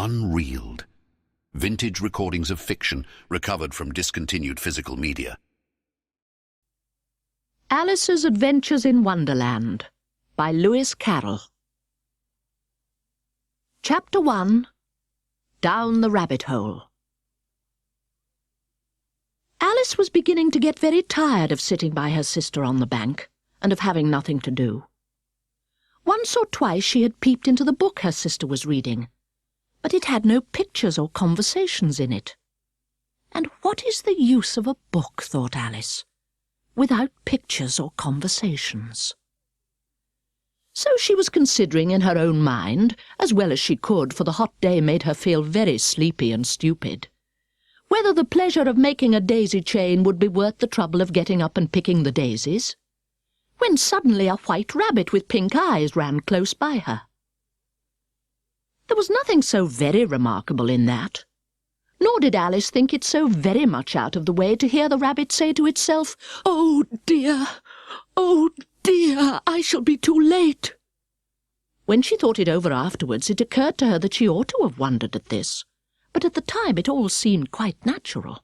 unreeled. Vintage recordings of fiction recovered from discontinued physical media. Alice's Adventures in Wonderland by Lewis Carroll. Chapter 1. Down the Rabbit Hole. Alice was beginning to get very tired of sitting by her sister on the bank and of having nothing to do. Once or twice she had peeped into the book her sister was reading, but it had no pictures or conversations in it. And what is the use of a book, thought Alice, without pictures or conversations? So she was considering in her own mind, as well as she could, for the hot day made her feel very sleepy and stupid, whether the pleasure of making a daisy chain would be worth the trouble of getting up and picking the daisies, when suddenly a white rabbit with pink eyes ran close by her. There was nothing so very remarkable in that, nor did Alice think it so very much out of the way to hear the rabbit say to itself, "Oh dear, I shall be too late." When she thought it over afterwards, it occurred to her that she ought to have wondered at this, but at the time it all seemed quite natural.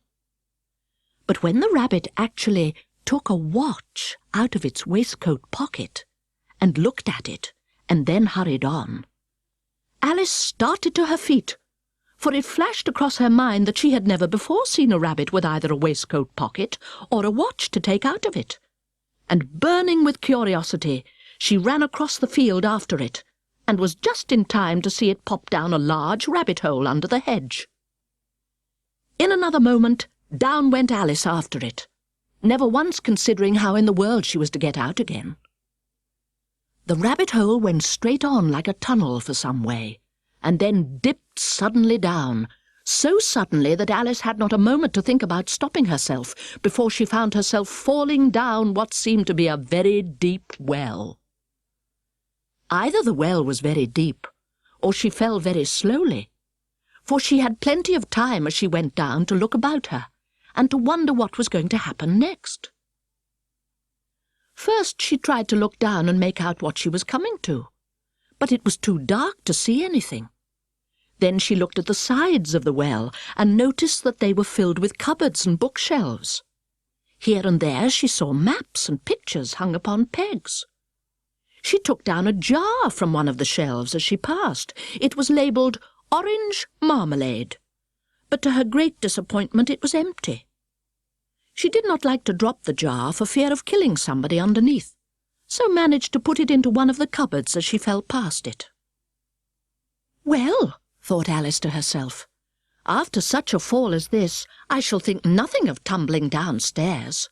But when the rabbit actually took a watch out of its waistcoat pocket and looked at it and then hurried on, Alice started to her feet, for it flashed across her mind that she had never before seen a rabbit with either a waistcoat pocket or a watch to take out of it, and burning with curiosity, she ran across the field after it, and was just in time to see it pop down a large rabbit hole under the hedge. In another moment, down went Alice after it, never once considering how in the world she was to get out again. The rabbit hole went straight on like a tunnel for some way, and then dipped suddenly down, so suddenly that Alice had not a moment to think about stopping herself before she found herself falling down what seemed to be a very deep well. Either the well was very deep, or she fell very slowly, for she had plenty of time as she went down to look about her, and to wonder what was going to happen next. First she tried to look down and make out what she was coming to, but it was too dark to see anything. Then she looked at the sides of the well and noticed that they were filled with cupboards and bookshelves. Here and there she saw maps and pictures hung upon pegs. She took down a jar from one of the shelves as she passed. It was labelled Orange Marmalade, but to her great disappointment it was empty. She did not like to drop the jar for fear of killing somebody underneath, so managed to put it into one of the cupboards as she fell past it. "Well," thought Alice to herself, "after such a fall as this, I shall think nothing of tumbling downstairs.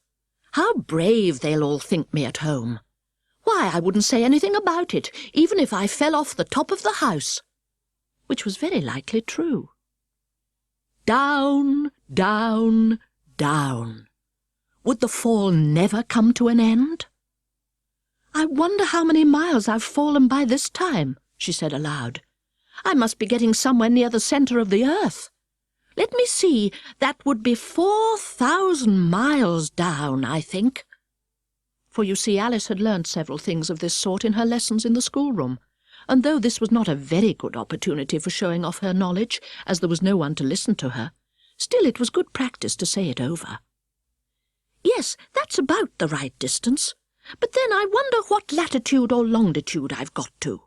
How brave they'll all think me at home! Why, I wouldn't say anything about it, even if I fell off the top of the house," which was very likely true. Down, down, down. Would the fall never come to an end? "I wonder how many miles I've fallen by this time," she said aloud. "I must be getting somewhere near the centre of the earth. Let me see, that would be 4,000 miles down, I think." For you see, Alice had learnt several things of this sort in her lessons in the schoolroom, and though this was not a very good opportunity for showing off her knowledge, as there was no one to listen to her, still it was good practice to say it over. "Yes, that's about the right distance. But then I wonder what latitude or longitude I've got to."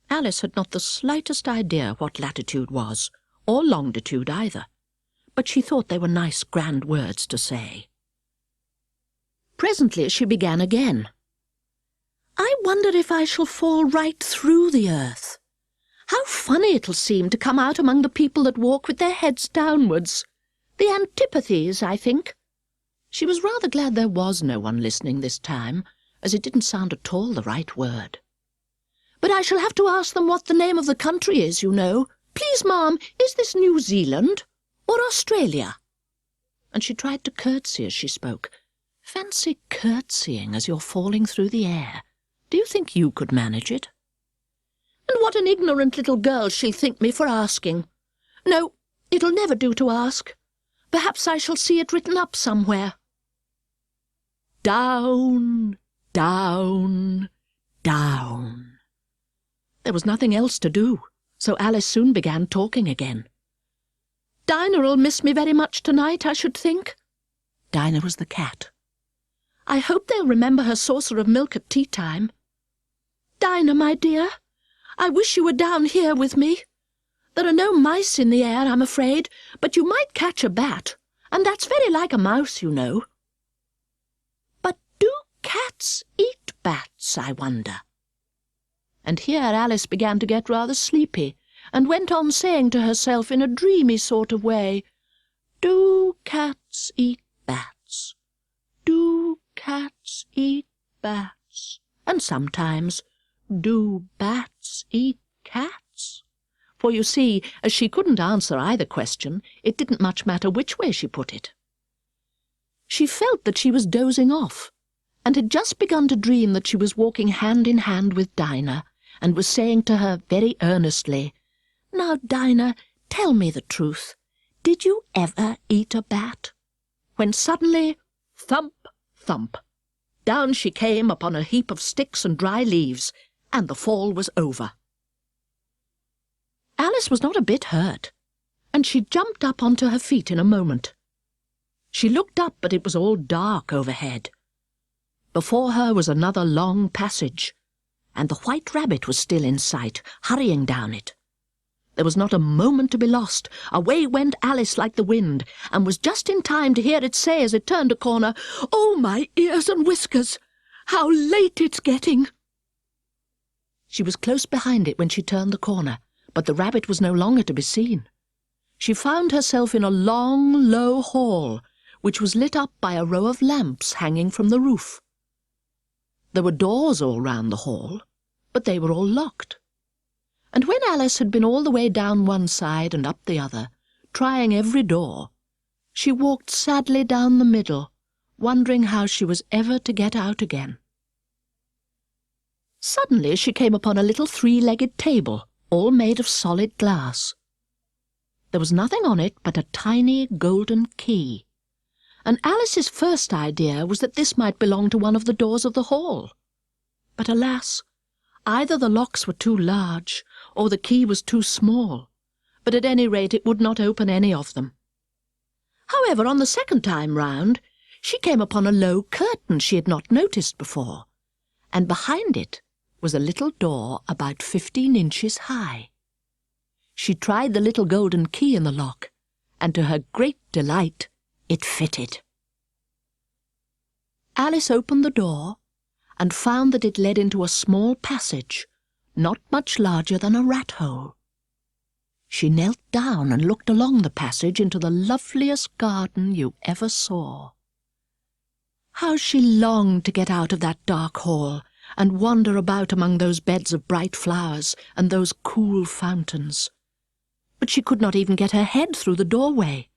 Alice had not the slightest idea what latitude was, or longitude either, but she thought they were nice grand words to say. Presently she began again. "I wonder if I shall fall right through the earth. How funny it'll seem to come out among the people that walk with their heads downwards. The antipathies, I think." She was rather glad there was no one listening this time, as it didn't sound at all the right word. "But I shall have to ask them what the name of the country is, you know. Please, ma'am, is this New Zealand or Australia?" And she tried to curtsy as she spoke. Fancy curtsying as you're falling through the air. Do you think you could manage it? "And what an ignorant little girl she'll think me for asking. No, it'll never do to ask. Perhaps I shall see it written up somewhere." Down, down, down. There was nothing else to do, So Alice soon began talking again. "Dinah'll miss me very much tonight, I should think." Dinah was the cat. "I hope they'll remember her saucer of milk at tea time. Dinah, my dear, I wish you were down here with me. There are no mice in the air, I'm afraid, but you might catch a bat, and that's very like a mouse, you know. But do cats eat bats, I wonder?" And here Alice began to get rather sleepy, and went on saying to herself in a dreamy sort of way, "Do cats eat bats? Do cats eat bats? And sometimes, do bats eat cats?" For you see, as she couldn't answer either question, it didn't much matter which way she put it. She felt that she was dozing off, and had just begun to dream that she was walking hand in hand with Dinah, and was saying to her very earnestly, "Now, Dinah, tell me the truth. Did you ever eat a bat?" When suddenly, thump, thump, down she came upon a heap of sticks and dry leaves, and the fall was over. Alice was not a bit hurt, and she jumped up onto her feet in a moment. She looked up, but it was all dark overhead. Before her was another long passage, and the White Rabbit was still in sight, hurrying down it. There was not a moment to be lost. Away went Alice like the wind, and was just in time to hear it say as it turned a corner, "Oh, my ears and whiskers! How late it's getting!" She was close behind it when she turned the corner, but the rabbit was no longer to be seen. She found herself in a long, low hall, which was lit up by a row of lamps hanging from the roof. There were doors all round the hall, but they were all locked. And when Alice had been all the way down one side and up the other, trying every door, she walked sadly down the middle, wondering how she was ever to get out again. Suddenly she came upon a little three-legged table, all made of solid glass. There was nothing on it but a tiny golden key, and Alice's first idea was that this might belong to one of the doors of the hall. But alas, either the locks were too large, or the key was too small, but at any rate it would not open any of them. However, on the second time round, she came upon a low curtain she had not noticed before, and behind it was a little door about 15 inches high. She tried the little golden key in the lock, and to her great delight, it fitted. Alice opened the door, and found that it led into a small passage, not much larger than a rat-hole. She knelt down and looked along the passage into the loveliest garden you ever saw. How she longed to get out of that dark hall and wander about among those beds of bright flowers and those cool fountains. But she could not even get her head through the doorway.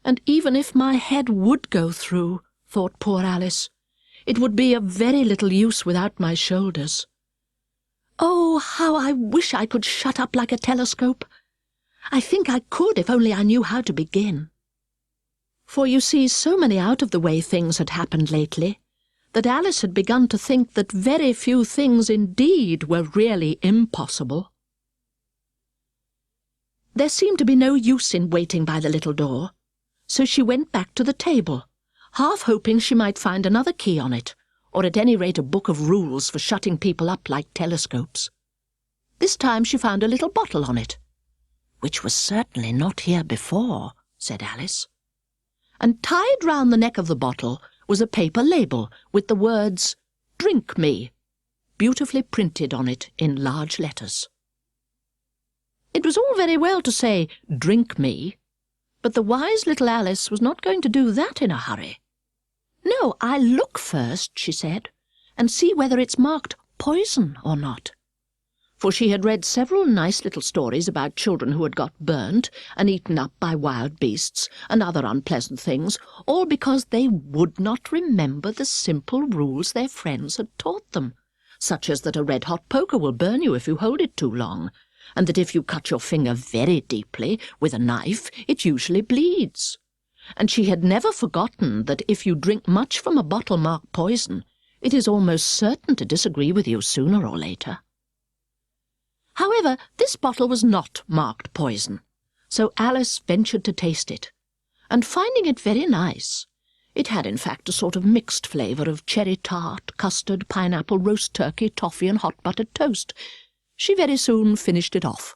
And even if my head would go through, thought poor Alice, it would be of very little use without my shoulders. Oh, how I wish I could shut up like a telescope! I think I could if only I knew how to begin. For you see, so many out-of-the-way things had happened lately, that Alice had begun to think that very few things indeed were really impossible. There seemed to be no use in waiting by the little door, so she went back to the table, half hoping she might find another key on it, or at any rate a book of rules for shutting people up like telescopes. This time she found a little bottle on it, which was certainly not here before, said Alice. And tied round the neck of the bottle was a paper label with the words, "Drink me," beautifully printed on it in large letters. It was all very well to say, "Drink me," but the wise little Alice was not going to do that in a hurry. "No, I'll look first," she said, "and see whether it's marked poison or not." For she had read several nice little stories about children who had got burnt and eaten up by wild beasts and other unpleasant things, all because they would not remember the simple rules their friends had taught them, such as that a red-hot poker will burn you if you hold it too long, and that if you cut your finger very deeply with a knife, it usually bleeds. And she had never forgotten that if you drink much from a bottle marked poison, it is almost certain to disagree with you sooner or later. However, this bottle was not marked poison, so Alice ventured to taste it, and finding it very nice, it had in fact a sort of mixed flavour of cherry tart, custard, pineapple, roast turkey, toffee and hot buttered toast, she very soon finished it off.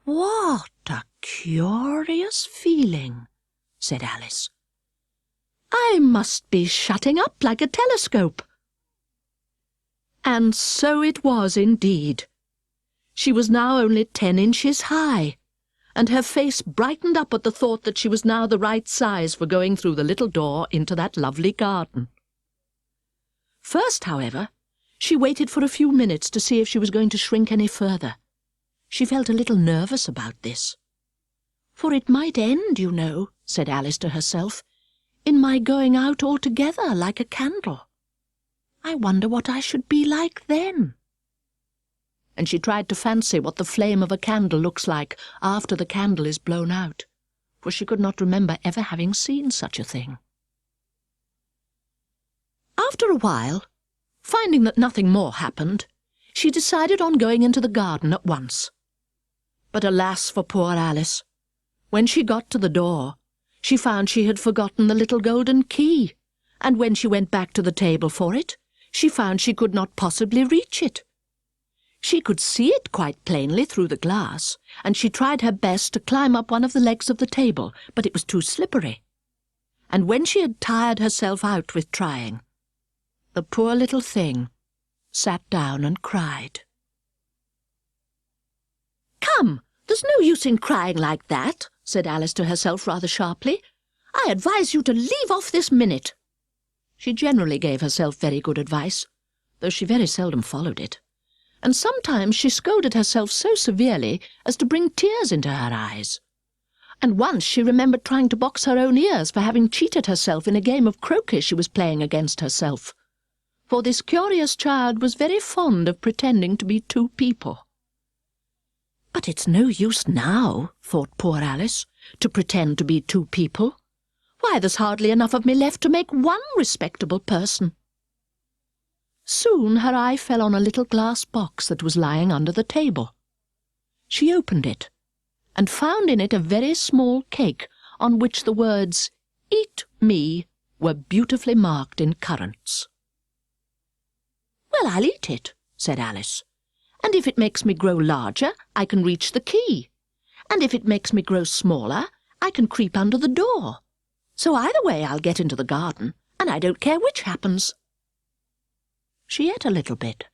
"What a curious feeling," said Alice. "I must be shutting up like a telescope." And so it was indeed. She was now only 10 inches high, and her face brightened up at the thought that she was now the right size for going through the little door into that lovely garden. First, however, she waited for a few minutes to see if she was going to shrink any further. She felt a little nervous about this. "For it might end, you know," said Alice to herself, "in my going out altogether like a candle. I wonder what I should be like then." And she tried to fancy what the flame of a candle looks like after the candle is blown out, for she could not remember ever having seen such a thing. After a while, finding that nothing more happened, she decided on going into the garden at once. But alas for poor Alice! When she got to the door, she found she had forgotten the little golden key, and when she went back to the table for it, she found she could not possibly reach it. She could see it quite plainly through the glass, and she tried her best to climb up one of the legs of the table, but it was too slippery. And when she had tired herself out with trying, the poor little thing sat down and cried. "Come, there's no use in crying like that," said Alice to herself rather sharply. "I advise you to leave off this minute." She generally gave herself very good advice, though she very seldom followed it, and sometimes she scolded herself so severely as to bring tears into her eyes. And once she remembered trying to box her own ears for having cheated herself in a game of croquet she was playing against herself, for this curious child was very fond of pretending to be two people. "But it's no use now," thought poor Alice, "to pretend to be two people. Why, there's hardly enough of me left to make one respectable person." Soon her eye fell on a little glass box that was lying under the table. She opened it, and found in it a very small cake on which the words "Eat me" were beautifully marked in currants. "Well, I'll eat it," said Alice, "and if it makes me grow larger, I can reach the key, and if it makes me grow smaller, I can creep under the door. So either way I'll get into the garden, and I don't care which happens." She ate a little bit,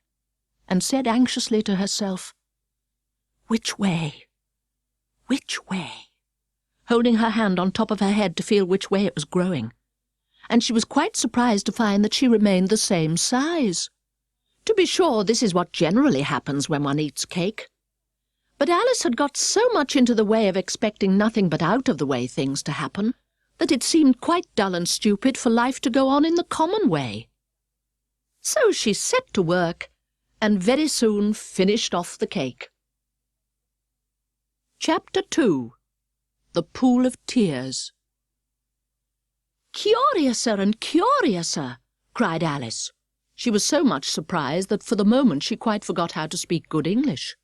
and said anxiously to herself, "Which way? Which way?" holding her hand on top of her head to feel which way it was growing, and she was quite surprised to find that she remained the same size. To be sure, this is what generally happens when one eats cake. But Alice had got so much into the way of expecting nothing but out-of-the-way things to happen that it seemed quite dull and stupid for life to go on in the common way. So she set to work, and very soon finished off the cake. Chapter 2. The Pool of Tears. "Curiouser and curiouser!" cried Alice. She was so much surprised that for the moment she quite forgot how to speak good English.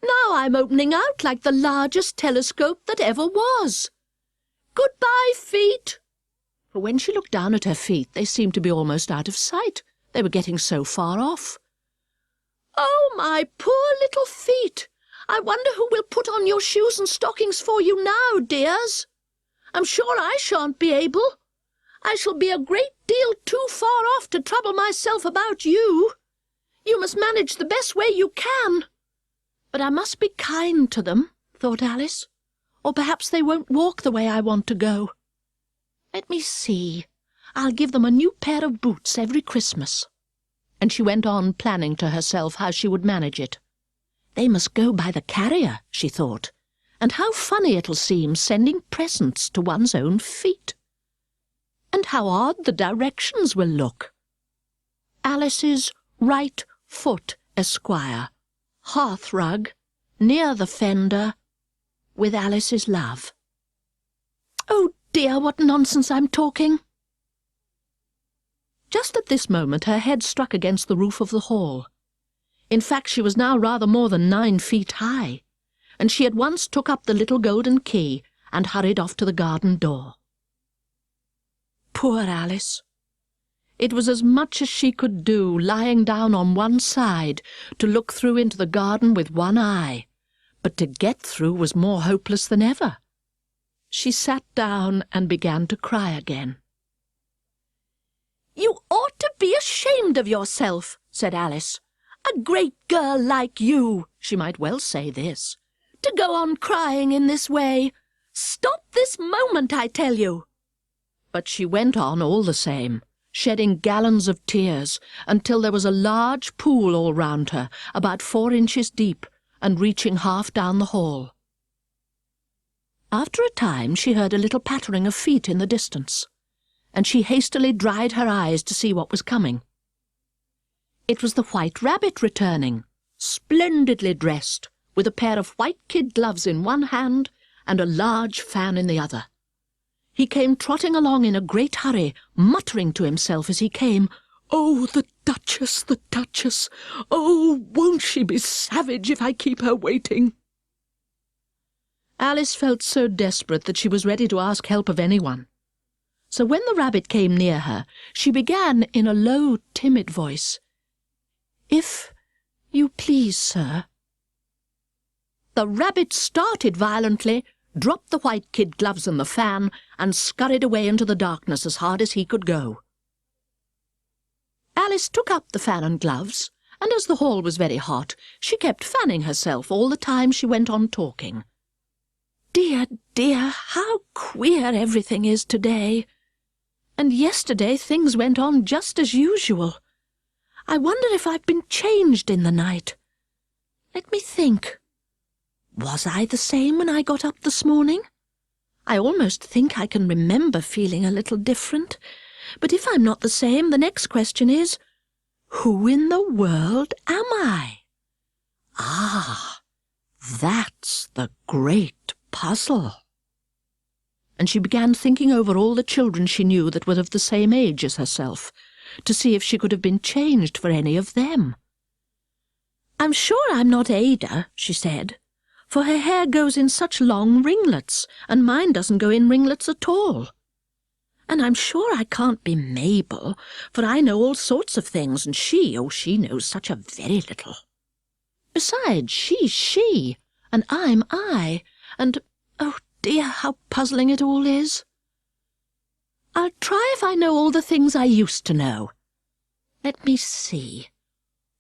"Now I'm opening out like the largest telescope that ever was. Goodbye, feet!" For when she looked down at her feet, they seemed to be almost out of sight. They were getting so far off. "Oh, my poor little feet! I wonder who will put on your shoes and stockings for you now, dears? I'm sure I shan't be able. I shall be a great deal too far off to trouble myself about you. You must manage the best way you can. But I must be kind to them," thought Alice, "or perhaps they won't walk the way I want to go. Let me see. I'll give them a new pair of boots every Christmas." And she went on planning to herself how she would manage it. They must go by the carrier, she thought, and how funny it'll seem sending presents to one's own feet. And how odd the directions will look. Alice's right foot, Esquire, hearthrug, near the fender, with Alice's love. Oh dear, what nonsense I'm talking! Just at this moment her head struck against the roof of the hall, In fact, she was now rather more than 9 feet high, and she at once took up the little golden key and hurried off to the garden door. Poor Alice! It was as much as she could do, lying down on one side, to look through into the garden with one eye, but to get through was more hopeless than ever. She sat down and began to cry again. "You ought to be ashamed of yourself," said Alice. "A great girl like you," she might well say this, "to go on crying in this way. Stop this moment, I tell you." But she went on all the same, shedding gallons of tears, until there was a large pool all round her, about 4 inches deep, and reaching half down the hall. After a time she heard a little pattering of feet in the distance, and she hastily dried her eyes to see what was coming. It was the White Rabbit returning, splendidly dressed, with a pair of white kid gloves in one hand and a large fan in the other. He came trotting along in a great hurry, muttering to himself as he came, "Oh, the Duchess, the Duchess! Oh, won't she be savage if I keep her waiting?" Alice felt so desperate that she was ready to ask help of anyone. So when the rabbit came near her, she began in a low, timid voice, "If you please, sir." The rabbit started violently, dropped the white kid gloves and the fan, and scurried away into the darkness as hard as he could go. Alice took up the fan and gloves, and as the hall was very hot, she kept fanning herself all the time she went on talking. "Dear, dear, how queer everything is today! And yesterday things went on just as usual. I wonder if I've been changed in the night. Let me think. Was I the same when I got up this morning? I almost think I can remember feeling a little different. But if I'm not the same, the next question is, who in the world am I? Ah, that's the great puzzle." And she began thinking over all the children she knew that were of the same age as herself, to see if she could have been changed for any of them. "I'm sure I'm not Ada," she said, "for her hair goes in such long ringlets, and mine doesn't go in ringlets at all. And I'm sure I can't be Mabel, for I know all sorts of things, and she knows such a very little. Besides, she's she, and I'm I, and, oh dear, how puzzling it all is. I'll try if I know all the things I used to know. Let me see.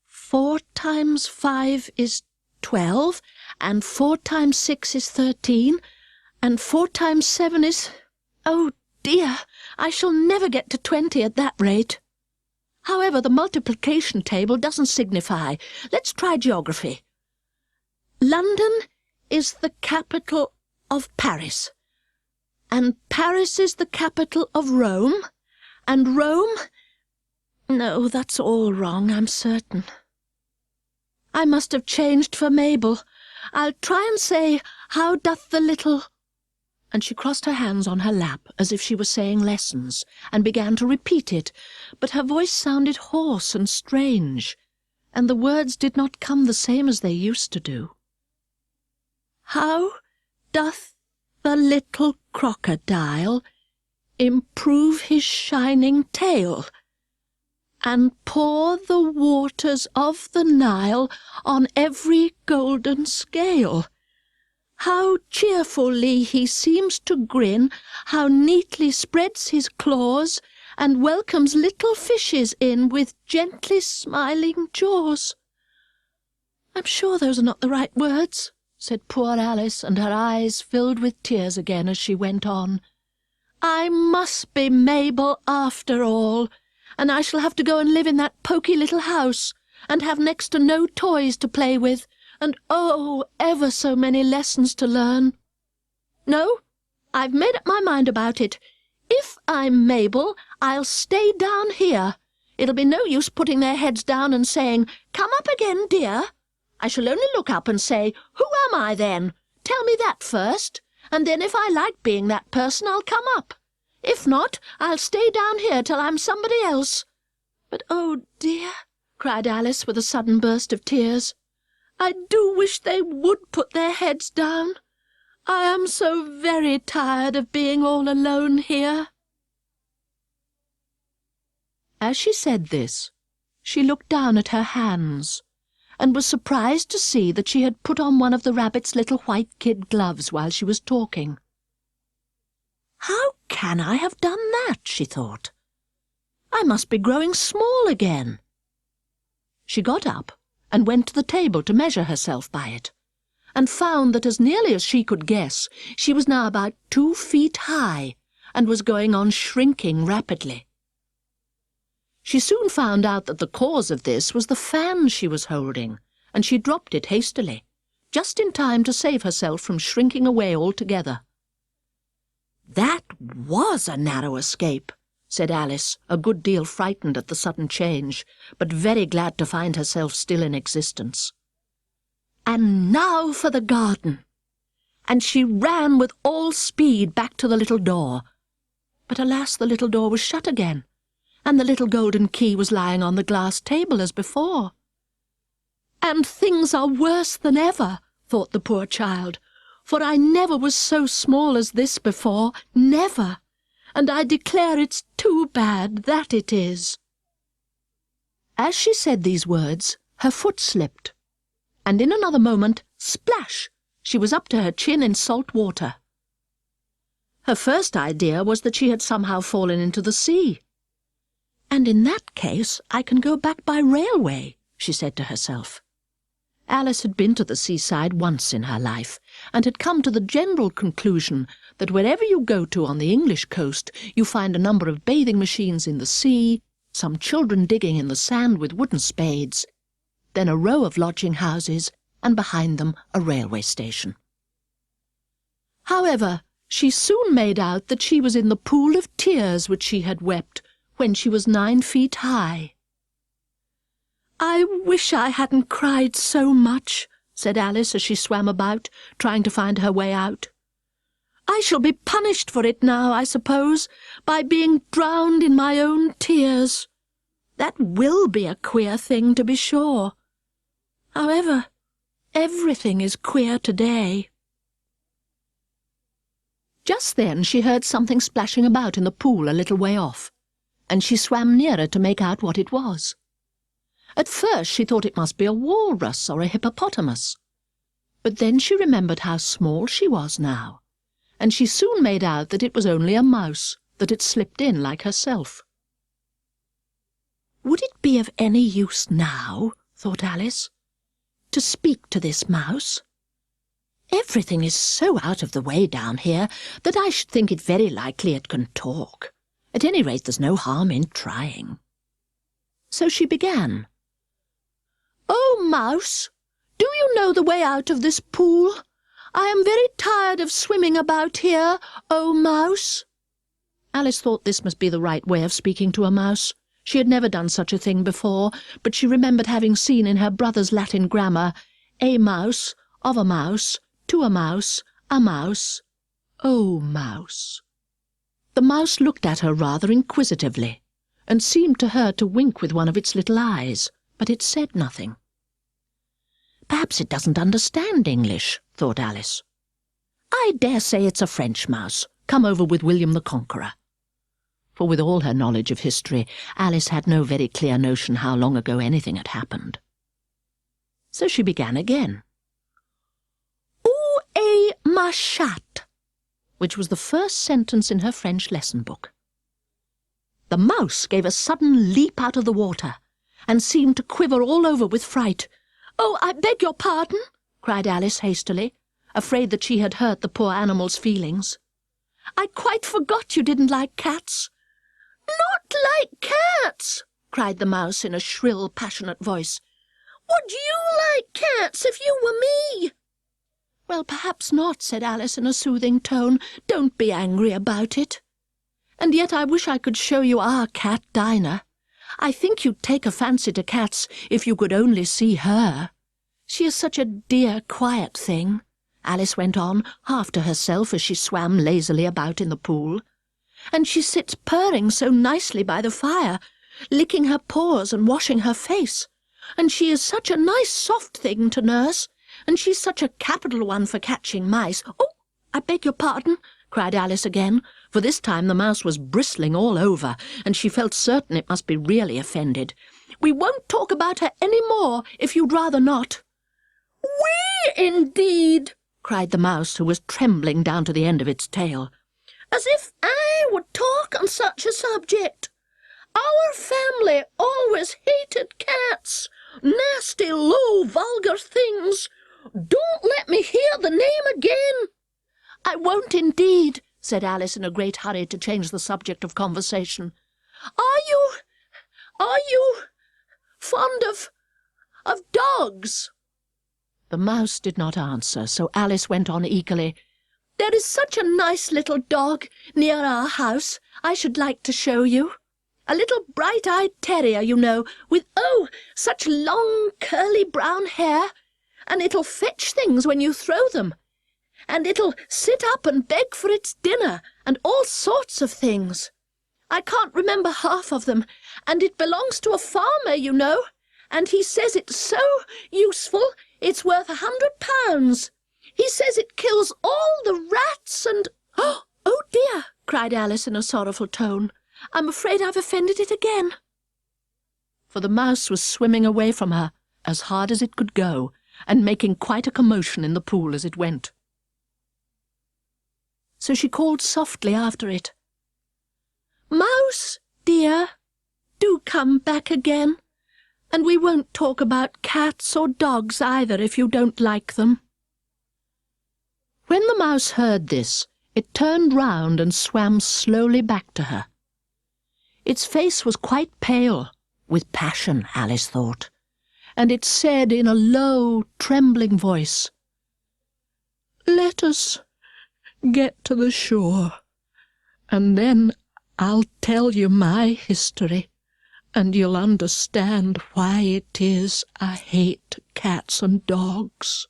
4 times 5 is 12, and 4 times 6 is 13, and 4 times 7 is... Oh dear, I shall never get to 20 at that rate. However, the multiplication table doesn't signify. Let's try geography. London is the capital of Paris, and Paris is the capital of Rome, and Rome... No, that's all wrong, I'm certain. I must have changed for Mabel. I'll try and say, how doth the little... And she crossed her hands on her lap as if she were saying lessons, and began to repeat it, but her voice sounded hoarse and strange, and the words did not come the same as they used to do. How doth the little crocodile improve his shining tail, and pour the waters of the Nile on every golden scale? How cheerfully he seems to grin, how neatly spreads his claws, and welcomes little fishes in with gently smiling jaws. I'm sure those are not the right words, said poor Alice, and her eyes filled with tears again as she went on. I must be Mabel after all, and I shall have to go and live in that poky little house, and have next to no toys to play with, and oh, ever so many lessons to learn. No, I've made up my mind about it. If I'm Mabel, I'll stay down here. It'll be no use putting their heads down and saying, "Come up again, dear." I shall only look up and say, "Who am I, then? Tell me that first, and then if I like being that person, I'll come up. If not, I'll stay down here till I'm somebody else. But, oh dear, cried Alice with a sudden burst of tears. "I do wish they would put their heads down. I am so very tired of being all alone here." As she said this, she looked down at her hands, and was surprised to see that she had put on one of the rabbit's little white kid gloves while she was talking. "How can I have done that?" she thought. "I must be growing small again." She got up and went to the table to measure herself by it, and found that as nearly as she could guess, she was now about 2 feet high, and was going on shrinking rapidly. She soon found out that the cause of this was the fan she was holding, and she dropped it hastily, just in time to save herself from shrinking away altogether. "That was a narrow escape," said Alice, a good deal frightened at the sudden change, but very glad to find herself still in existence. "And now for the garden." And she ran with all speed back to the little door. But alas, the little door was shut again, and the little golden key was lying on the glass table as before. "And things are worse than ever," thought the poor child, "for I never was so small as this before, never, and I declare it's too bad, that it is." As she said these words, her foot slipped, and in another moment, splash, she was up to her chin in salt water. Her first idea was that she had somehow fallen into the sea. "And in that case I can go back by railway," she said to herself. Alice had been to the seaside once in her life, and had come to the general conclusion that wherever you go to on the English coast you find a number of bathing machines in the sea, some children digging in the sand with wooden spades, then a row of lodging-houses, and behind them a railway station. However, she soon made out that she was in the pool of tears which she had wept when she was 9 feet high. "I wish I hadn't cried so much," said Alice as she swam about, trying to find her way out. "I shall be punished for it now, I suppose, by being drowned in my own tears. That will be a queer thing, to be sure. However, everything is queer today." Just then she heard something splashing about in the pool a little way off, and she swam nearer to make out what it was. At first she thought it must be a walrus or a hippopotamus, but then she remembered how small she was now, and she soon made out that it was only a mouse that had slipped in like herself. "Would it be of any use now," thought Alice, "to speak to this mouse? Everything is so out of the way down here that I should think it very likely it can talk. At any rate, there's no harm in trying." So she began. "Oh, Mouse, do you know the way out of this pool? I am very tired of swimming about here, oh, Mouse." Alice thought this must be the right way of speaking to a mouse. She had never done such a thing before, but she remembered having seen in her brother's Latin grammar, "a mouse, of a mouse, to a mouse, oh, mouse." The mouse looked at her rather inquisitively, and seemed to her to wink with one of its little eyes, but it said nothing. "Perhaps it doesn't understand English," thought Alice. "I dare say it's a French mouse, come over with William the Conqueror." For with all her knowledge of history, Alice had no very clear notion how long ago anything had happened. So she began again. "Où est ma chatte?" which was the first sentence in her French lesson book. The mouse gave a sudden leap out of the water, and seemed to quiver all over with fright. "Oh, I beg your pardon," cried Alice hastily, afraid that she had hurt the poor animal's feelings. "I quite forgot you didn't like cats." "Not like cats!" cried the mouse in a shrill, passionate voice. "Would you like cats if you were me?" "Well, perhaps not," said Alice in a soothing tone. "Don't be angry about it. And yet I wish I could show you our cat, Dinah. I think you'd take a fancy to cats if you could only see her. She is such a dear, quiet thing," Alice went on, half to herself as she swam lazily about in the pool. "And she sits purring so nicely by the fire, licking her paws and washing her face. And she is such a nice soft thing to nurse, and she's such a capital one for catching mice. Oh, I beg your pardon, cried Alice again, for this time the mouse was bristling all over, and she felt certain it must be really offended. We won't talk about her any more, if you'd rather not. We, indeed, cried the mouse, who was trembling down to the end of its tail. As if I would talk on such a subject. Our family always hated cats. Nasty, low, vulgar things. Don't let me hear the name again. I won't indeed, said Alice in a great hurry to change the subject of conversation. Are you fond of dogs? The mouse did not answer, so Alice went on eagerly. There is such a nice little dog near our house I should like to show you. A little bright-eyed terrier, you know, with, oh, such long, curly brown hair. And it'll fetch things when you throw them. And it'll sit up and beg for its dinner, and all sorts of things. I can't remember half of them, and it belongs to a farmer, you know, and he says it's so useful it's worth £100. He says it kills all the rats and— Oh dear, cried Alice in a sorrowful tone. I'm afraid I've offended it again. For the mouse was swimming away from her as hard as it could go, and making quite a commotion in the pool as it went. So she called softly after it. Mouse, dear, do come back again, and we won't talk about cats or dogs either if you don't like them. When the mouse heard this, it turned round and swam slowly back to her. Its face was quite pale, with passion, Alice thought, and it said in a low, trembling voice, Let us get to the shore, and then I'll tell you my history, and you'll understand why it is I hate cats and dogs.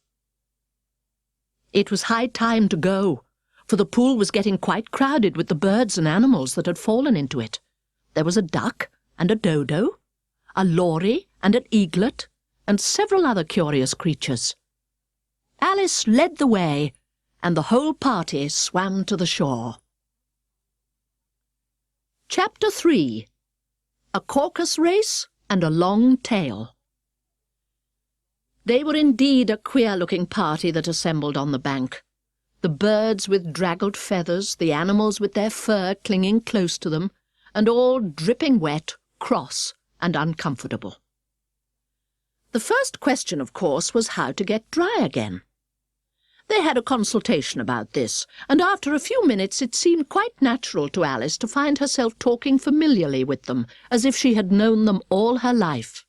It was high time to go, for the pool was getting quite crowded with the birds and animals that had fallen into it. There was a duck and a dodo, a lory and an eaglet, and several other curious creatures. Alice led the way, and the whole party swam to the shore. Chapter 3. A Caucus Race and a Long Tail. They were indeed a queer-looking party that assembled on the bank. The birds with draggled feathers, the animals with their fur clinging close to them, and all dripping wet, cross, and uncomfortable. The first question, of course, was how to get dry again. They had a consultation about this, and after a few minutes it seemed quite natural to Alice to find herself talking familiarly with them, as if she had known them all her life.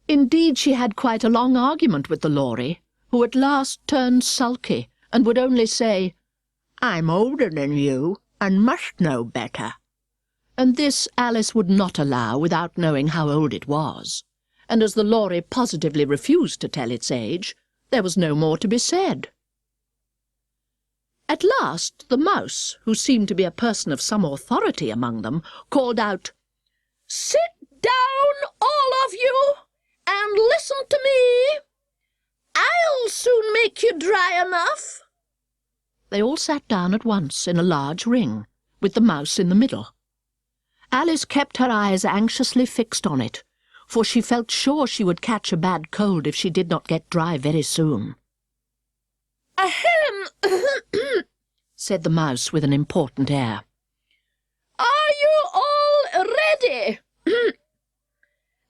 Indeed, she had quite a long argument with the lory, who at last turned sulky, and would only say, "I'm older than you, and must know better." And this Alice would not allow without knowing how old it was, and as the lory positively refused to tell its age, there was no more to be said. At last the mouse, who seemed to be a person of some authority among them, called out, "Sit down, all of you, and listen to me. I'll soon make you dry enough." They all sat down at once in a large ring, with the mouse in the middle. Alice kept her eyes anxiously fixed on it, for she felt sure she would catch a bad cold if she did not get dry very soon. "Ahem!" said the mouse with an important air. "Are you all ready?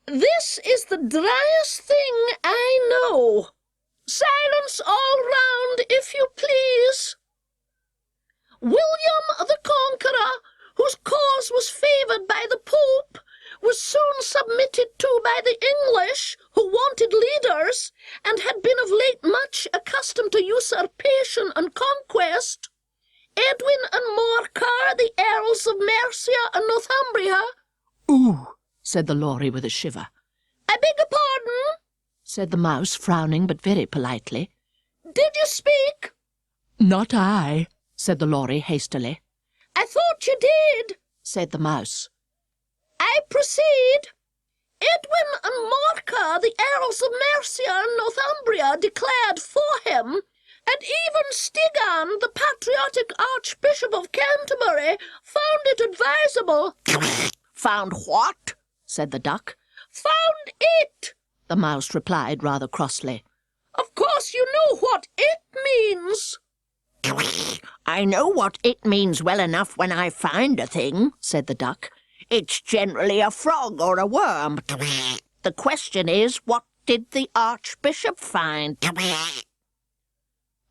This is the driest thing I know. Silence all round, if you please. William the Conqueror, whose cause was favoured by the Pope, was soon submitted to by the English, who wanted leaders, and had been of late much accustomed to usurpation and conquest. Edwin and Morcar, the Earls of Mercia and Northumbria—" "Ooh," said the lory with a shiver. "I beg your pardon," said the mouse, frowning but very politely. "Did you speak?" "Not I," said the lory hastily. "I thought you did," said the mouse. I proceed. Edwin and Morcar, the Earls of Mercia and Northumbria, declared for him, and even Stigand, the patriotic Archbishop of Canterbury, found it advisable—" "Found what?" said the duck. "Found it," the mouse replied rather crossly. "Of course you know what it means." "I know what it means well enough when I find a thing," said the duck. "It's generally a frog or a worm. The question is, what did the Archbishop find?"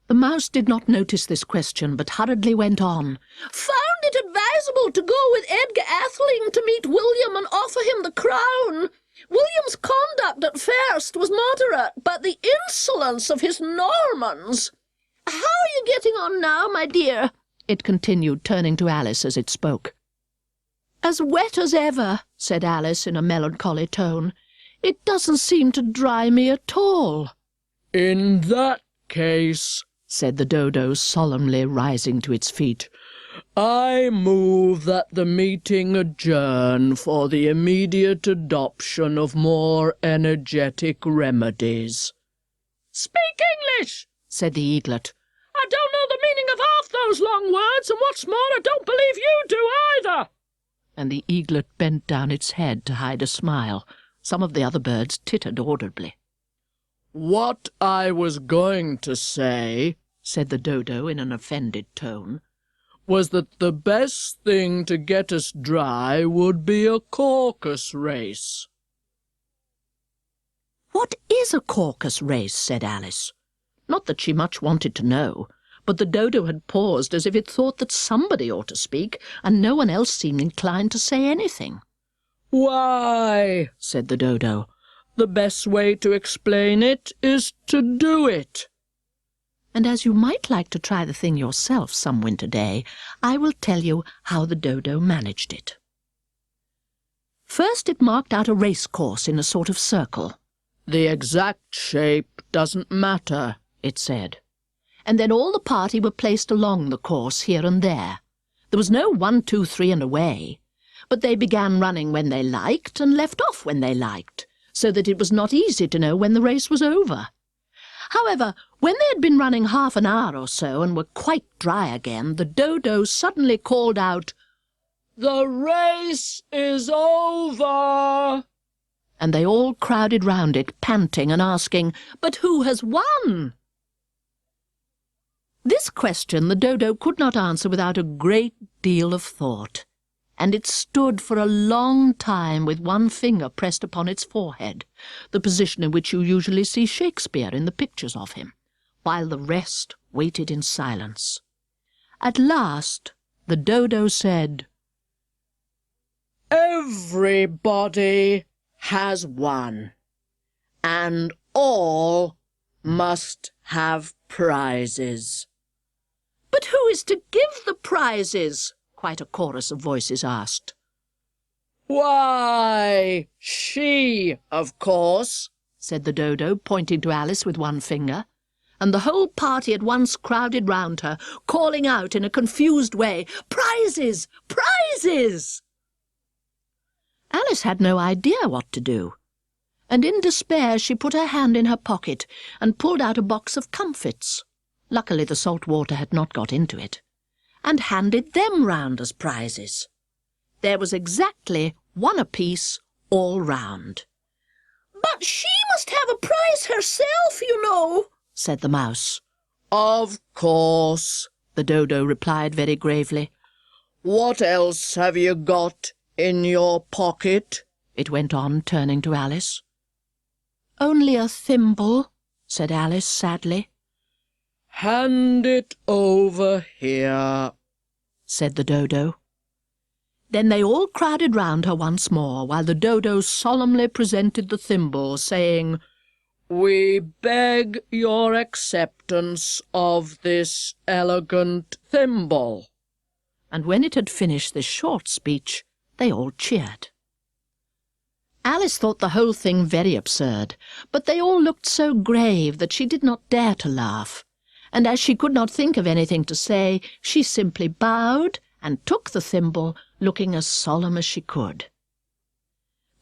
The mouse did not notice this question, but hurriedly went on. "Found it advisable to go with Edgar Atheling to meet William and offer him the crown. William's conduct at first was moderate, but the insolence of his Normans— How are you getting on now, my dear?" it continued, turning to Alice as it spoke. "As wet as ever," said Alice in a melancholy tone. "It doesn't seem to dry me at all." "In that case," said the dodo solemnly, rising to its feet, "I move that the meeting adjourn for the immediate adoption of more energetic remedies." "Speak English," said the eaglet. "I don't know the meaning of half those long words, and what's more, I don't believe you do either." And the eaglet bent down its head to hide a smile. Some of the other birds tittered audibly. "What I was going to say," said the dodo in an offended tone, "was that the best thing to get us dry would be a caucus race." "What is a caucus race?" said Alice. Not that she much wanted to know, but the dodo had paused as if it thought that somebody ought to speak, and no one else seemed inclined to say anything. "Why," said the dodo, "the best way to explain it is to do it." And as you might like to try the thing yourself some winter day, I will tell you how the dodo managed it. First it marked out a race course in a sort of circle. "The exact shape doesn't matter," it said. And then all the party were placed along the course here and there. There was no 1, 2, 3 and away, but they began running when they liked and left off when they liked, so that it was not easy to know when the race was over. However, when they had been running half an hour or so and were quite dry again, the dodo suddenly called out, "The race is over!" And they all crowded round it, panting and asking, "But who has won?" This question the dodo could not answer without a great deal of thought, and it stood for a long time with one finger pressed upon its forehead, the position in which you usually see Shakespeare in the pictures of him, while the rest waited in silence. At last the dodo said, "Everybody has won, and all must have prizes." "But who is to give the prizes?" quite a chorus of voices asked. "Why, she, of course," said the dodo, pointing to Alice with one finger, and the whole party at once crowded round her, calling out in a confused way, "Prizes! Prizes!" Alice had no idea what to do, and in despair she put her hand in her pocket and pulled out a box of comfits. Luckily the salt water had not got into it, and handed them round as prizes. There was exactly one apiece all round. "But she must have a prize herself, you know," said the mouse. "Of course," the dodo replied very gravely. "What else have you got in your pocket?" it went on, turning to Alice. "Only a thimble," said Alice sadly. "Hand it over here," said the dodo. Then they all crowded round her once more, while the dodo solemnly presented the thimble, saying, "We beg your acceptance of this elegant thimble." And when it had finished this short speech, they all cheered. Alice thought the whole thing very absurd, but they all looked so grave that she did not dare to laugh, and as she could not think of anything to say, she simply bowed and took the thimble, looking as solemn as she could.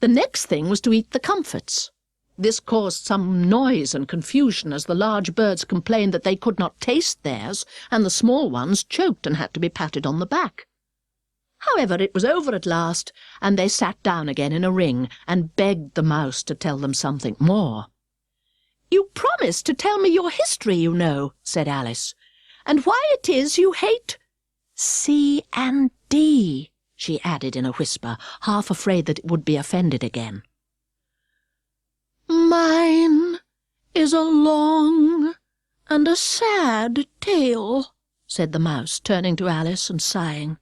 The next thing was to eat the comfits. This caused some noise and confusion, as the large birds complained that they could not taste theirs, and the small ones choked and had to be patted on the back. However, it was over at last, and they sat down again in a ring and begged the mouse to tell them something more. "You promised to tell me your history, you know," said Alice, "and why it is you hate C and D," she added in a whisper, half afraid that it would be offended again. "Mine is a long and a sad tale," said the mouse, turning to Alice and sighing.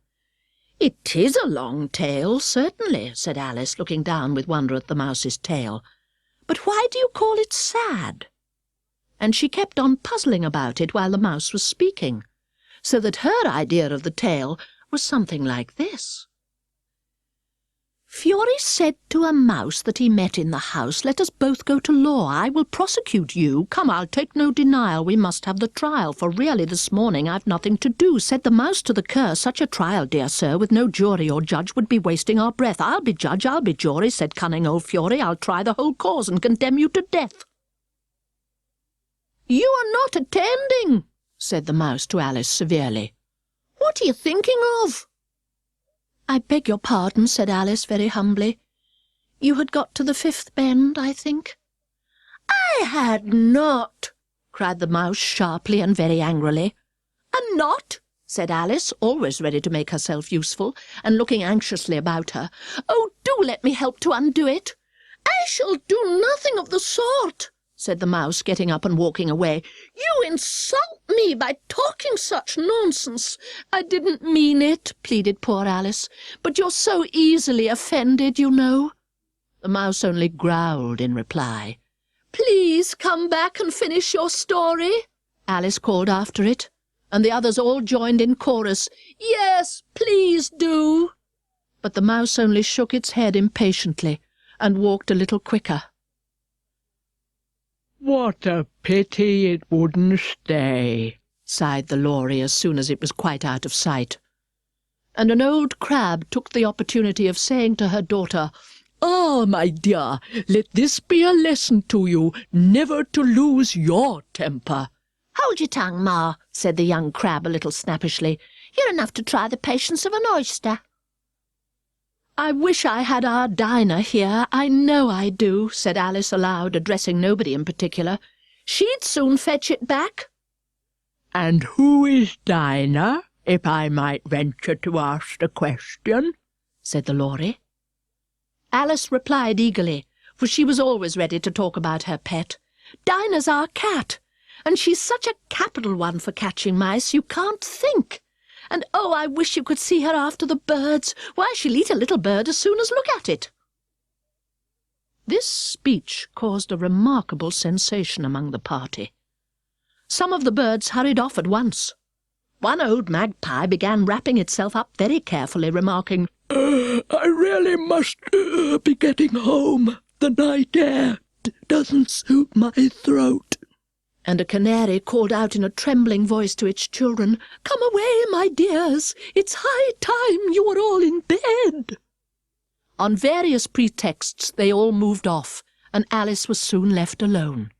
"It is a long tale, certainly," said Alice, looking down with wonder at the mouse's tail. "But why do you call it sad?" And she kept on puzzling about it while the mouse was speaking, so that her idea of the tale was something like this. "Fiore said to a mouse that he met in the house, 'Let us both go to law. I will prosecute you. Come, I'll take no denial. We must have the trial, for really this morning I've nothing to do.' Said the mouse to the cur, 'Such a trial, dear sir, with no jury or judge would be wasting our breath. I'll be judge, I'll be jury,' said cunning old Fiore. 'I'll try the whole cause and condemn you to death.'" "You are not attending," said the mouse to Alice severely. "What are you thinking of?" "I beg your pardon," said Alice very humbly. "You had got to the fifth bend, I think." "I had not," cried the mouse sharply and very angrily. "And not?" said Alice, always ready to make herself useful, and looking anxiously about her. "Oh, do let me help to undo it." "I shall do nothing of the sort," said the mouse, getting up and walking away. "You insult me by talking such nonsense." "I didn't mean it," pleaded poor Alice, "but you're so easily offended, you know." The mouse only growled in reply. "Please come back and finish your story," Alice called after it, and the others all joined in chorus, "Yes, please do." But the mouse only shook its head impatiently and walked a little quicker. "What a pity it wouldn't stay," sighed the Lory as soon as it was quite out of sight. And an old crab took the opportunity of saying to her daughter, "Ah, my dear, let this be a lesson to you, never to lose your temper." "Hold your tongue, Ma," said the young crab a little snappishly. "You're enough to try the patience of an oyster." "I wish I had our Dinah here, I know I do," said Alice aloud, addressing nobody in particular. "She'd soon fetch it back." "And who is Dinah, if I might venture to ask the question?" said the Lory. Alice replied eagerly, for she was always ready to talk about her pet. "Dinah's our cat, and she's such a capital one for catching mice, you can't think. And oh, I wish you could see her after the birds. Why, she'll eat a little bird as soon as look at it." This speech caused a remarkable sensation among the party. Some of the birds hurried off at once. One old magpie began wrapping itself up very carefully, remarking, "I really must be getting home. The night air doesn't suit my throat." And a canary called out in a trembling voice to its children, "Come away, my dears. It's high time you were all in bed." On various pretexts they all moved off, and Alice was soon left alone.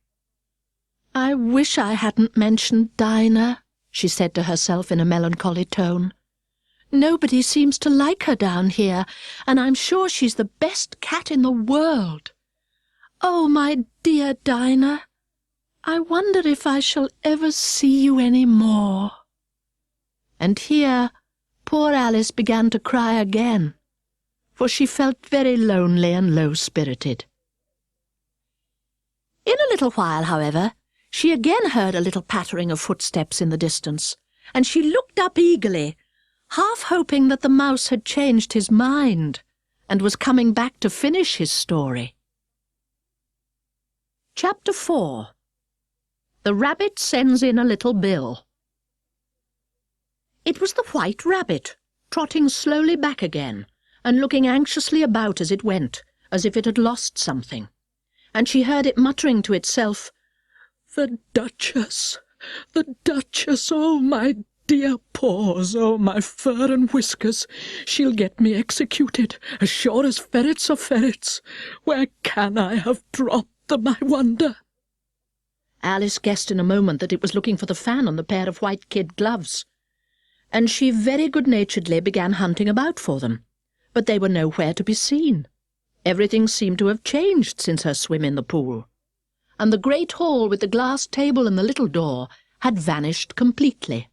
"I wish I hadn't mentioned Dinah," she said to herself in a melancholy tone. "Nobody seems to like her down here, and I'm sure she's the best cat in the world. Oh, my dear Dinah, I wonder if I shall ever see you any more." And here poor Alice began to cry again, for she felt very lonely and low-spirited. In a little while, however, she again heard a little pattering of footsteps in the distance, and she looked up eagerly, half hoping that the mouse had changed his mind and was coming back to finish his story. Chapter 4. The Rabbit Sends in a Little Bill. It was the White Rabbit, trotting slowly back again, and looking anxiously about as it went, as if it had lost something. And she heard it muttering to itself, "The Duchess, oh, my dear paws, oh, my fur and whiskers! She'll get me executed, as sure as ferrets are ferrets. Where can I have dropped them, I wonder?" Alice guessed in a moment that it was looking for the fan and the pair of white kid gloves, and she very good-naturedly began hunting about for them, but they were nowhere to be seen. Everything seemed to have changed since her swim in the pool, and the great hall with the glass table and the little door had vanished completely.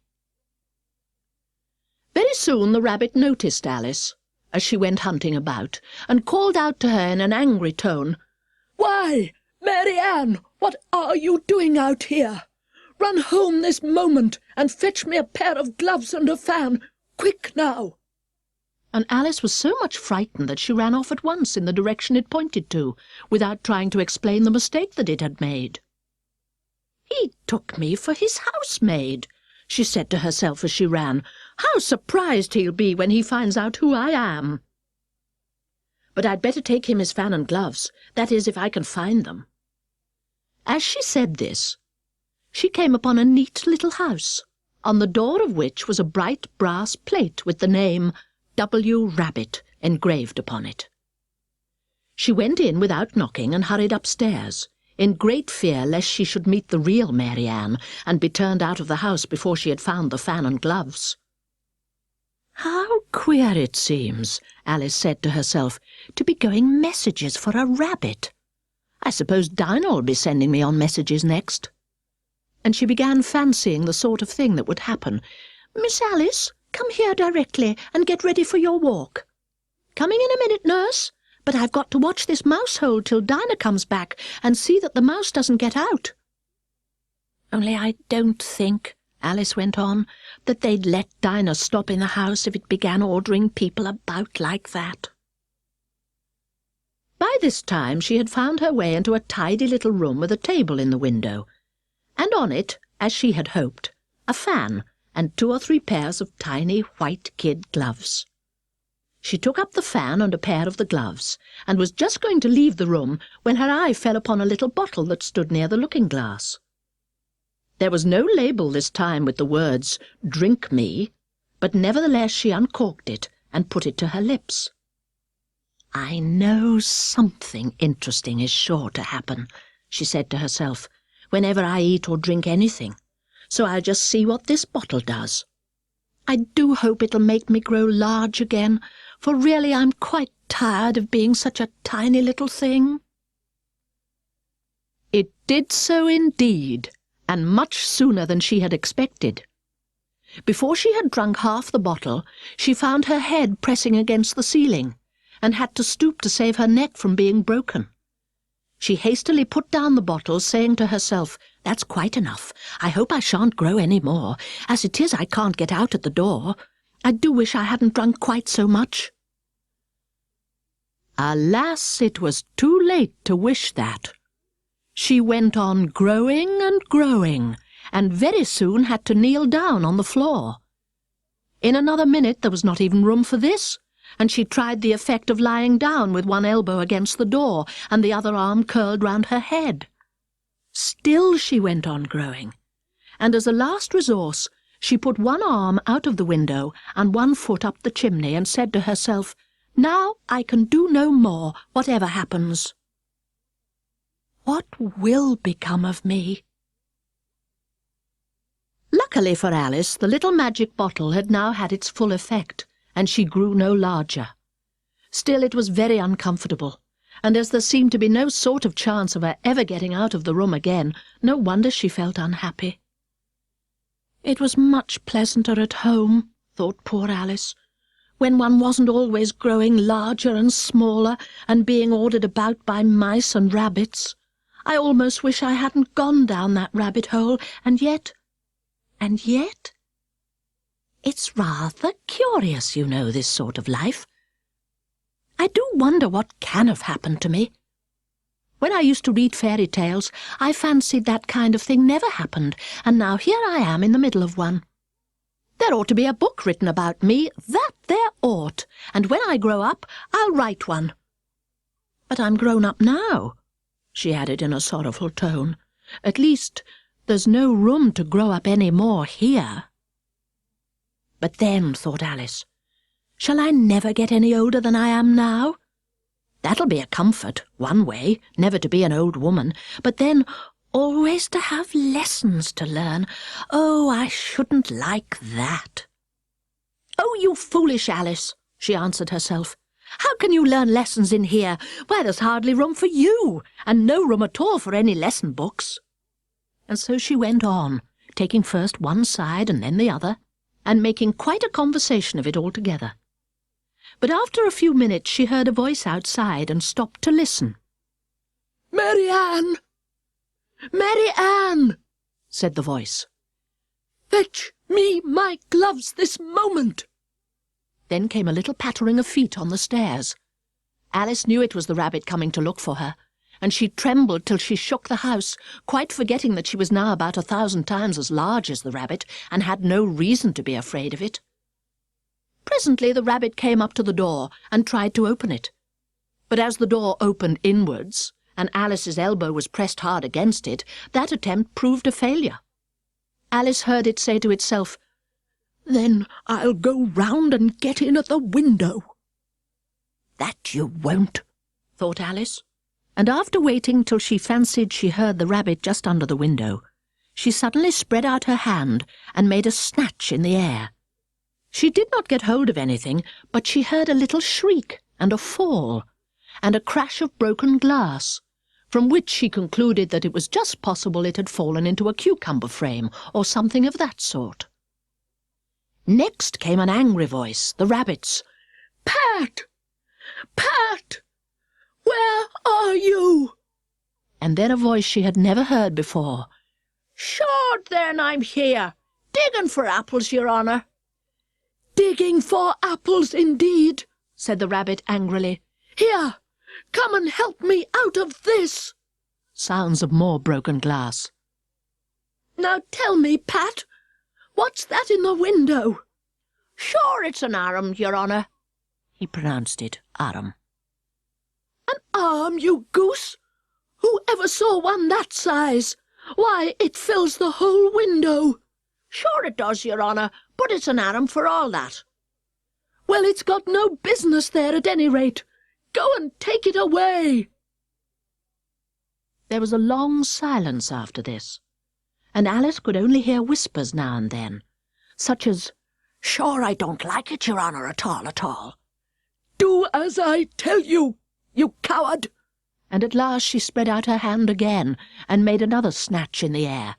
Very soon the rabbit noticed Alice as she went hunting about, and called out to her in an angry tone, "Why, Mary Ann, what are you doing out here? Run home this moment and fetch me a pair of gloves and a fan. Quick now!" And Alice was so much frightened that she ran off at once in the direction it pointed to, without trying to explain the mistake that it had made. "He took me for his housemaid," she said to herself as she ran. "How surprised he'll be when he finds out who I am! But I'd better take him his fan and gloves, that is, if I can find them." As she said this, she came upon a neat little house, on the door of which was a bright brass plate with the name W. Rabbit engraved upon it. She went in without knocking and hurried upstairs, in great fear lest she should meet the real Mary Ann and be turned out of the house before she had found the fan and gloves. "How queer it seems," Alice said to herself, "to be going messages for a rabbit. I suppose Dinah'll be sending me on messages next." And she began fancying the sort of thing that would happen. "Miss Alice, come here directly and get ready for your walk." "Coming in a minute, nurse, but I've got to watch this mouse-hole till Dinah comes back and see that the mouse doesn't get out." "Only I don't think," Alice went on, "that they'd let Dinah stop in the house if it began ordering people about like that." By this time she had found her way into a tidy little room with a table in the window, and on it, as she had hoped, a fan and 2 or 3 pairs of tiny white kid gloves. She took up the fan and a pair of the gloves, and was just going to leave the room when her eye fell upon a little bottle that stood near the looking-glass. There was no label this time with the words, "Drink me," but nevertheless she uncorked it and put it to her lips. "I know something interesting is sure to happen," she said to herself, "whenever I eat or drink anything, so I'll just see what this bottle does. I do hope it'll make me grow large again, for really I'm quite tired of being such a tiny little thing." It did so indeed, and much sooner than she had expected. Before she had drunk half the bottle, she found her head pressing against the ceiling, and had to stoop to save her neck from being broken. She hastily put down the bottle, saying to herself, "That's quite enough. I hope I shan't grow any more. As it is, I can't get out at the door. I do wish I hadn't drunk quite so much." Alas, it was too late to wish that. She went on growing and growing, and very soon had to kneel down on the floor. In another minute there was not even room for this, and she tried the effect of lying down with one elbow against the door and the other arm curled round her head. Still she went on growing, and as a last resource she put one arm out of the window and one foot up the chimney and said to herself, "Now I can do no more, whatever happens. What will become of me?" Luckily for Alice, the little magic bottle had now had its full effect, and she grew no larger. Still, it was very uncomfortable, and as there seemed to be no sort of chance of her ever getting out of the room again, no wonder she felt unhappy. It was much pleasanter at home, thought poor Alice, when one wasn't always growing larger and smaller and being ordered about by mice and rabbits. I almost wish I hadn't gone down that rabbit-hole, and yet... It's rather curious, you know, this sort of life. I do wonder what can have happened to me. When I used to read fairy tales, I fancied that kind of thing never happened, and now here I am in the middle of one. There ought to be a book written about me, that there ought, and when I grow up, I'll write one. But I'm grown up now, she added in a sorrowful tone. At least, there's no room to grow up any more here. But then, thought Alice, shall I never get any older than I am now? That'll be a comfort, one way, never to be an old woman, but then always to have lessons to learn. Oh, I shouldn't like that. Oh, you foolish Alice, she answered herself. How can you learn lessons in here? Why, there's hardly room for you, and no room at all for any lesson books. And so she went on, taking first one side and then the other, and making quite a conversation of it altogether. But after a few minutes she heard a voice outside and stopped to listen. "Mary Ann! Mary Ann!" said the voice. "Fetch me my gloves this moment!" Then came a little pattering of feet on the stairs. Alice knew it was the rabbit coming to look for her, and she trembled till she shook the house, quite forgetting that she was now about 1,000 times as large as the rabbit, and had no reason to be afraid of it. Presently the rabbit came up to the door and tried to open it. But as the door opened inwards, and Alice's elbow was pressed hard against it, that attempt proved a failure. Alice heard it say to itself, "Then I'll go round and get in at the window." "That you won't," thought Alice, and after waiting till she fancied she heard the rabbit just under the window, she suddenly spread out her hand and made a snatch in the air. She did not get hold of anything, but she heard a little shriek and a fall, and a crash of broken glass, from which she concluded that it was just possible it had fallen into a cucumber frame or something of that sort. Next came an angry voice, the rabbit's. "Pat! Pat! Where are you?" And then a voice she had never heard before. "Sure, then I'm here, digging for apples, your honour." "Digging for apples, indeed," said the rabbit angrily. "Here, come and help me out of this." Sounds of more broken glass. "Now tell me, Pat, what's that in the window?" "Sure, it's an arm, your honour." He pronounced it arm. "An arm, you goose! Who ever saw one that size? Why, it fills the whole window." "Sure it does, your honour, but it's an arm for all that." "Well, it's got no business there at any rate. Go and take it away." There was a long silence after this, and Alice could only hear whispers now and then, such as, "Sure, I don't like it, your honour, at all, at all." "Do as I tell you, you coward!" And at last she spread out her hand again and made another snatch in the air.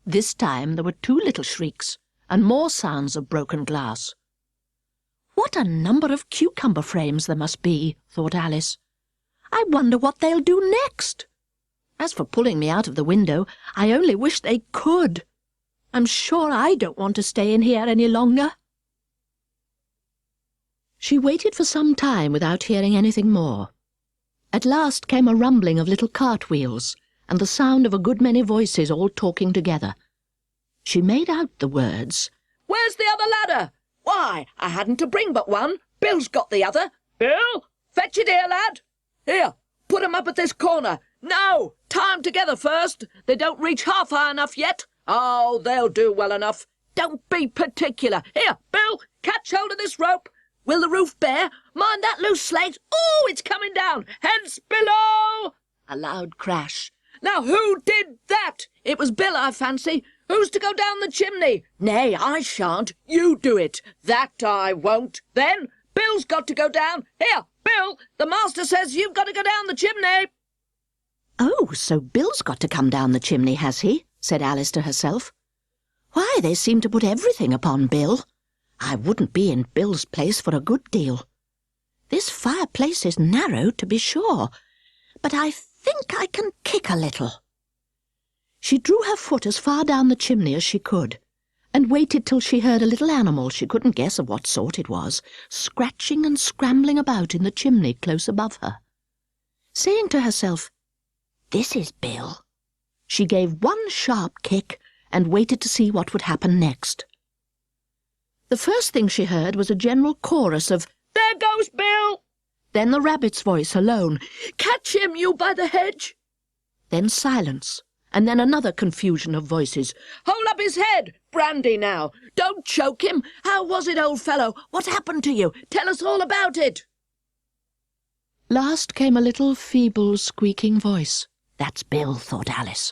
This time there were 2 little shrieks, and more sounds of broken glass. "What a number of cucumber frames there must be," thought Alice. "I wonder what they'll do next. As for pulling me out of the window, I only wish they could. I'm sure I don't want to stay in here any longer." She waited for some time without hearing anything more. At last came a rumbling of little cartwheels, and the sound of a good many voices all talking together. She made out the words, "Where's the other ladder? Why, I hadn't to bring but one. Bill's got the other. Bill, fetch it here, lad. Here, put 'em up at this corner. No, tie 'em together first. They don't reach half high enough yet. Oh, they'll do well enough. Don't be particular. Here, Bill, catch hold of this rope. Will the roof bear? Mind that loose slate. Oh, it's coming down. Heads below." A loud crash. "Now who did that? It was Bill, I fancy. Who's to go down the chimney? Nay, I shan't. You do it. That I won't. Then Bill's got to go down. Here, Bill, the master says you've got to go down the chimney." "Oh, so Bill's got to come down the chimney, has he?" said Alice to herself. "Why, they seem to put everything upon Bill. I wouldn't be in Bill's place for a good deal. This fireplace is narrow, to be sure, but I think I can kick a little." She drew her foot as far down the chimney as she could, and waited till she heard a little animal, she couldn't guess of what sort it was, scratching and scrambling about in the chimney close above her. Saying to herself, "This is Bill," she gave one sharp kick and waited to see what would happen next. The first thing she heard was a general chorus of, "There goes Bill!" Then the rabbit's voice alone, "Catch him, you by the hedge!" Then silence, and then another confusion of voices. "Hold up his head! Brandy now! Don't choke him! How was it, old fellow? What happened to you? Tell us all about it!" Last came a little feeble, squeaking voice. "That's Bill," thought Alice.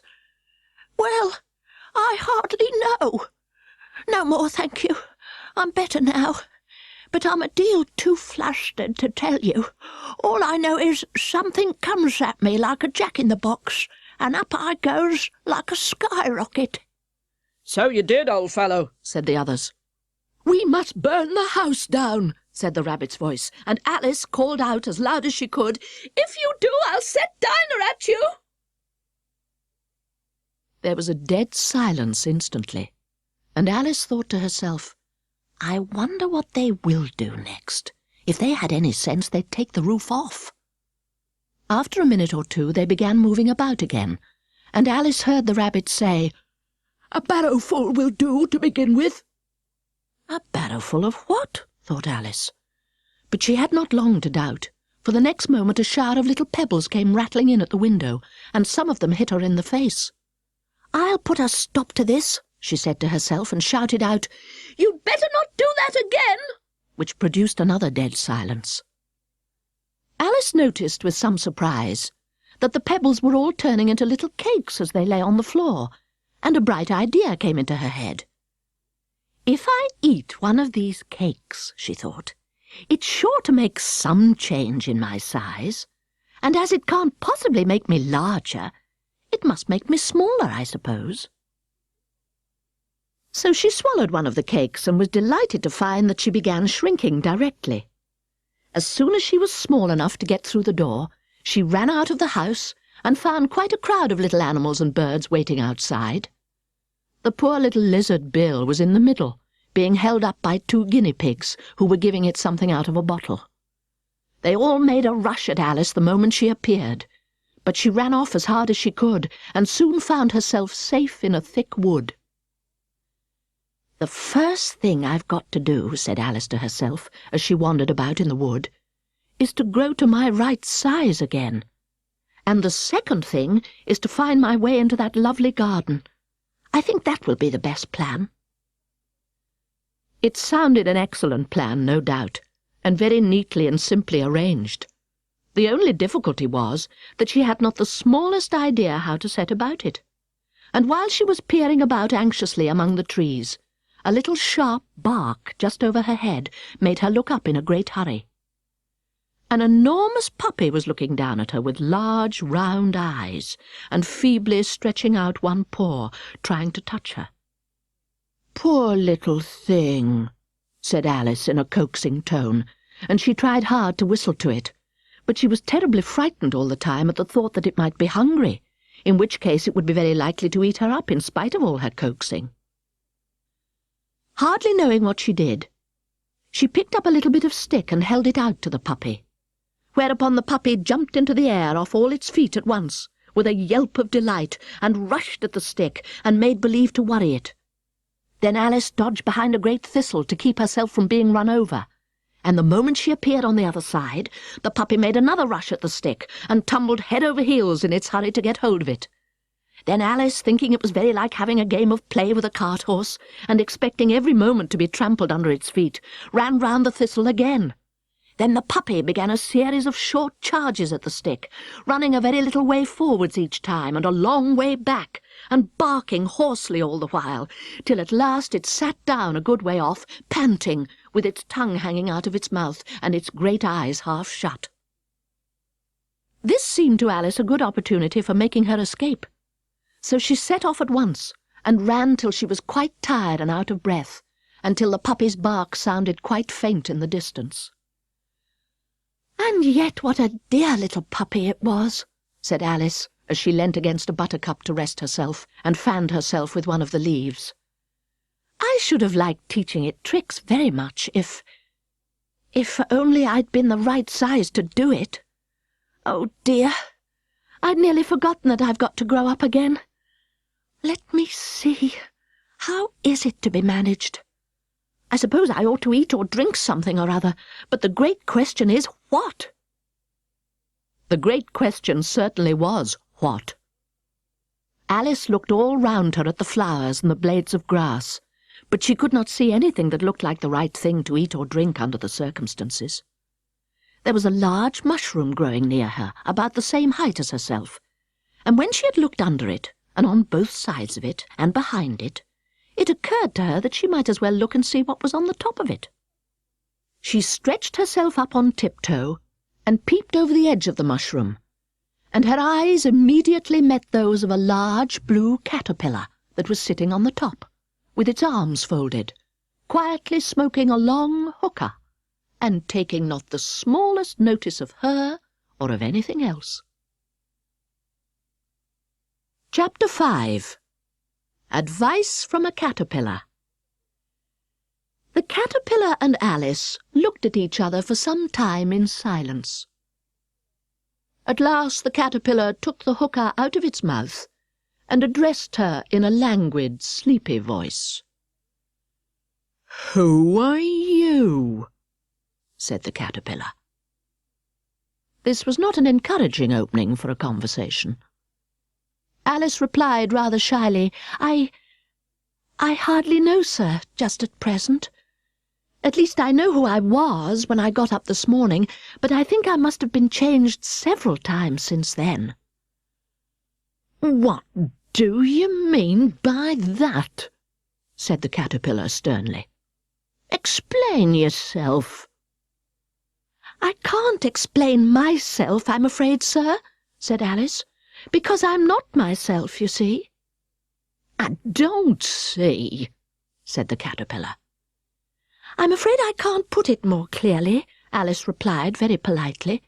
"Well, I hardly know. No more, thank you. I'm better now. But I'm a deal too flustered to tell you. All I know is something comes at me like a jack-in-the-box, and up I goes like a skyrocket." "So you did, old fellow," said the others. "We must burn the house down," said the rabbit's voice, and Alice called out as loud as she could, "If you do, I'll set Dinah at you." There was a dead silence instantly, and Alice thought to herself, "I wonder what they will do next. If they had any sense, they'd take the roof off." After a minute or two, they began moving about again, and Alice heard the rabbit say, "A barrowful will do to begin with." "A barrowful of what?" thought Alice. But she had not long to doubt, for the next moment a shower of little pebbles came rattling in at the window, and some of them hit her in the face. "I'll put a stop to this," she said to herself, and shouted out, "You'd better not do that again," which produced another dead silence. Alice noticed with some surprise that the pebbles were all turning into little cakes as they lay on the floor, and a bright idea came into her head. "If I eat one of these cakes," she thought, "it's sure to make some change in my size, and as it can't possibly make me larger, it must make me smaller, I suppose." So she swallowed one of the cakes and was delighted to find that she began shrinking directly. As soon as she was small enough to get through the door, she ran out of the house and found quite a crowd of little animals and birds waiting outside. The poor little lizard Bill was in the middle, being held up by 2 guinea pigs who were giving it something out of a bottle. They all made a rush at Alice the moment she appeared, but she ran off as hard as she could and soon found herself safe in a thick wood. "The first thing I've got to do," said Alice to herself as she wandered about in the wood, "is to grow to my right size again. And the second thing is to find my way into that lovely garden. I think that will be the best plan." It sounded an excellent plan, no doubt, and very neatly and simply arranged. The only difficulty was that she had not the smallest idea how to set about it. And while she was peering about anxiously among the trees, a little sharp bark just over her head made her look up in a great hurry. An enormous puppy was looking down at her with large round eyes, and feebly stretching out one paw, trying to touch her. "Poor little thing," said Alice in a coaxing tone, and she tried hard to whistle to it, but she was terribly frightened all the time at the thought that it might be hungry, in which case it would be very likely to eat her up in spite of all her coaxing. Hardly knowing what she did, she picked up a little bit of stick and held it out to the puppy, whereupon the puppy jumped into the air off all its feet at once, with a yelp of delight, and rushed at the stick and made believe to worry it. Then Alice dodged behind a great thistle to keep herself from being run over, and the moment she appeared on the other side, the puppy made another rush at the stick and tumbled head over heels in its hurry to get hold of it. Then Alice, thinking it was very like having a game of play with a cart-horse, and expecting every moment to be trampled under its feet, ran round the thistle again. Then the puppy began a series of short charges at the stick, running a very little way forwards each time and a long way back, and barking hoarsely all the while, till at last it sat down a good way off, panting, with its tongue hanging out of its mouth and its great eyes half shut. This seemed to Alice a good opportunity for making her escape, so she set off at once, and ran till she was quite tired and out of breath, until the puppy's bark sounded quite faint in the distance. "And yet what a dear little puppy it was," said Alice, as she leant against a buttercup to rest herself, and fanned herself with one of the leaves. "I should have liked teaching it tricks very much if only I'd been the right size to do it. Oh dear, I'd nearly forgotten that I've got to grow up again. Let me see, how is it to be managed? I suppose I ought to eat or drink something or other, but the great question is, what?" The great question certainly was, what? Alice looked all round her at the flowers and the blades of grass, but she could not see anything that looked like the right thing to eat or drink under the circumstances. There was a large mushroom growing near her, about the same height as herself, and when she had looked under it, and on both sides of it, and behind it, it occurred to her that she might as well look and see what was on the top of it. She stretched herself up on tiptoe, and peeped over the edge of the mushroom, and her eyes immediately met those of a large blue caterpillar that was sitting on the top, with its arms folded, quietly smoking a long hookah, and taking not the smallest notice of her or of anything else. Chapter 5. Advice from a Caterpillar. The caterpillar and Alice looked at each other for some time in silence. At last the caterpillar took the hookah out of its mouth and addressed her in a languid, sleepy voice. "Who are you?" said the caterpillar. This was not an encouraging opening for a conversation. Alice replied rather shyly, I hardly know, sir, just at present. At least I know who I was when I got up this morning, but I think I must have been changed several times since then." "What do you mean by that?" said the caterpillar sternly. "Explain yourself." "I can't explain myself, I'm afraid, sir," said Alice, "because I'm not myself, you see." "I don't see," said the caterpillar. "I'm afraid I can't put it more clearly," Alice replied very politely,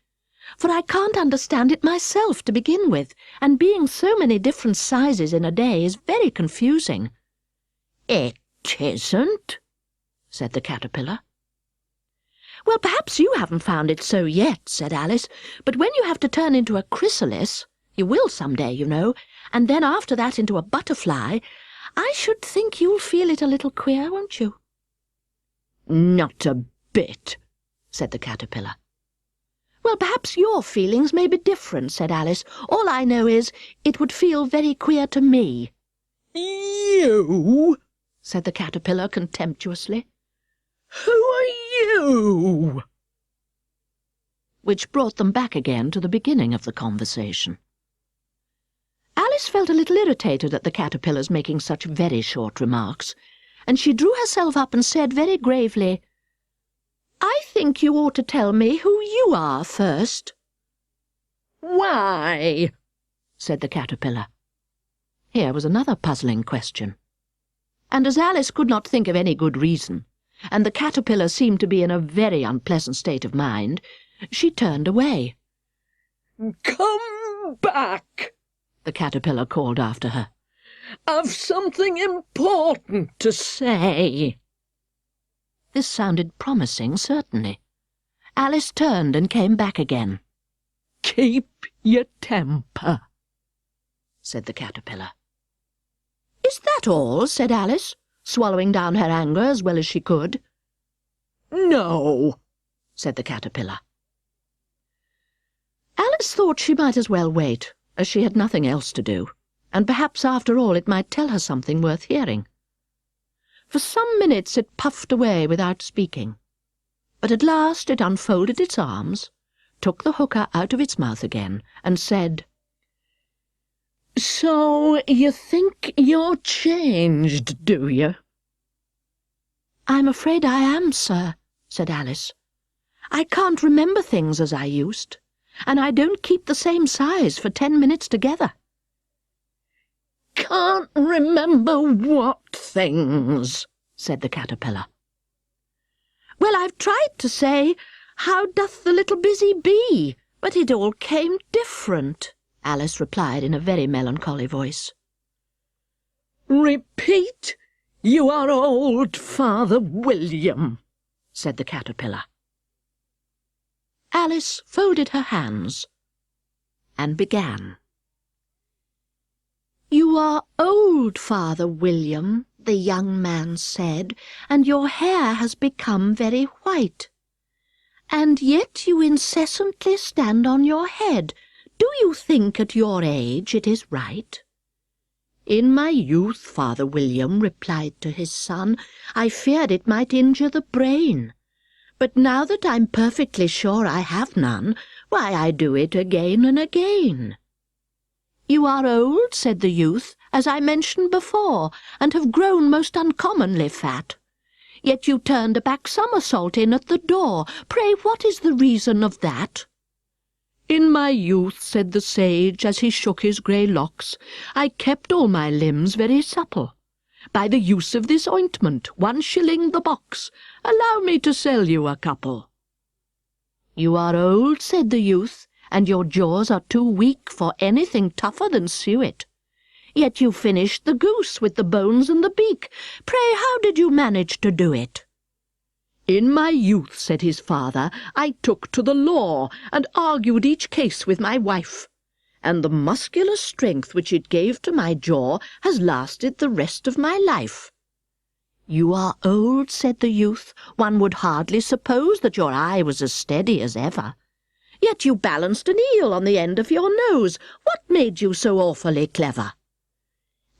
"for I can't understand it myself to begin with, and being so many different sizes in a day is very confusing." "It isn't," said the caterpillar. "Well, perhaps you haven't found it so yet," said Alice, "but when you have to turn into a chrysalis, you will some day, you know, and then after that into a butterfly, I should think you'll feel it a little queer, won't you?" "Not a bit," said the caterpillar. "Well, perhaps your feelings may be different," said Alice. "All I know is, it would feel very queer to me." "You?" said the caterpillar contemptuously. "Who are you?" Which brought them back again to the beginning of the conversation. Alice felt a little irritated at the caterpillar's making such very short remarks, and she drew herself up and said very gravely, "I think you ought to tell me who you are first." "Why?" said the caterpillar. Here was another puzzling question. And as Alice could not think of any good reason, and the caterpillar seemed to be in a very unpleasant state of mind, she turned away. "Come back," the caterpillar called after her. "I've something important to say." This sounded promising, certainly. Alice turned and came back again. "Keep your temper," said the caterpillar. "Is that all?" said Alice, swallowing down her anger as well as she could. "No," said the caterpillar. Alice thought she might as well wait, as she had nothing else to do, and perhaps after all it might tell her something worth hearing. For some minutes it puffed away without speaking, but at last it unfolded its arms, took the hookah out of its mouth again, and said, "So you think you're changed, do you?" "I'm afraid I am, sir," said Alice. "I can't remember things as I used, and I don't keep the same size for 10 minutes together." "Can't remember what things?" said the caterpillar. "Well, I've tried to say, 'How doth the little busy bee?' but it all came different," Alice replied in a very melancholy voice. "Repeat, you are old Father William," said the caterpillar. Alice folded her hands and began. "You are old, Father William," the young man said, "and your hair has become very white. And yet you incessantly stand on your head. Do you think at your age it is right?" "In my youth, Father William," replied to his son, "I feared it might injure the brain. But now that I'm perfectly sure I have none, why, I do it again and again." "You are old," said the youth, "as I mentioned before, and have grown most uncommonly fat. Yet you turned a back somersault in at the door. Pray, what is the reason of that?" "In my youth," said the sage, as he shook his grey locks, "I kept all my limbs very supple. By the use of this ointment, 1 shilling the box. Allow me to sell you a couple." "You are old," said the youth, "and your jaws are too weak for anything tougher than suet. Yet you finished the goose with the bones and the beak. Pray, how did you manage to do it?" "In my youth," said his father, "I took to the law, and argued each case with my wife. And the muscular strength which it gave to my jaw has lasted the rest of my life." "You are old," said the youth. "One would hardly suppose that your eye was as steady as ever. Yet you balanced an eel on the end of your nose. What made you so awfully clever?"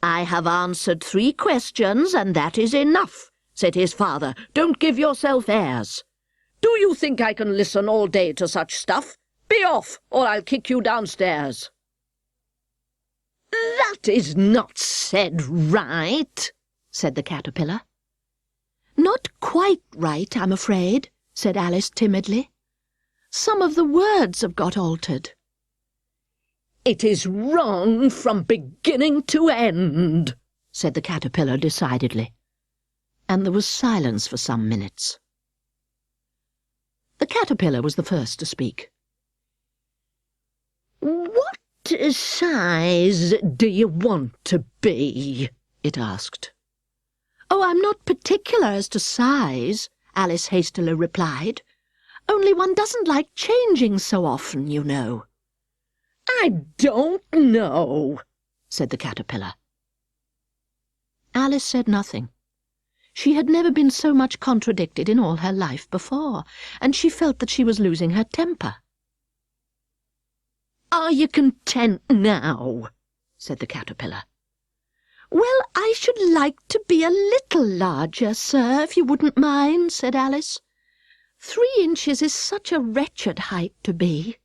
"I have answered 3 questions, and that is enough," said his father. "Don't give yourself airs. Do you think I can listen all day to such stuff? Be off, or I'll kick you downstairs." "That is not said right," said the caterpillar. "Not quite right, I'm afraid," said Alice timidly. "Some of the words have got altered." "It is wrong from beginning to end," said the caterpillar decidedly. And there was silence for some minutes. The caterpillar was the first to speak. "What size do you want to be?" it asked. "Oh, I'm not particular as to size," Alice hastily replied. "Only one doesn't like changing so often, you know." "I don't know," said the caterpillar. Alice said nothing. She had never been so much contradicted in all her life before, and she felt that she was losing her temper. "Are you content now?" said the caterpillar. "Well, I should like to be a little larger, sir, if you wouldn't mind," said Alice. 3 inches is such a wretched height to be."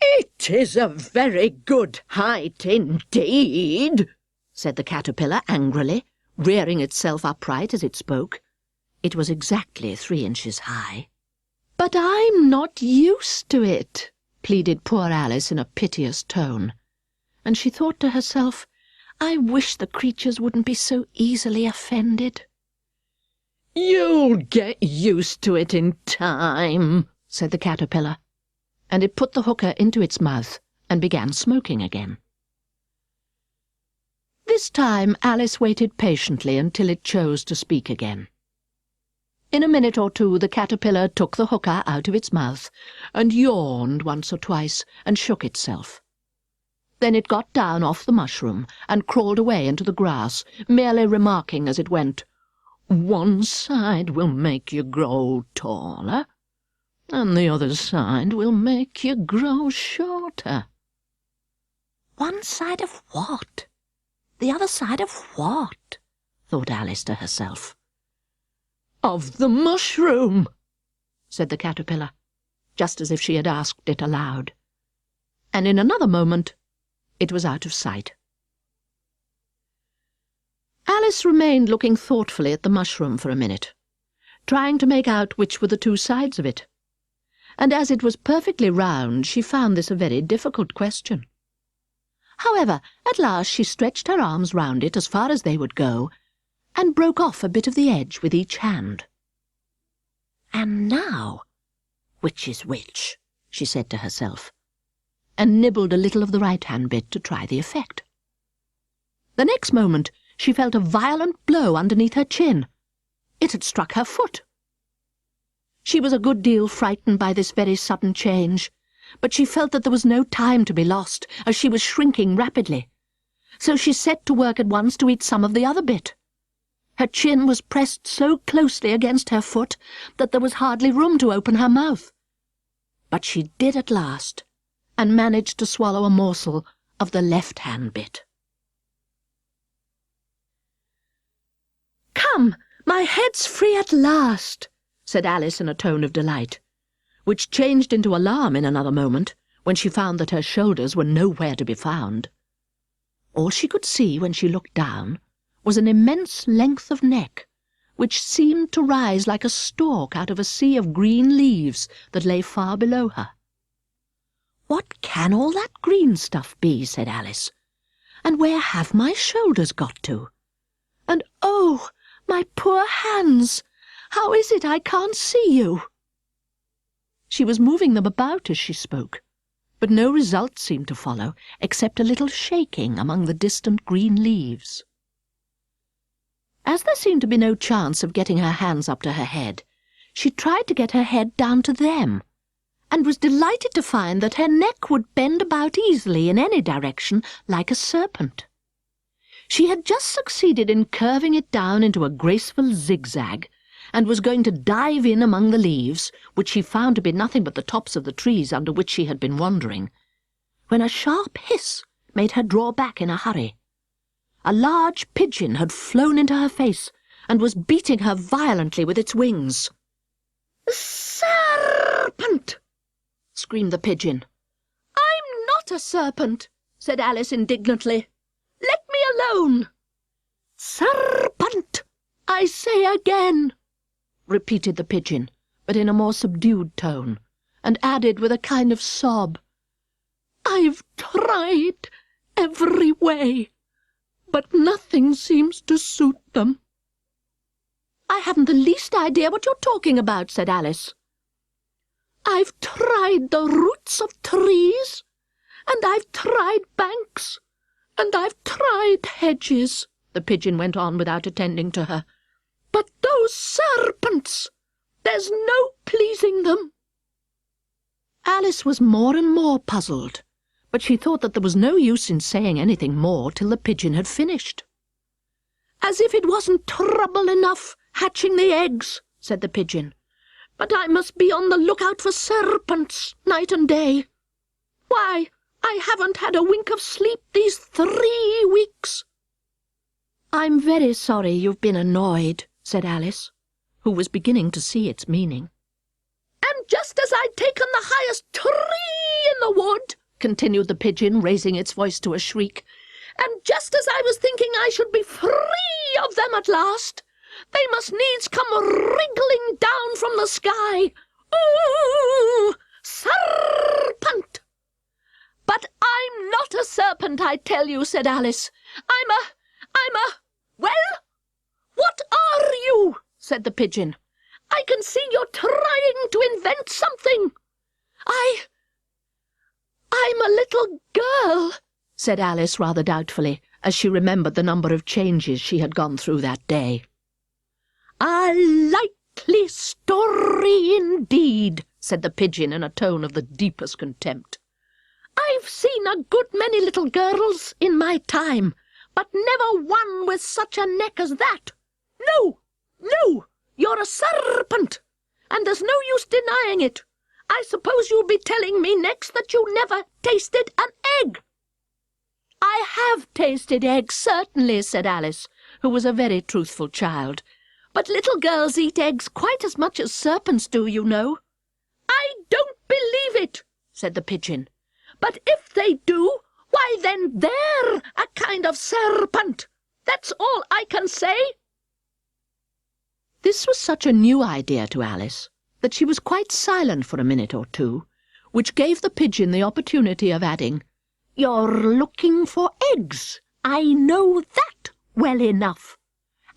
"It is a very good height indeed," said the caterpillar angrily, rearing itself upright as it spoke. It was exactly 3 inches high. "But I'm not used to it," pleaded poor Alice in a piteous tone. And she thought to herself, "I wish the creatures wouldn't be so easily offended." "You'll get used to it in time," said the caterpillar, and it put the hookah into its mouth and began smoking again. This time Alice waited patiently until it chose to speak again. In a minute or 2 the caterpillar took the hookah out of its mouth and yawned once or twice and shook itself. Then it got down off the mushroom and crawled away into the grass, merely remarking as it went, "One side will make you grow taller, and the other side will make you grow shorter." "One side of what? The other side of what?" thought Alice to herself. "Of the mushroom," said the caterpillar, just as if she had asked it aloud. And in another moment it was out of sight. Alice remained looking thoughtfully at the mushroom for a minute, trying to make out which were the 2 sides of it. And as it was perfectly round, she found this a very difficult question. However, at last she stretched her arms round it as far as they would go, and broke off a bit of the edge with each hand. "And now, which is which?" she said to herself, and nibbled a little of the right-hand bit to try the effect. The next moment she felt a violent blow underneath her chin. It had struck her foot. She was a good deal frightened by this very sudden change, but she felt that there was no time to be lost, as she was shrinking rapidly. So she set to work at once to eat some of the other bit. Her chin was pressed so closely against her foot that there was hardly room to open her mouth. But she did at last, and managed to swallow a morsel of the left-hand bit. Come, my head's free at last, said Alice in a tone of delight, which changed into alarm in another moment, when she found that her shoulders were nowhere to be found. All she could see when she looked down was an immense length of neck, which seemed to rise like a stalk out of a sea of green leaves that lay far below her. "What can all that green stuff be?" said Alice. "And where have my shoulders got to? And oh, my poor hands! How is it I can't see you?" She was moving them about as she spoke, but no result seemed to follow except a little shaking among the distant green leaves. As there seemed to be no chance of getting her hands up to her head, she tried to get her head down to them, and was delighted to find that her neck would bend about easily in any direction like a serpent. She had just succeeded in curving it down into a graceful zigzag, and was going to dive in among the leaves, which she found to be nothing but the tops of the trees under which she had been wandering, when a sharp hiss made her draw back in a hurry. A large pigeon had flown into her face, and was beating her violently with its wings. "Serpent!" screamed the pigeon. "I'm not a serpent," said Alice indignantly. "Let me alone." "Serpent, I say again," repeated the pigeon, but in a more subdued tone, and added with a kind of sob, "I've tried every way, but nothing seems to suit them." "I haven't the least idea what you're talking about," said Alice. "I've tried the roots of trees, and I've tried banks, and I've tried hedges," the pigeon went on without attending to her. "But those serpents, there's no pleasing them." Alice was more and more puzzled, but she thought that there was no use in saying anything more till the pigeon had finished. "As if it wasn't trouble enough hatching the eggs," said the pigeon, "but I must be on the lookout for serpents night and day. Why, I haven't had a wink of sleep these 3 weeks." "I'm very sorry you've been annoyed," said Alice, who was beginning to see its meaning. "And just as I'd taken the highest tree in the wood," continued the pigeon, raising its voice to a shriek, "and just as I was thinking I should be free of them at last, they must needs come wriggling down from the sky. Ooh, serpent!" "But I'm not a serpent, I tell you," said Alice. I'm a... Well, what are you?" said the pigeon. "I can see you're trying to invent something." I'm a little girl," said Alice rather doubtfully, as she remembered the number of changes she had gone through that day. "A likely story indeed," said the pigeon in a tone of the deepest contempt. "I've seen a good many little girls in my time, but never one with such a neck as that. No, you're a serpent, and there's no use denying it. I suppose you'll be telling me next that you never tasted an egg." "I have tasted eggs, certainly," said Alice, who was a very truthful child. "But little girls eat eggs quite as much as serpents do, you know." "I don't believe it," said the pigeon. "But if they do, why then they're a kind of serpent. That's all I can say." This was such a new idea to Alice that she was quite silent for a minute or two, which gave the pigeon the opportunity of adding, "You're looking for eggs, I know that well enough.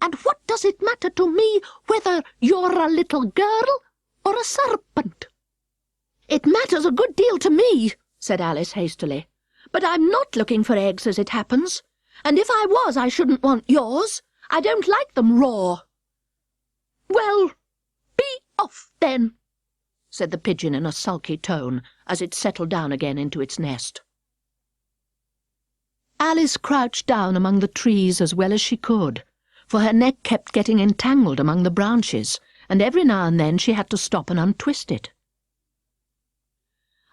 And what does it matter to me whether you're a little girl or a serpent?" "It matters a good deal to me," said Alice hastily. "But I'm not looking for eggs, as it happens. And if I was, I shouldn't want yours. I don't like them raw." "Well, be off, then," said the pigeon in a sulky tone, as it settled down again into its nest. Alice crouched down among the trees as well as she could, for her neck kept getting entangled among the branches, and every now and then she had to stop and untwist it.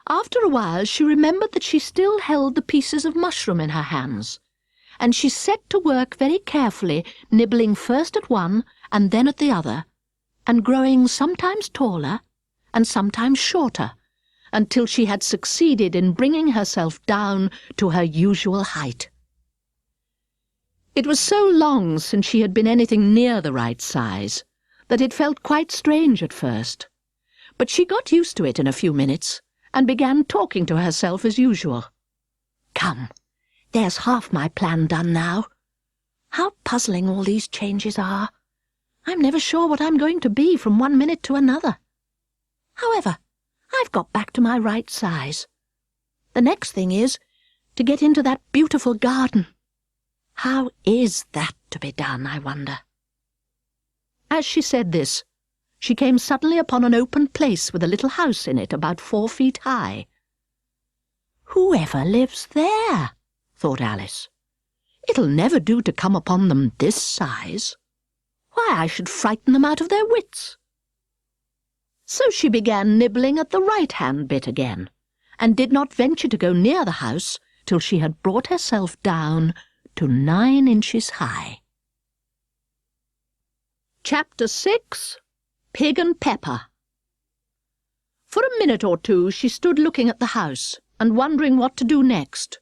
After a while she remembered that she still held the pieces of mushroom in her hands, and she set to work very carefully, nibbling first at one and then at the other, and growing sometimes taller and sometimes shorter, until she had succeeded in bringing herself down to her usual height. It was so long since she had been anything near the right size that it felt quite strange at first, but she got used to it in a few minutes and began talking to herself as usual. "Come, there's half my plan done now. How puzzling all these changes are. I'm never sure what I'm going to be from one minute to another. However, I've got back to my right size. The next thing is to get into that beautiful garden. How is that to be done, I wonder?" As she said this, she came suddenly upon an open place with a little house in it about 4 feet high. "Whoever lives there?" thought Alice. "It'll never do to come upon them this size. Why, I should frighten them out of their wits." So she began nibbling at the right-hand bit again, and did not venture to go near the house till she had brought herself down to 9 inches high. Chapter 6. Pig and Pepper. For a minute or two she stood looking at the house and wondering what to do next,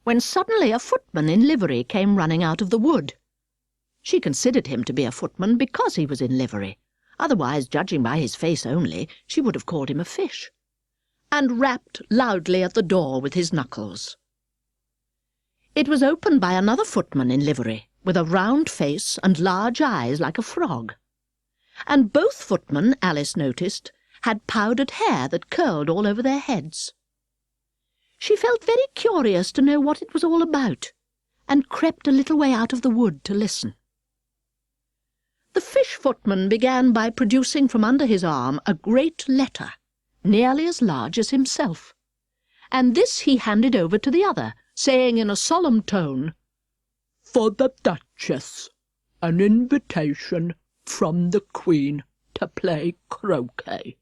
when suddenly a footman in livery came running out of the wood. She considered him to be a footman because he was in livery. Otherwise, judging by his face only, she would have called him a fish, and rapped loudly at the door with his knuckles. It was opened by another footman in livery, with a round face and large eyes like a frog. And both footmen, Alice noticed, had powdered hair that curled all over their heads. She felt very curious to know what it was all about, and crept a little way out of the wood to listen. The fish footman began by producing from under his arm a great letter, nearly as large as himself, and this he handed over to the other, saying in a solemn tone, "For the Duchess, an invitation from the Queen to play croquet."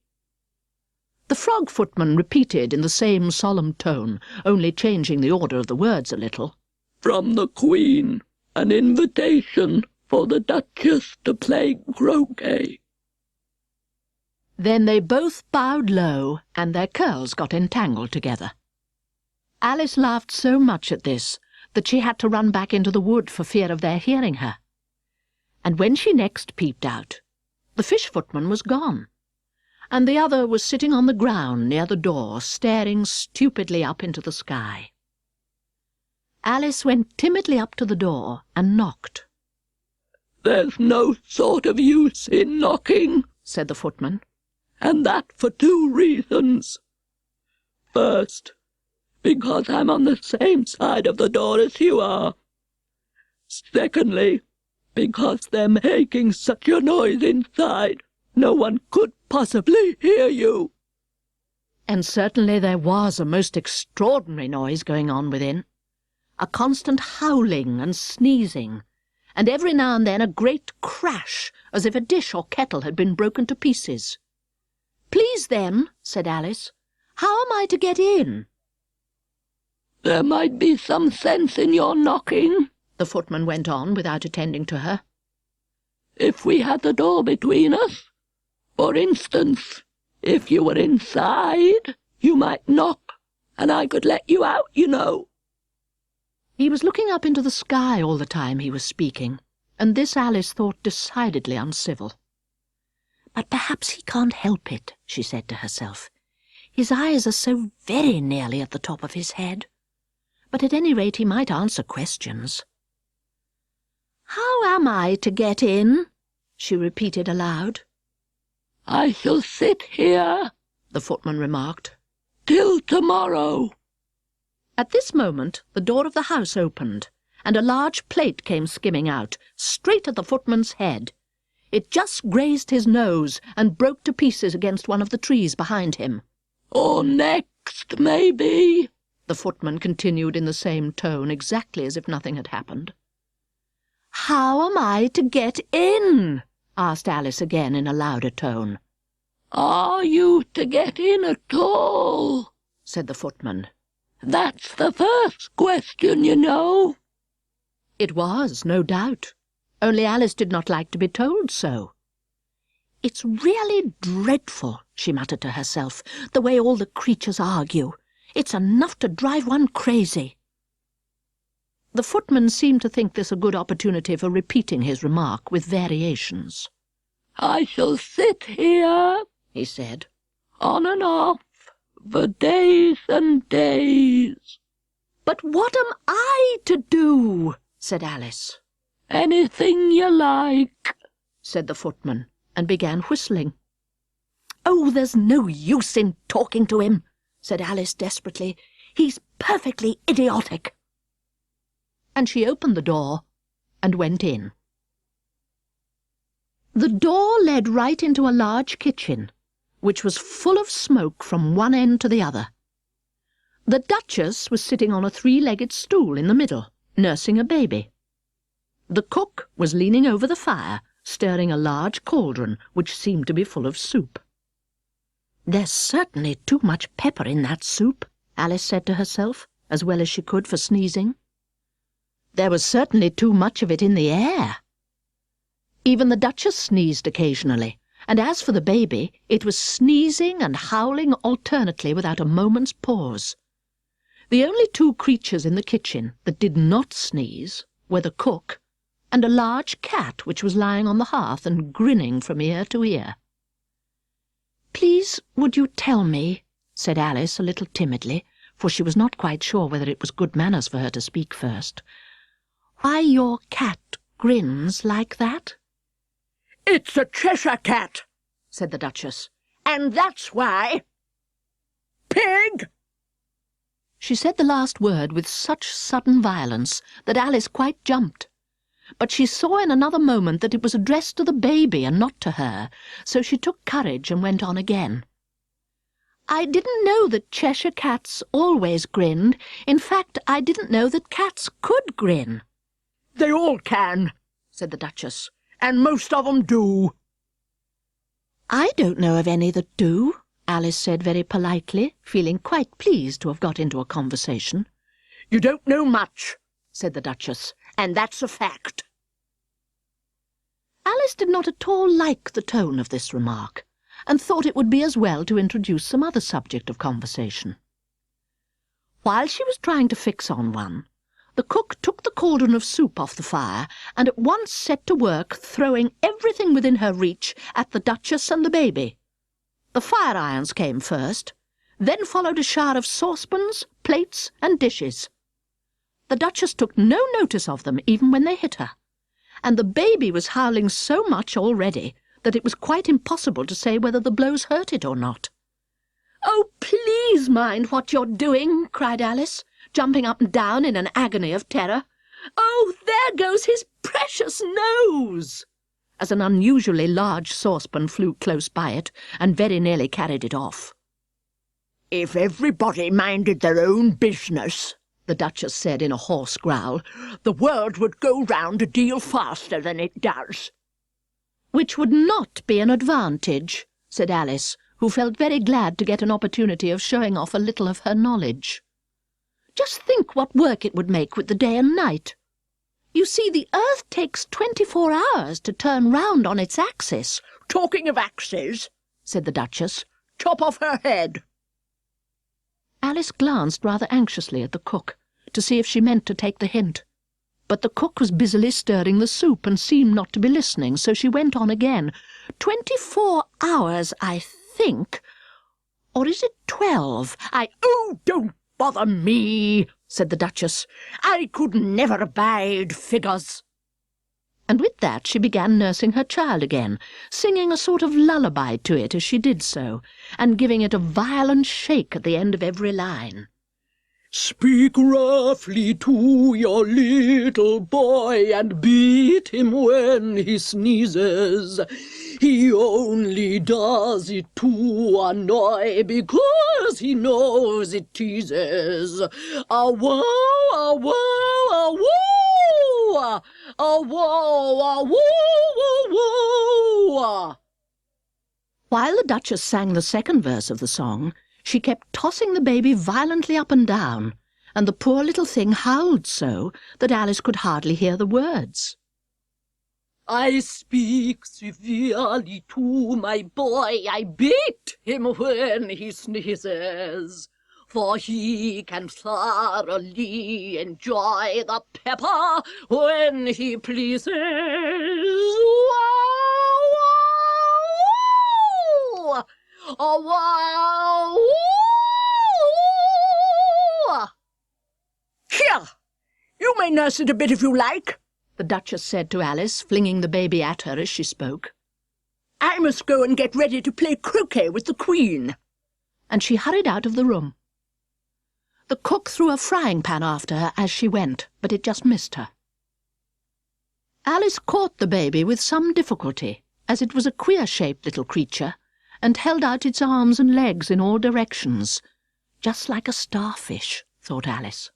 The frog footman repeated in the same solemn tone, only changing the order of the words a little, "From the Queen, an invitation for the Duchess to play croquet." Then they both bowed low, and their curls got entangled together. Alice laughed so much at this that she had to run back into the wood for fear of their hearing her. And when she next peeped out, the fish footman was gone, and the other was sitting on the ground near the door, staring stupidly up into the sky. Alice went timidly up to the door and knocked. "There's no sort of use in knocking," said the footman, "and that for 2 reasons. First, because I'm on the same side of the door as you are. Secondly, because they're making such a noise inside, no one could possibly hear you." And certainly there was a most extraordinary noise going on within, a constant howling and sneezing, and every now and then a great crash, as if a dish or kettle had been broken to pieces. "Please then," said Alice, "how am I to get in?" "There might be some sense in your knocking," the footman went on without attending to her. "If we had the door between us. For instance, if you were inside, you might knock, and I could let you out, you know." He was looking up into the sky all the time he was speaking, and this Alice thought decidedly uncivil. "But perhaps he can't help it," she said to herself. "His eyes are so very nearly at the top of his head. But at any rate he might answer questions." "How am I to get in?" she repeated aloud. "I shall sit here," the footman remarked, "till tomorrow." At this moment the door of the house opened, and a large plate came skimming out, straight at the footman's head. It just grazed his nose and broke to pieces against one of the trees behind him. "Or next, maybe," the footman continued in the same tone, exactly as if nothing had happened. "How am I to get in?" asked Alice again in a louder tone. "Are you to get in at all?" said the footman. "That's the first question, you know." It was, no doubt, only Alice did not like to be told so. "It's really dreadful," she muttered to herself, "the way all the creatures argue. It's enough to drive one crazy." The footman seemed to think this a good opportunity for repeating his remark with variations. "I shall sit here," he said, "on and off, for days and days." "But what am I to do?" said Alice. "Anything you like," said the footman, and began whistling. "Oh, there's no use in talking to him," said Alice desperately. "He's perfectly idiotic." And she opened the door and went in. The door led right into a large kitchen, which was full of smoke from one end to the other. The Duchess was sitting on a three-legged stool in the middle, nursing a baby. The cook was leaning over the fire, stirring a large cauldron which seemed to be full of soup. "There's certainly too much pepper in that soup," Alice said to herself, as well as she could for sneezing. There was certainly too much of it in the air. Even the Duchess sneezed occasionally, and as for the baby, it was sneezing and howling alternately without a moment's pause. The only two creatures in the kitchen that did not sneeze were the cook and a large cat which was lying on the hearth and grinning from ear to ear. "Please, would you tell me," said Alice a little timidly, for she was not quite sure whether it was good manners for her to speak first, "why your cat grins like that?" "It's a Cheshire cat," said the Duchess, "and that's why. Pig!" She said the last word with such sudden violence that Alice quite jumped. But she saw in another moment that it was addressed to the baby and not to her, so she took courage and went on again. "I didn't know that Cheshire cats always grinned. In fact, I didn't know that cats could grin." "They all can," said the Duchess, "and most of 'em do." "I don't know of any that do," Alice said very politely, feeling quite pleased to have got into a conversation. "You don't know much," said the Duchess, "and that's a fact." Alice did not at all like the tone of this remark, and thought it would be as well to introduce some other subject of conversation. While she was trying to fix on one, the cook took the cauldron of soup off the fire and at once set to work throwing everything within her reach at the Duchess and the baby. The fire-irons came first, then followed a shower of saucepans, plates, and dishes. The Duchess took no notice of them even when they hit her, and the baby was howling so much already that it was quite impossible to say whether the blows hurt it or not. "Oh, please mind what you're doing," cried Alice, jumping up and down in an agony of terror. "Oh, there goes his precious nose!" as an unusually large saucepan flew close by it and very nearly carried it off. "If everybody minded their own business," the Duchess said in a hoarse growl, "the world would go round a deal faster than it does." "Which would not be an advantage," said Alice, who felt very glad to get an opportunity of showing off a little of her knowledge. "Just think what work it would make with the day and night. You see, the earth takes 24 hours to turn round on its axis." "Talking of axes," said the Duchess, "chop off her head." Alice glanced rather anxiously at the cook to see if she meant to take the hint, but the cook was busily stirring the soup and seemed not to be listening, so she went on again. 24 hours, I think. Or is it 12? "Oh, don't bother me," said the Duchess. "I could never abide figures." And with that she began nursing her child again, singing a sort of lullaby to it as she did so, and giving it a violent shake at the end of every line. "Speak roughly to your little boy and beat him when he sneezes. He only does it to annoy because he knows it teases. A-woe, a-woe, a-woe, a-woe, a-woe, a-woe." While the Duchess sang the second verse of the song, she kept tossing the baby violently up and down, and the poor little thing howled so that Alice could hardly hear the words. I speak severely to my boy, I beat him when he sneezes, for he can thoroughly enjoy the pepper when he pleases. Wow, wow, wow, wow. Here, you may nurse it a bit if you like, the Duchess said to Alice, flinging the baby at her as she spoke. I must go and get ready to play croquet with the Queen. And she hurried out of the room. The cook threw a frying pan after her as she went, but it just missed her. Alice caught the baby with some difficulty, as it was a queer-shaped little creature, and held out its arms and legs in all directions, just like a starfish, thought Alice.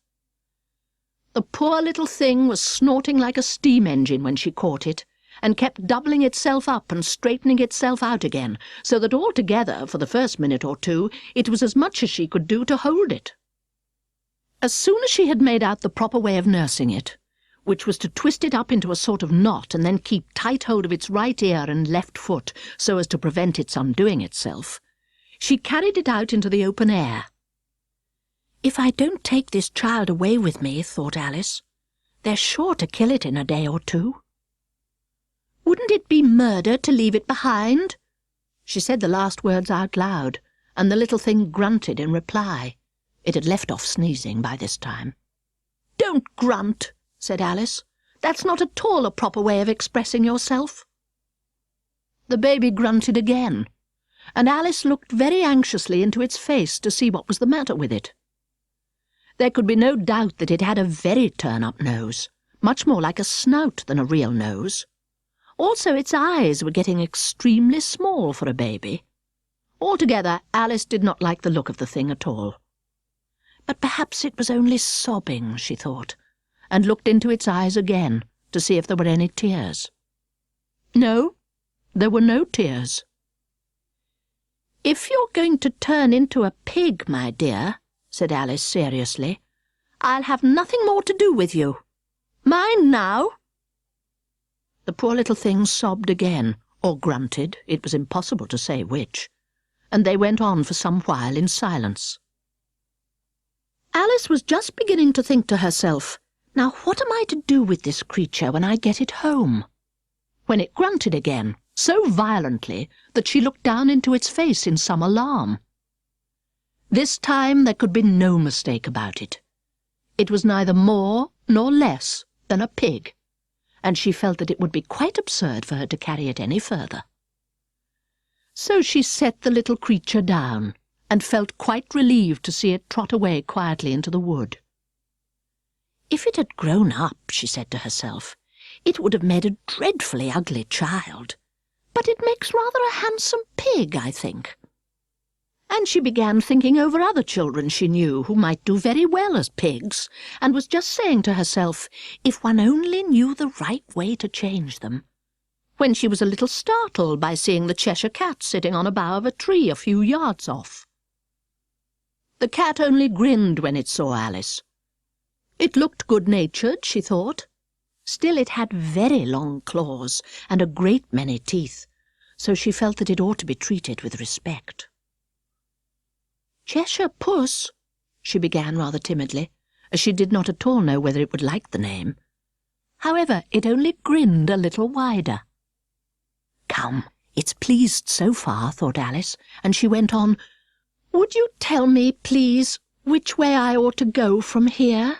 The poor little thing was snorting like a steam engine when she caught it, and kept doubling itself up and straightening itself out again, so that altogether, for the first minute or two, it was as much as she could do to hold it. As soon as she had made out the proper way of nursing it, which was to twist it up into a sort of knot and then keep tight hold of its right ear and left foot so as to prevent its undoing itself, she carried it out into the open air. If I don't take this child away with me, thought Alice, they're sure to kill it in a day or two. Wouldn't it be murder to leave it behind? She said the last words out loud, and the little thing grunted in reply. It had left off sneezing by this time. Don't grunt, said Alice. That's not at all a proper way of expressing yourself. The baby grunted again, and Alice looked very anxiously into its face to see what was the matter with it. There could be no doubt that it had a very turn-up nose, much more like a snout than a real nose. Also, its eyes were getting extremely small for a baby. Altogether, Alice did not like the look of the thing at all. But perhaps it was only sobbing, she thought, and looked into its eyes again to see if there were any tears. No, there were no tears. "If you're going to turn into a pig, my dear," said Alice seriously, "I'll have nothing more to do with you. Mind now." The poor little thing sobbed again, or grunted, it was impossible to say which, and they went on for some while in silence. Alice was just beginning to think to herself, "Now what am I to do with this creature when I get it home?" when it grunted again, so violently that she looked down into its face in some alarm. This time there could be no mistake about it. It was neither more nor less than a pig, and she felt that it would be quite absurd for her to carry it any further. So she set the little creature down, and felt quite relieved to see it trot away quietly into the wood. If it had grown up, she said to herself, it would have made a dreadfully ugly child, but it makes rather a handsome pig, I think. And she began thinking over other children she knew who might do very well as pigs, and was just saying to herself, if one only knew the right way to change them, when she was a little startled by seeing the Cheshire Cat sitting on a bough of a tree a few yards off. The cat only grinned when it saw Alice. It looked good-natured, she thought. Still it had very long claws and a great many teeth, so she felt that it ought to be treated with respect. "Cheshire Puss," she began rather timidly, as she did not at all know whether it would like the name. However, it only grinned a little wider. "Come, it's pleased so far," thought Alice, and she went on, "Would you tell me, please, which way I ought to go from here?"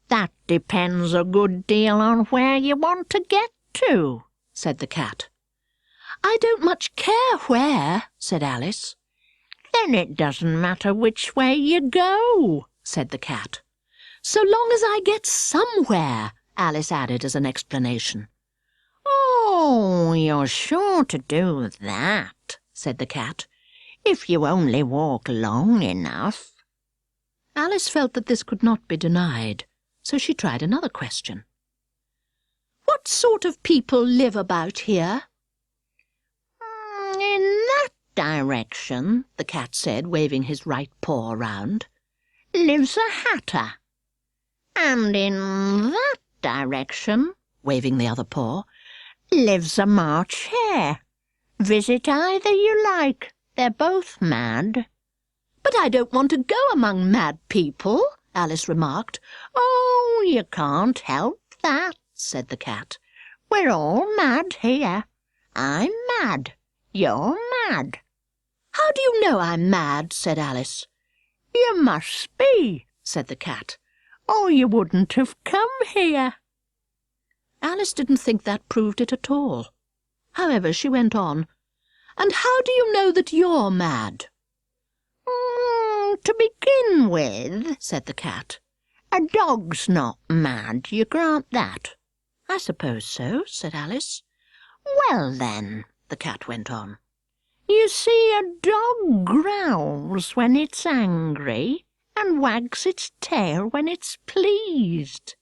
"That depends a good deal on where you want to get to," said the cat. "I don't much care where," said Alice. "Then it doesn't matter which way you go," said the cat. "So long as I get somewhere," Alice added as an explanation. "Oh, you're sure to do that," said the cat, "if you only walk long enough." Alice felt that this could not be denied, so she tried another question. "What sort of people live about here?" "In that direction," the cat said, waving his right paw round, lives a hatter. And in that direction, waving the other paw, lives a March hare. Visit either you like. They're both mad. But I don't want to go among mad people, Alice remarked. Oh, you can't help that, said the cat. We're all mad here. I'm mad. You're mad. How do you know I'm mad? Said Alice. You must be, said the cat, or you wouldn't have come here. Alice didn't think that proved it at all. However, she went on. And how do you know that you're mad? To begin with, said the cat, a dog's not mad, you grant that? I suppose so, said Alice. Well then, the cat went on, you see, a dog growls when it's angry and wags its tail when it's pleased.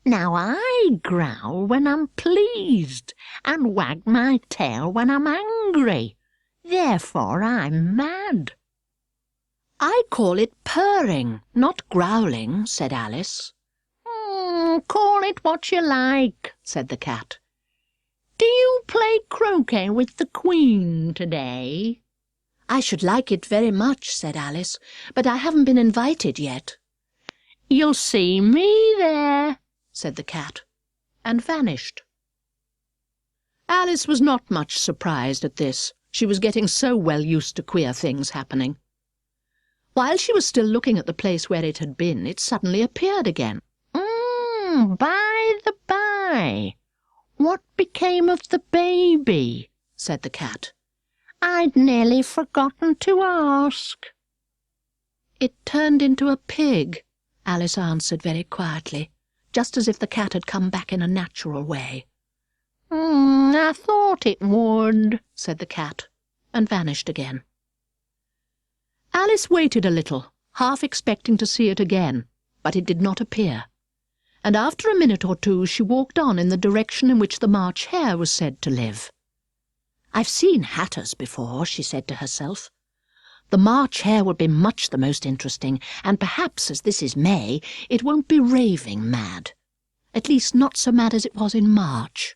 Now I growl when I'm pleased and wag my tail when I'm angry. Therefore I'm mad. I call it purring, not growling, said Alice. Call it what you like, said the cat. Do you play croquet with the Queen today? I should like it very much, said Alice, but I haven't been invited yet. You'll see me there, said the cat, and vanished. Alice was not much surprised at this. She was getting so well used to queer things happening. While she was still looking at the place where it had been, it suddenly appeared again. By the by, what became of the baby? Said the cat. I'd nearly forgotten to ask. It turned into a pig, Alice answered very quietly, just as if the cat had come back in a natural way. I thought it would, said the cat, and vanished again. Alice waited a little, half expecting to see it again, but it did not appear, and after a minute or two she walked on in the direction in which the March hare was said to live. I've seen hatters before, she said to herself. The March hare will be much the most interesting, and perhaps, as this is May, it won't be raving mad. At least not so mad as it was in March.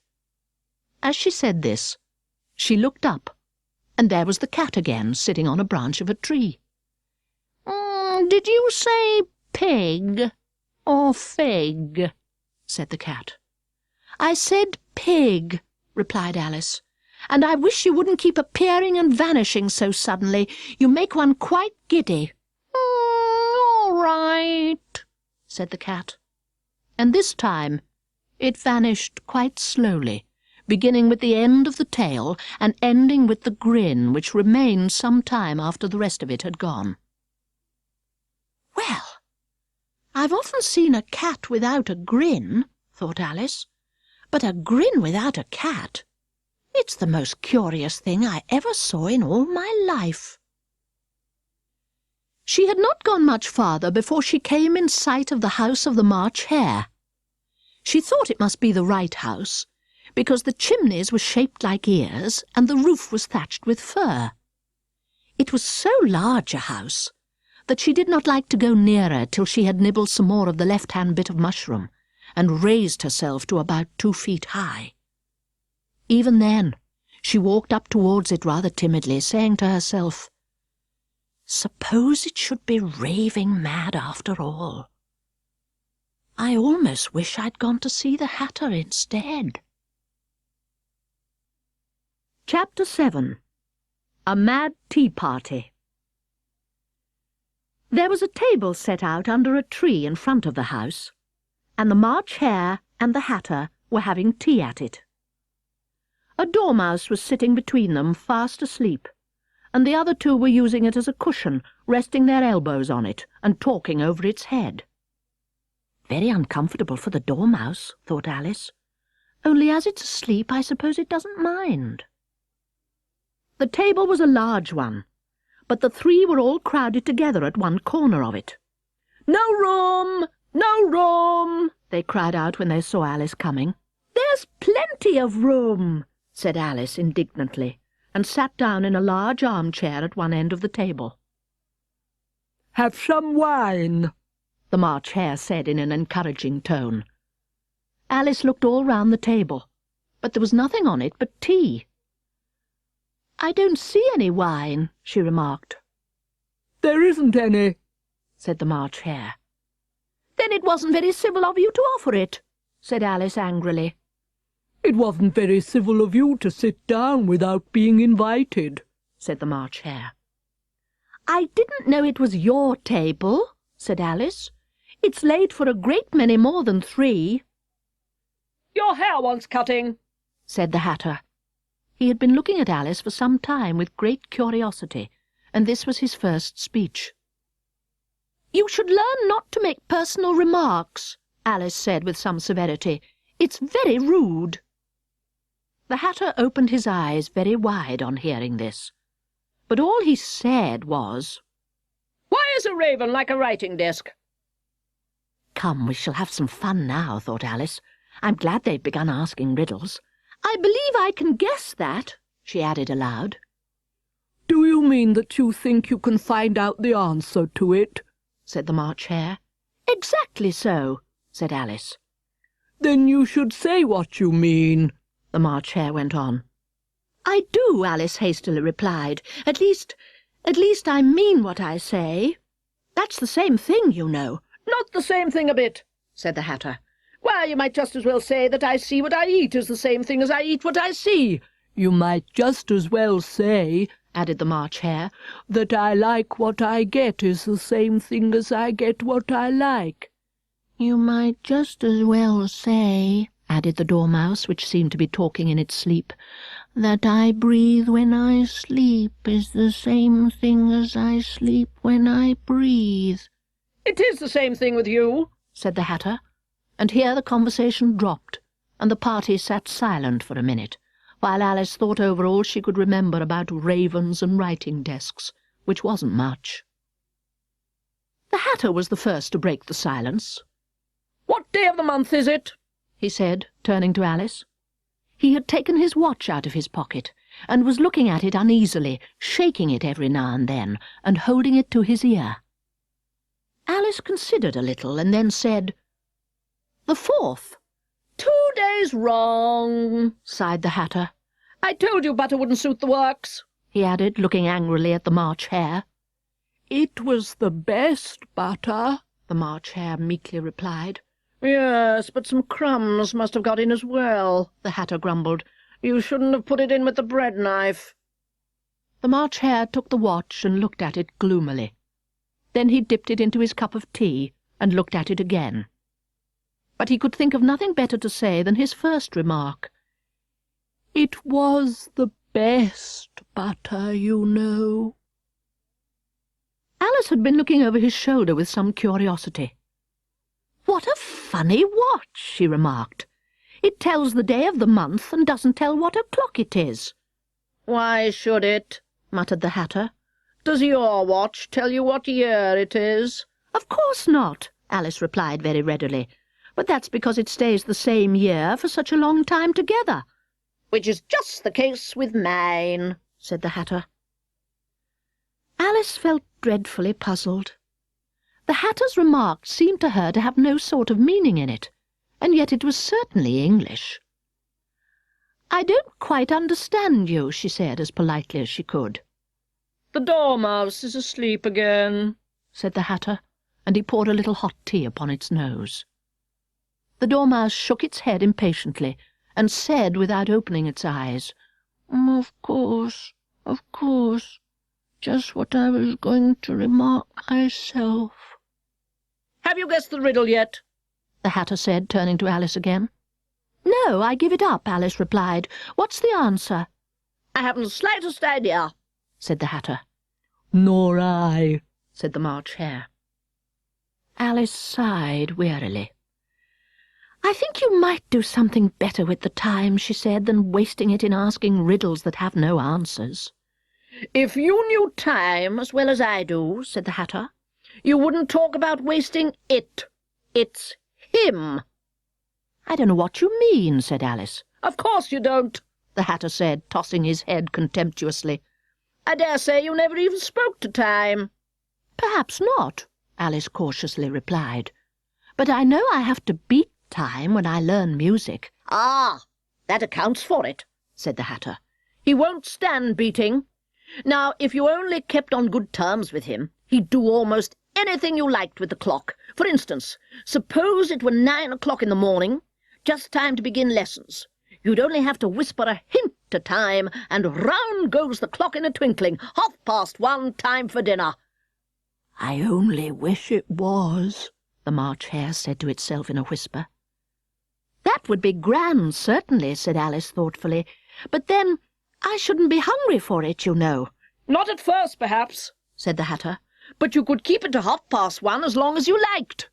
As she said this, she looked up, and there was the cat again, sitting on a branch of a tree. Did you say pig or fig? Said the cat. I said pig, replied Alice, and I wish you wouldn't keep appearing and vanishing so suddenly. You make one quite giddy. All right, said the cat, and this time it vanished quite slowly, beginning with the end of the tail and ending with the grin, which remained some time after the rest of it had gone. Well, I've often seen a cat without a grin, thought Alice, but a grin without a cat, it's the most curious thing I ever saw in all my life. She had not gone much farther before she came in sight of the house of the March hare. She thought it must be the right house, because the chimneys were shaped like ears and the roof was thatched with fur. It was so large a house that she did not like to go nearer till she had nibbled some more of the left-hand bit of mushroom and raised herself to about 2 feet high. Even then, she walked up towards it rather timidly, saying to herself, "Suppose it should be raving mad after all. I almost wish I'd gone to see the hatter instead." Chapter 7. A Mad Tea Party. There was a table set out under a tree in front of the house, and the March hare and the hatter were having tea at it. A dormouse was sitting between them, fast asleep, and the other two were using it as a cushion, resting their elbows on it and talking over its head. Very uncomfortable for the dormouse, thought Alice. Only as it's asleep, I suppose it doesn't mind. The table was a large one, but the three were all crowded together at one corner of it. "No room! No room!" they cried out when they saw Alice coming. "There's plenty of room," said Alice indignantly, and sat down in a large armchair at one end of the table. "Have some wine," the March Hare said in an encouraging tone. Alice looked all round the table, but there was nothing on it but tea. "I don't see any wine," she remarked. "There isn't any," said the March Hare. "Then it wasn't very civil of you to offer it," said Alice angrily. "It wasn't very civil of you to sit down without being invited," said the March Hare. "I didn't know it was your table," said Alice. "It's laid for a great many more than 3. "Your hair wants cutting," said the Hatter. He had been looking at Alice for some time with great curiosity, and this was his first speech. "You should learn not to make personal remarks," Alice said with some severity. "It's very rude." The Hatter opened his eyes very wide on hearing this, but all he said was, "Why is a raven like a writing desk?" "Come, we shall have some fun now," thought Alice. "I'm glad they've begun asking riddles. I believe I can guess that," she added aloud. "Do you mean that you think you can find out the answer to it?" said the March Hare. "Exactly so," said Alice. "Then you should say what you mean," the March Hare went on. "I do," Alice hastily replied. At least I mean what I say. That's the same thing, you know." "Not the same thing a bit," said the Hatter. "Why, you might just as well say that I see what I eat is the same thing as I eat what I see." "You might just as well say," added the March Hare, "that I like what I get is the same thing as I get what I like." "You might just as well say," added the Dormouse, which seemed to be talking in its sleep, "that I breathe when I sleep is the same thing as I sleep when I breathe." "It is the same thing with you," said the Hatter, and here the conversation dropped, and the party sat silent for a minute, while Alice thought over all she could remember about ravens and writing desks, which wasn't much. The Hatter was the first to break the silence. "What day of the month is it?" he said, turning to Alice. He had taken his watch out of his pocket, and was looking at it uneasily, shaking it every now and then, and holding it to his ear. Alice considered a little, and then said, "The 4th. 2 days wrong," sighed the Hatter. "I told you butter wouldn't suit the works," he added, looking angrily at the March Hare. "It was the best butter," the March Hare meekly replied. "Yes, but some crumbs must have got in as well," the Hatter grumbled. "You shouldn't have put it in with the bread knife." The March Hare took the watch and looked at it gloomily. Then he dipped it into his cup of tea and looked at it again. But he could think of nothing better to say than his first remark. "It was the best butter, you know." Alice had been looking over his shoulder with some curiosity. "What a funny watch," she remarked. "It tells the day of the month and doesn't tell what o'clock it is." "Why should it?" muttered the Hatter. "Does your watch tell you what year it is?" "Of course not," Alice replied very readily. "But that's because it stays the same year for such a long time together." "Which is just the case with mine," said the Hatter. Alice felt dreadfully puzzled. The Hatter's remark seemed to her to have no sort of meaning in it, and yet it was certainly English. "I don't quite understand you," she said as politely as she could. "The Dormouse is asleep again," said the Hatter, and he poured a little hot tea upon its nose. The Dormouse shook its head impatiently, and said without opening its eyes, of course, just what I was going to remark myself." "Have you guessed the riddle yet?" the Hatter said, turning to Alice again. "No, I give it up," Alice replied. "What's the answer?" "I haven't the slightest idea," said the Hatter. "Nor I," said the March Hare. Alice sighed wearily. "I think you might do something better with the time," she said, "than wasting it in asking riddles that have no answers." "If you knew time as well as I do," said the Hatter, "you wouldn't talk about wasting it. It's him." "I don't know what you mean," said Alice. "Of course you don't," the Hatter said, tossing his head contemptuously. "I dare say you never even spoke to time." "Perhaps not," Alice cautiously replied. "But I know I have to beat time when I learn music." "Ah, that accounts for it," said the Hatter. "He won't stand beating. Now, if you only kept on good terms with him, he'd do almost anything you liked with the clock. For instance, suppose it were 9 o'clock in the morning, just time to begin lessons. You'd only have to whisper a hint to time, and round goes the clock in a twinkling. 1:30, time for dinner." "I only wish it was," the March Hare said to itself in a whisper. "That would be grand, certainly," said Alice thoughtfully. "But then I shouldn't be hungry for it, you know." "Not at first, perhaps," said the Hatter, "but you could keep it to 1:30 as long as you liked."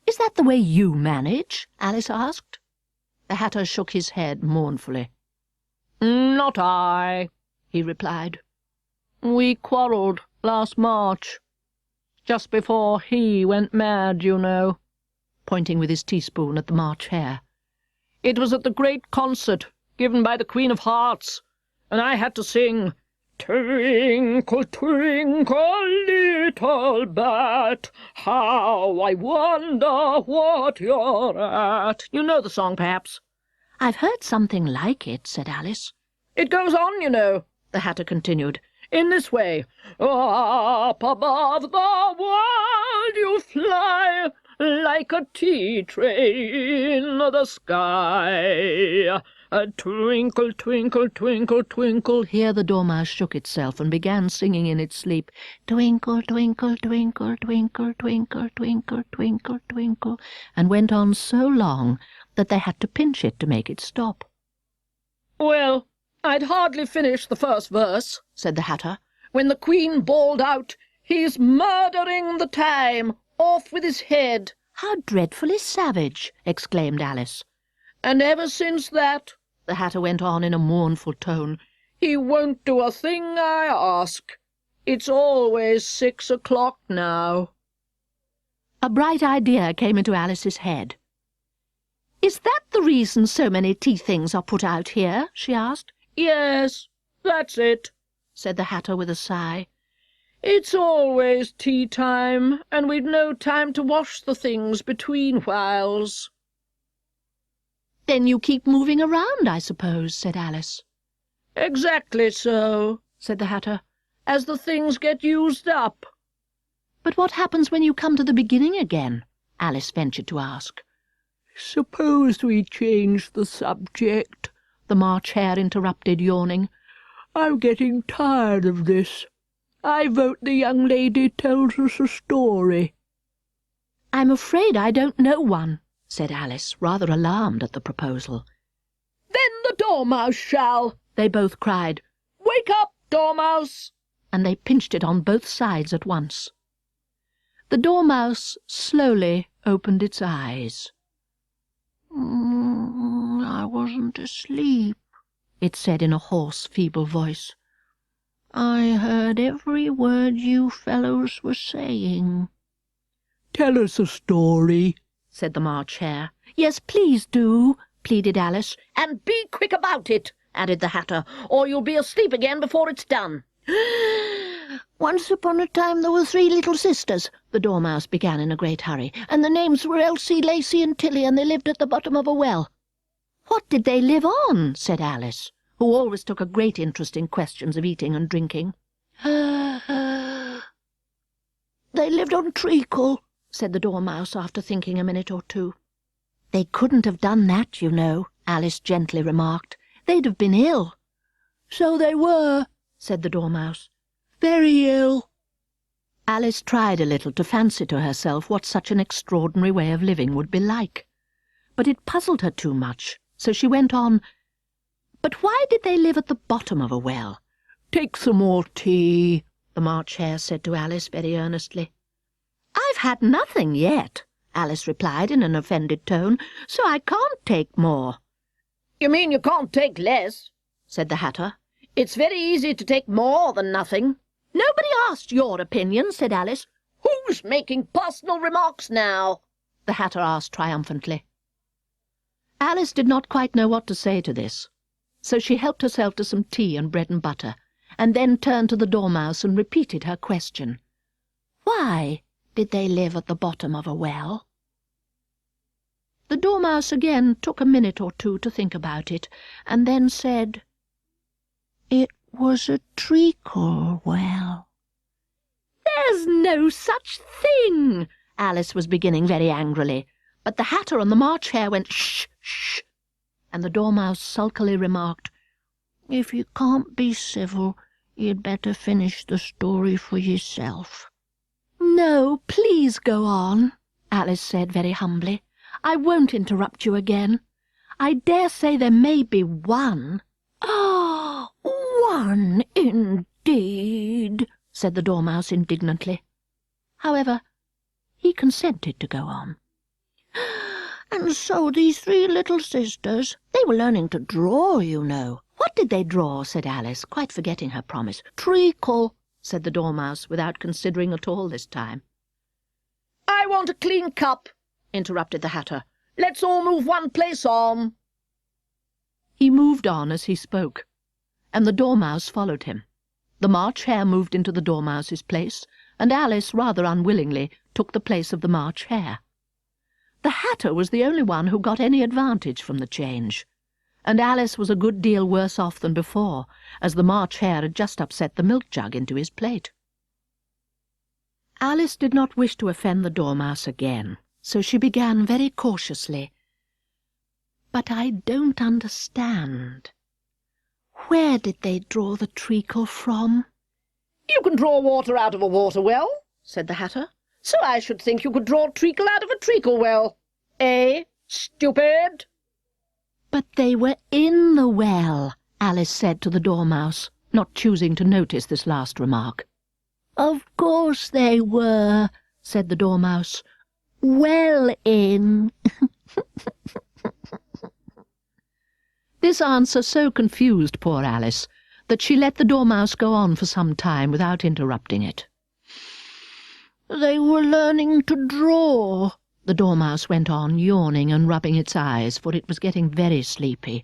"Is that the way you manage?" Alice asked. The Hatter shook his head mournfully. "Not I," he replied. "We quarrelled last March, just before he went mad, you know," pointing with his teaspoon at the March Hare. "It was at the great concert given by the Queen of Hearts, and I had to sing, 'Twinkle, twinkle, little bat, how I wonder what you're at.' You know the song, perhaps?" "I've heard something like it," said Alice. "It goes on, you know," the Hatter continued, "in this way. Up above the world you fly, like a tea tray in the sky. Twinkle, twinkle, twinkle, twinkle." Here the Dormouse shook itself and began singing in its sleep, "Twinkle, twinkle, twinkle, twinkle, twinkle, twinkle, twinkle, twinkle," and went on so long that they had to pinch it to make it stop. "Well, I'd hardly finished the first verse," said the Hatter, "when the Queen bawled out, 'He's murdering the time! Off with his head!'" "How dreadfully savage!" exclaimed Alice. "And ever since that," the Hatter went on in a mournful tone, "he won't do a thing I ask. It's always 6 o'clock now." A bright idea came into Alice's head. "Is that the reason so many tea things are put out here?" she asked. "Yes, that's it," said the Hatter with a sigh. "It's always tea time, and we'd no time to wash the things between whiles." "Then you keep moving around, I suppose," said Alice. "Exactly so," said the Hatter, "as the things get used up." "But what happens when you come to the beginning again?" Alice ventured to ask. "Suppose we change the subject," the March Hare interrupted, yawning. "I'm getting tired of this. I vote the young lady tells us a story." "I'm afraid I don't know one," said Alice, rather alarmed at the proposal. "Then the Dormouse shall," they both cried. "Wake up, Dormouse!" And they pinched it on both sides at once. The Dormouse slowly opened its eyes. "I wasn't asleep," it said in a hoarse, feeble voice. "I heard every word you fellows were saying." "Tell us a story," said the March Hare. "Yes, please do," pleaded Alice. "And be quick about it," added the Hatter, "or you'll be asleep again before it's done." "Once upon a time there were 3 little sisters," the Dormouse began in a great hurry, "and the names were Elsie, Lacie, and Tilly, and they lived at the bottom of a well." "What did they live on?" said Alice, who always took a great interest in questions of eating and drinking. "They lived on treacle," said the Dormouse after thinking a minute or two. "They couldn't have done that, you know," Alice gently remarked. "They'd have been ill." "So they were," said the Dormouse. "Very ill." Alice tried a little to fancy to herself what such an extraordinary way of living would be like. But it puzzled her too much, so she went on, "But why did they live at the bottom of a well?" "Take some more tea," the March Hare said to Alice very earnestly. "I've had nothing yet," Alice replied in an offended tone, "so I can't take more." "You mean you can't take less?" said the Hatter. "It's very easy to take more than nothing." "Nobody asked your opinion," said Alice. "Who's making personal remarks now?" the Hatter asked triumphantly. Alice did not quite know what to say to this, so she helped herself to some tea and bread and butter, and then turned to the Dormouse and repeated her question. "Why did they live at the bottom of a well?" The Dormouse again took a minute or two to think about it, and then said, "It was a treacle well." "There's no such thing!" Alice was beginning very angrily, but the Hatter and the March Hare went "Shh, shh," and the Dormouse sulkily remarked, "If you can't be civil, you'd better finish the story for yourself." "No, please go on," Alice said very humbly. "I won't interrupt you again. I dare say there may be one." "Ah, one indeed," said the Dormouse indignantly. However, he consented to go on. "And so these three little sisters, they were learning to draw, you know." "What did they draw?" said Alice, quite forgetting her promise. "Treacle," said the Dormouse, without considering at all this time. "I want a clean cup," interrupted the Hatter. "Let's all move one place on." He moved on as he spoke, and the Dormouse followed him. The March Hare moved into the Dormouse's place, and Alice, rather unwillingly, took the place of the March Hare. The Hatter was the only one who got any advantage from the change, and Alice was a good deal worse off than before, as the March Hare had just upset the milk jug into his plate. Alice did not wish to offend the Dormouse again, so she began very cautiously. "But I don't understand. Where did they draw the treacle from?" "You can draw water out of a water well," said the Hatter. "So I should think you could draw treacle out of a treacle well. Eh, stupid?" "But they were in the well," Alice said to the Dormouse, not choosing to notice this last remark. "Of course they were," said the Dormouse. "Well in." This answer so confused poor Alice that she let the Dormouse go on for some time without interrupting it. "They were learning to draw," the Dormouse went on, yawning and rubbing its eyes, for it was getting very sleepy.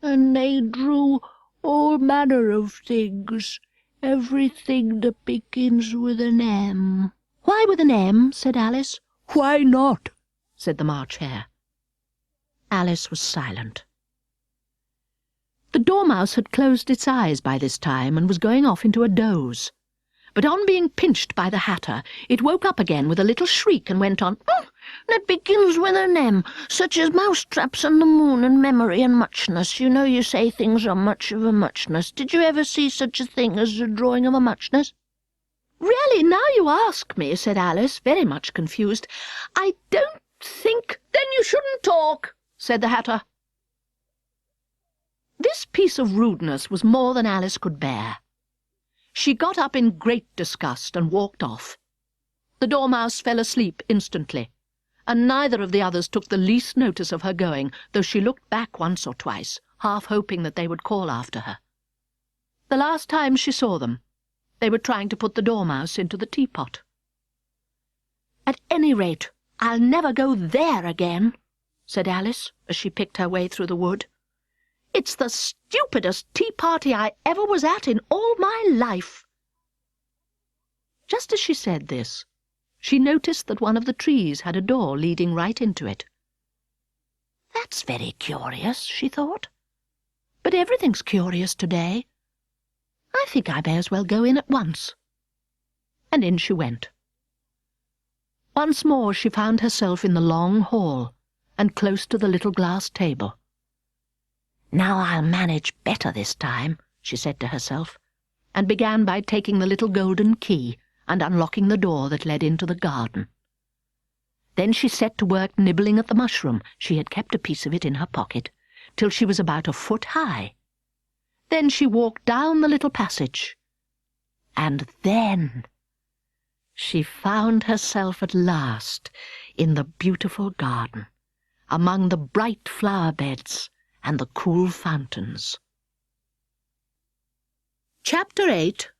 "And they drew all manner of things, everything that begins with an M." "Why with an M?" said Alice. "Why not?" said the March Hare. Alice was silent. The Dormouse had closed its eyes by this time and was going off into a doze. But on being pinched by the Hatter, it woke up again with a little shriek and went on, "That begins with an M, such as mousetraps and the moon and memory and muchness. You know you say things are much of a muchness. Did you ever see such a thing as a drawing of a muchness?" "Really, now you ask me," said Alice, very much confused, "I don't think—" "Then you shouldn't talk," said the Hatter. This piece of rudeness was more than Alice could bear. She got up in great disgust and walked off. The Dormouse fell asleep instantly, and neither of the others took the least notice of her going, though she looked back once or twice, half hoping that they would call after her. The last time she saw them, they were trying to put the Dormouse into the teapot. "At any rate, I'll never go there again," said Alice, as she picked her way through the wood. "It's the stupidest tea-party I ever was at in all my life." Just as she said this, she noticed that one of the trees had a door leading right into it. "That's very curious," she thought. "But everything's curious today. I think I may as well go in at once." And in she went. Once more she found herself in the long hall, and close to the little glass table. "Now I'll manage better this time," she said to herself, and began by taking the little golden key and unlocking the door that led into the garden. Then she set to work nibbling at the mushroom, she had kept a piece of it in her pocket, till she was about a foot high. Then she walked down the little passage, and then she found herself at last in the beautiful garden, among the bright flower beds and the cool fountains. Chapter 8.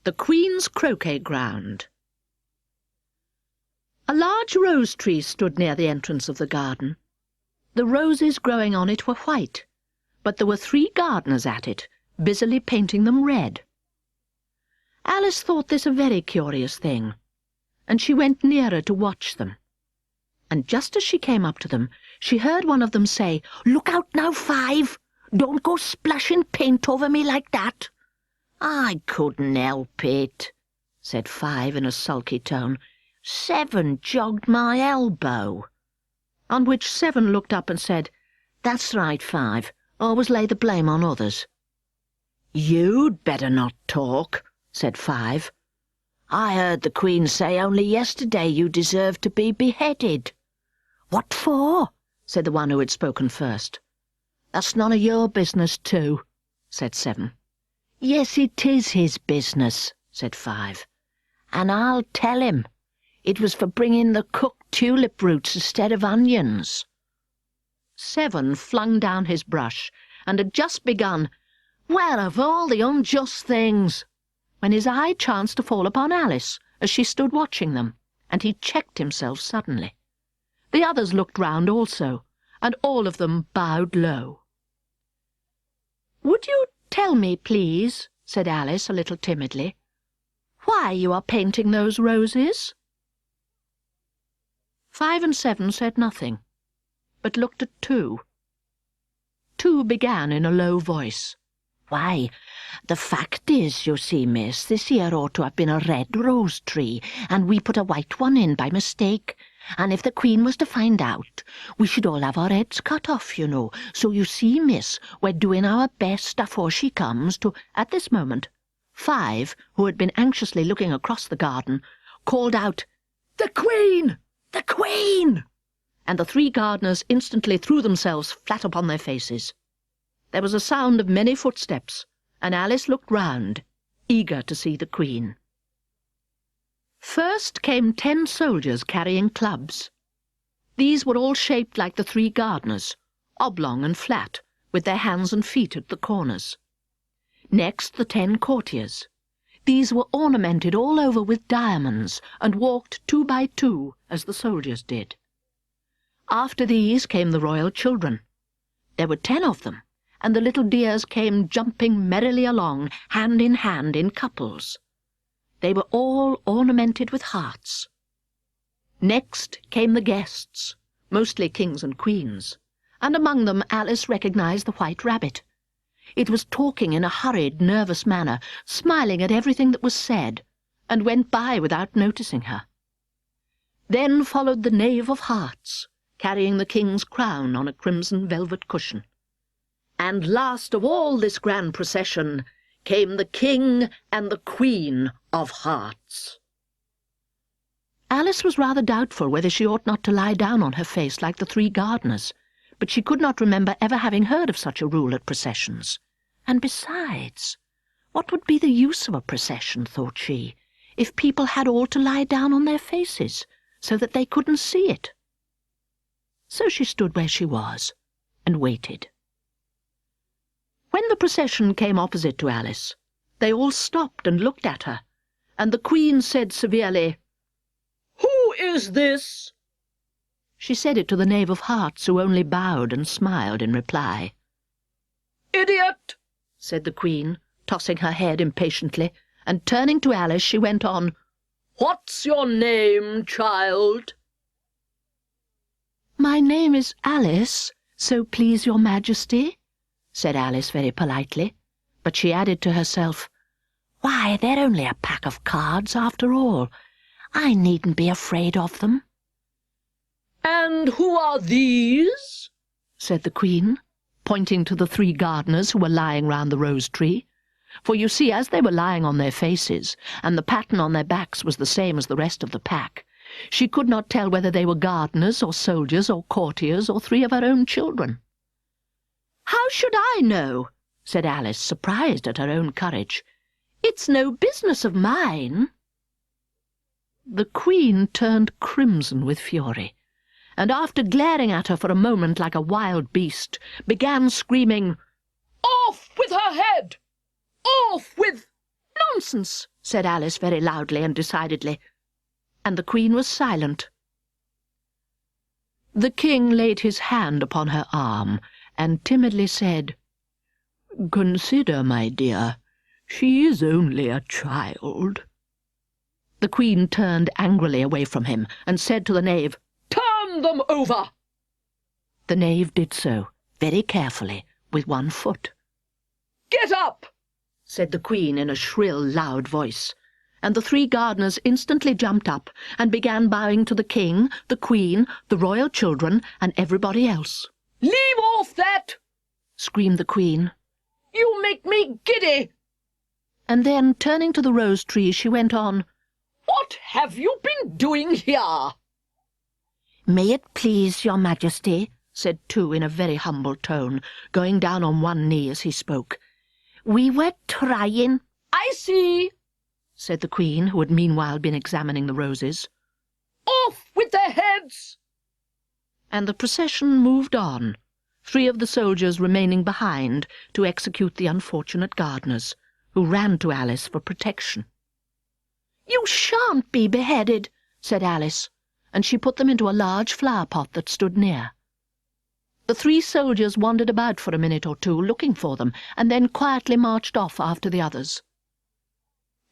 The Queen's Croquet Ground. A large rose tree stood near the entrance of the garden. The roses growing on it were white, but there were 3 gardeners at it, busily painting them red. Alice thought this a very curious thing, and she went nearer to watch them. And just as she came up to them, she heard one of them say, "Look out now, Five! Don't go splashing paint over me like that." "I couldn't help it," said Five in a sulky tone. "Seven jogged my elbow." On which Seven looked up and said, "That's right, Five. Always lay the blame on others." "You'd better not talk," said Five. "I heard the Queen say only yesterday you deserved to be beheaded." "What for?" said the one who had spoken first. "That's none of your business, too," said Seven. "Yes, it is his business," said Five. "And I'll tell him. It was for bringing the cooked tulip roots instead of onions." Seven flung down his brush, and had just begun, "Well, of all the unjust things," when his eye chanced to fall upon Alice as she stood watching them, and he checked himself suddenly. The others looked round also, and all of them bowed low. "Would you tell me, please," said Alice a little timidly, "why you are painting those roses?" Five and Seven said nothing, but looked at Two. Two began in a low voice. "Why, the fact is, you see, miss, this here ought to have been a red rose tree, and we put a white one in by mistake. And if the Queen was to find out, we should all have our heads cut off, you know. So you see, miss, we're doing our best afore she comes to—" At this moment, Five, who had been anxiously looking across the garden, called out, "The Queen! The Queen!" And the three gardeners instantly threw themselves flat upon their faces. There was a sound of many footsteps, and Alice looked round, eager to see the Queen. First came 10 soldiers carrying clubs. These were all shaped like the three gardeners, oblong and flat, with their hands and feet at the corners. Next the 10 courtiers. These were ornamented all over with diamonds, and walked 2 by 2, as the soldiers did. After these came the royal children. There were 10 of them, and the little dears came jumping merrily along, hand in couples. They were all ornamented with hearts. Next came the guests, mostly kings and queens, and among them Alice recognized the White Rabbit. It was talking in a hurried, nervous manner, smiling at everything that was said, and went by without noticing her. Then followed the Knave of Hearts, carrying the king's crown on a crimson velvet cushion. And last of all this grand procession came the King and the Queen of Hearts. Alice was rather doubtful whether she ought not to lie down on her face like the three gardeners, but she could not remember ever having heard of such a rule at processions. And besides, what would be the use of a procession, thought she, if people had all to lie down on their faces, so that they couldn't see it? So she stood where she was, and waited. When the procession came opposite to Alice, they all stopped and looked at her, and the Queen said severely, "Who is this?" She said it to the Knave of Hearts, who only bowed and smiled in reply. "Idiot!" said the Queen, tossing her head impatiently, and turning to Alice she went on, "What's your name, child?" "My name is Alice, so please your Majesty," said Alice very politely, but she added to herself, "Why, they're only a pack of cards after all. I needn't be afraid of them." "And who are these?" said the Queen, pointing to the three gardeners who were lying round the rose-tree. For you see, as they were lying on their faces, and the pattern on their backs was the same as the rest of the pack, she could not tell whether they were gardeners or soldiers or courtiers or 3 of her own children. "How should I know?" said Alice, surprised at her own courage. "It's no business of mine." The Queen turned crimson with fury, and after glaring at her for a moment like a wild beast, began screaming, "Off with her head! Off with—" "Nonsense!" said Alice very loudly and decidedly, and the Queen was silent. The King laid his hand upon her arm, and timidly said, "Consider, my dear, she is only a child." The Queen turned angrily away from him and said to the knave, "Turn them over!" The knave did so, very carefully, with one foot. "Get up!" said the Queen in a shrill, loud voice, and the 3 gardeners instantly jumped up and began bowing to the King, the Queen, the royal children, and everybody else. "Leave off that!" screamed the Queen. "You make me giddy!" And then, turning to the rose tree, she went on, "What have you been doing here?" "May it please your Majesty," said 2 in a very humble tone, going down on one knee as he spoke. "We were trying—" "I see," said the Queen, who had meanwhile been examining the roses. "Off with their heads!" And the procession moved on, 3 of the soldiers remaining behind to execute the unfortunate gardeners, who ran to Alice for protection. "You shan't be beheaded," said Alice, and she put them into a large flower-pot that stood near. The 3 soldiers wandered about for a minute or 2 looking for them, and then quietly marched off after the others.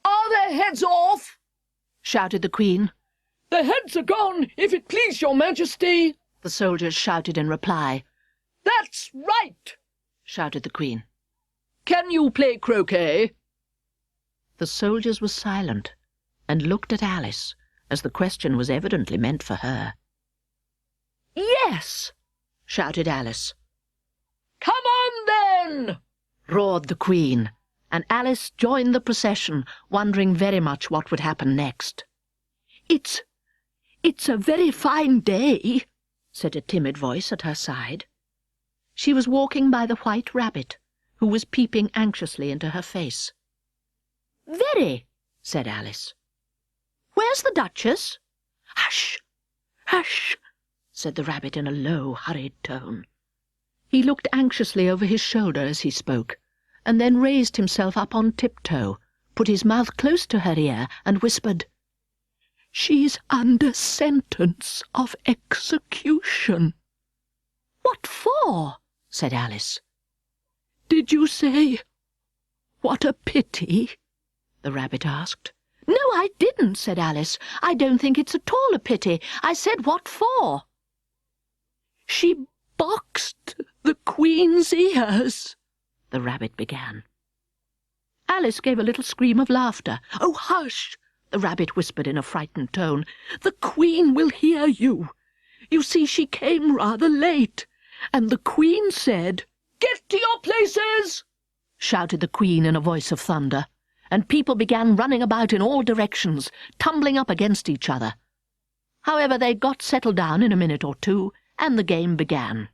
"Are their heads off?" shouted the Queen. "The heads are gone, if it please your Majesty," the soldiers shouted in reply. "That's right," shouted the Queen. "Can you play croquet?" The soldiers were silent and looked at Alice, as the question was evidently meant for her. "Yes," shouted Alice. "Come on, then!" roared the Queen, and Alice joined the procession, wondering very much what would happen next. It's a very fine day," said a timid voice at her side. She was walking by the White Rabbit, who was peeping anxiously into her face. "Very," said Alice. "Where's the Duchess?" "Hush, hush," said the Rabbit in a low, hurried tone. He looked anxiously over his shoulder as he spoke, and then raised himself up on tiptoe, put his mouth close to her ear, and whispered, "She's under sentence of execution." "What for?" said Alice. "Did you say, 'What a pity'?" the Rabbit asked. "No, I didn't," said Alice. "I don't think it's at all a pity. I said, 'What for?'" "She boxed the Queen's ears," the Rabbit began. Alice gave a little scream of laughter. "Oh, hush!" the Rabbit whispered in a frightened tone. "The Queen will hear you. You see, she came rather late, and the Queen said—" "Get to your places!" shouted the Queen in a voice of thunder, and people began running about in all directions, tumbling up against each other. However, they got settled down in a minute or 2, and the game began.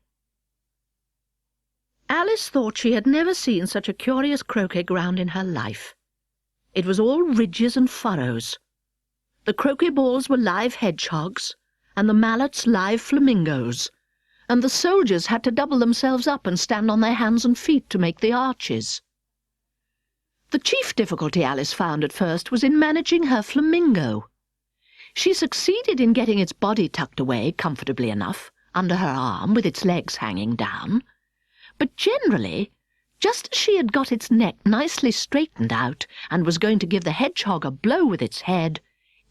Alice thought she had never seen such a curious croquet ground in her life. It was all ridges and furrows. The croquet balls were live hedgehogs, and the mallets live flamingos, and the soldiers had to double themselves up and stand on their hands and feet to make the arches. The chief difficulty Alice found at first was in managing her flamingo. She succeeded in getting its body tucked away comfortably enough, under her arm, with its legs hanging down, but generally, just as she had got its neck nicely straightened out and was going to give the hedgehog a blow with its head,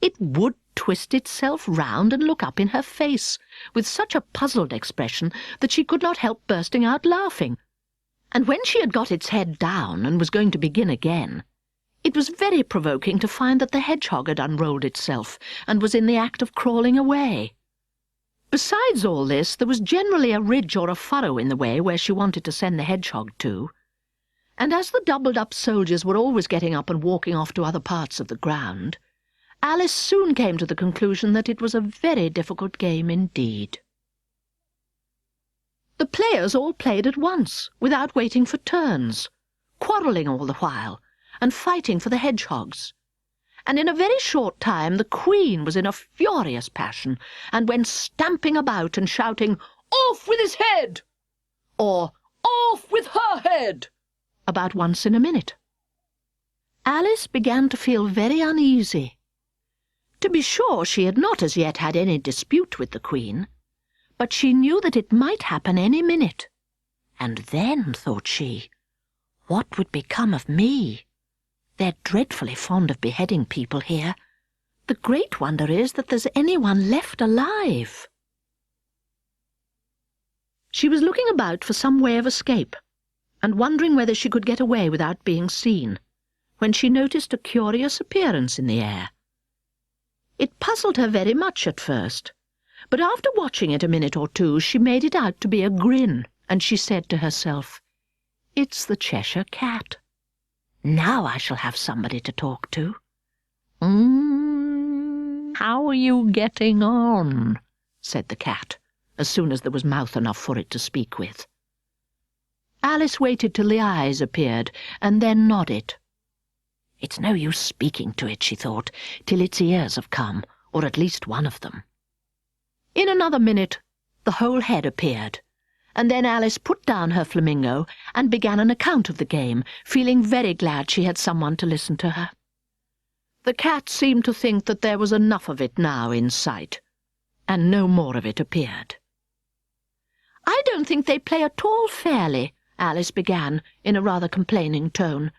it would twist itself round and look up in her face, with such a puzzled expression that she could not help bursting out laughing. And when she had got its head down and was going to begin again, it was very provoking to find that the hedgehog had unrolled itself and was in the act of crawling away. Besides all this, there was generally a ridge or a furrow in the way where she wanted to send the hedgehog to, and as the doubled-up soldiers were always getting up and walking off to other parts of the ground, Alice soon came to the conclusion that it was a very difficult game indeed. The players all played at once, without waiting for turns, quarrelling all the while, and fighting for the hedgehogs. And in a very short time the Queen was in a furious passion, and went stamping about and shouting, "Off with his head!" or "Off with her head!" about once in a minute. Alice began to feel very uneasy. To be sure, she had not as yet had any dispute with the Queen, but she knew that it might happen any minute. And then, thought she, what would become of me? They're dreadfully fond of beheading people here. The great wonder is that there's anyone left alive." She was looking about for some way of escape, and wondering whether she could get away without being seen, when she noticed a curious appearance in the air. It puzzled her very much at first, but after watching it a minute or two she made it out to be a grin, and she said to herself, "It's the Cheshire Cat. Now I shall have somebody to talk to." How are you getting on?" said the cat, as soon as there was mouth enough for it to speak with. Alice waited till the eyes appeared, and then nodded. "It's no use speaking to it," she thought, "till its ears have come, or at least one of them." In another minute the whole head appeared, and then Alice put down her flamingo and began an account of the game, feeling very glad she had someone to listen to her. The cat seemed to think that there was enough of it now in sight, and no more of it appeared. "I don't think they play at all fairly," Alice began, in a rather complaining tone,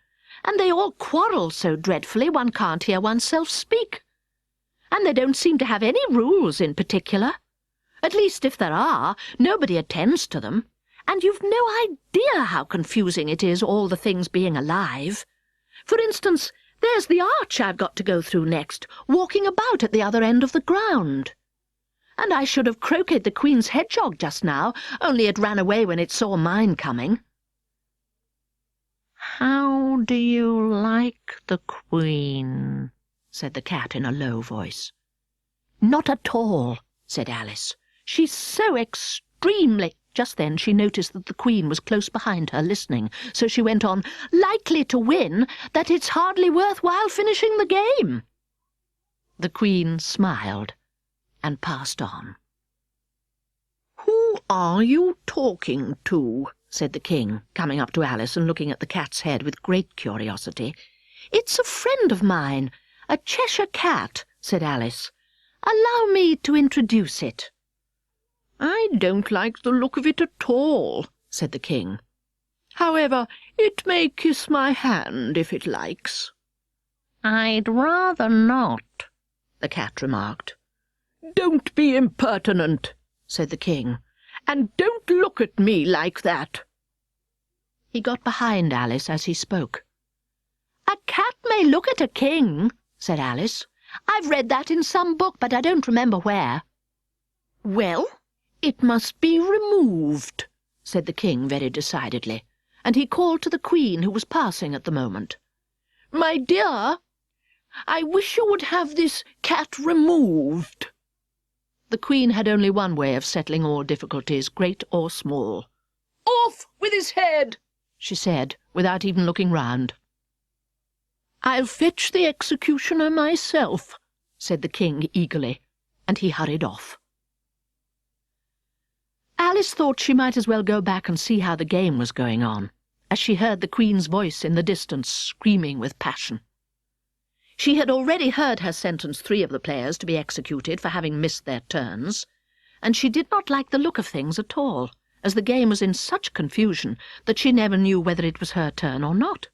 "and they all quarrel so dreadfully one can't hear oneself speak. And they don't seem to have any rules in particular. At least, if there are, nobody attends to them, and you've no idea how confusing it is, all the things being alive. For instance, there's the arch I've got to go through next, walking about at the other end of the ground. And I should have croqueted the Queen's hedgehog just now, only it ran away when it saw mine coming." "How do you like the Queen?" said the cat in a low voice. "Not at all," said Alice. "She's so extremely—" Just then she noticed that the Queen was close behind her listening, so she went on, "likely to win, that it's hardly worth while finishing the game." The Queen smiled and passed on. "Who are you talking to?" said the King, coming up to Alice and looking at the cat's head with great curiosity. "It's a friend of mine, a Cheshire Cat," said Alice. "Allow me to introduce it." "I don't like the look of it at all," said the King. "However, it may kiss my hand if it likes." "I'd rather not," the cat remarked. "Don't be impertinent," said the King, "and don't look at me like that." He got behind Alice as he spoke. "A cat may look at a king," said Alice. "I've read that in some book, but I don't remember where." "Well, it must be removed," said the King very decidedly, and he called to the Queen, who was passing at the moment. "My dear, I wish you would have this cat removed." The Queen had only one way of settling all difficulties, great or small. "Off with his head," she said, without even looking round. "I'll fetch the executioner myself," said the King eagerly, and he hurried off. Alice thought she might as well go back and see how the game was going on, as she heard the Queen's voice in the distance screaming with passion. She had already heard her sentence 3 of the players to be executed for having missed their turns, and she did not like the look of things at all, as the game was in such confusion that she never knew whether it was her turn or not.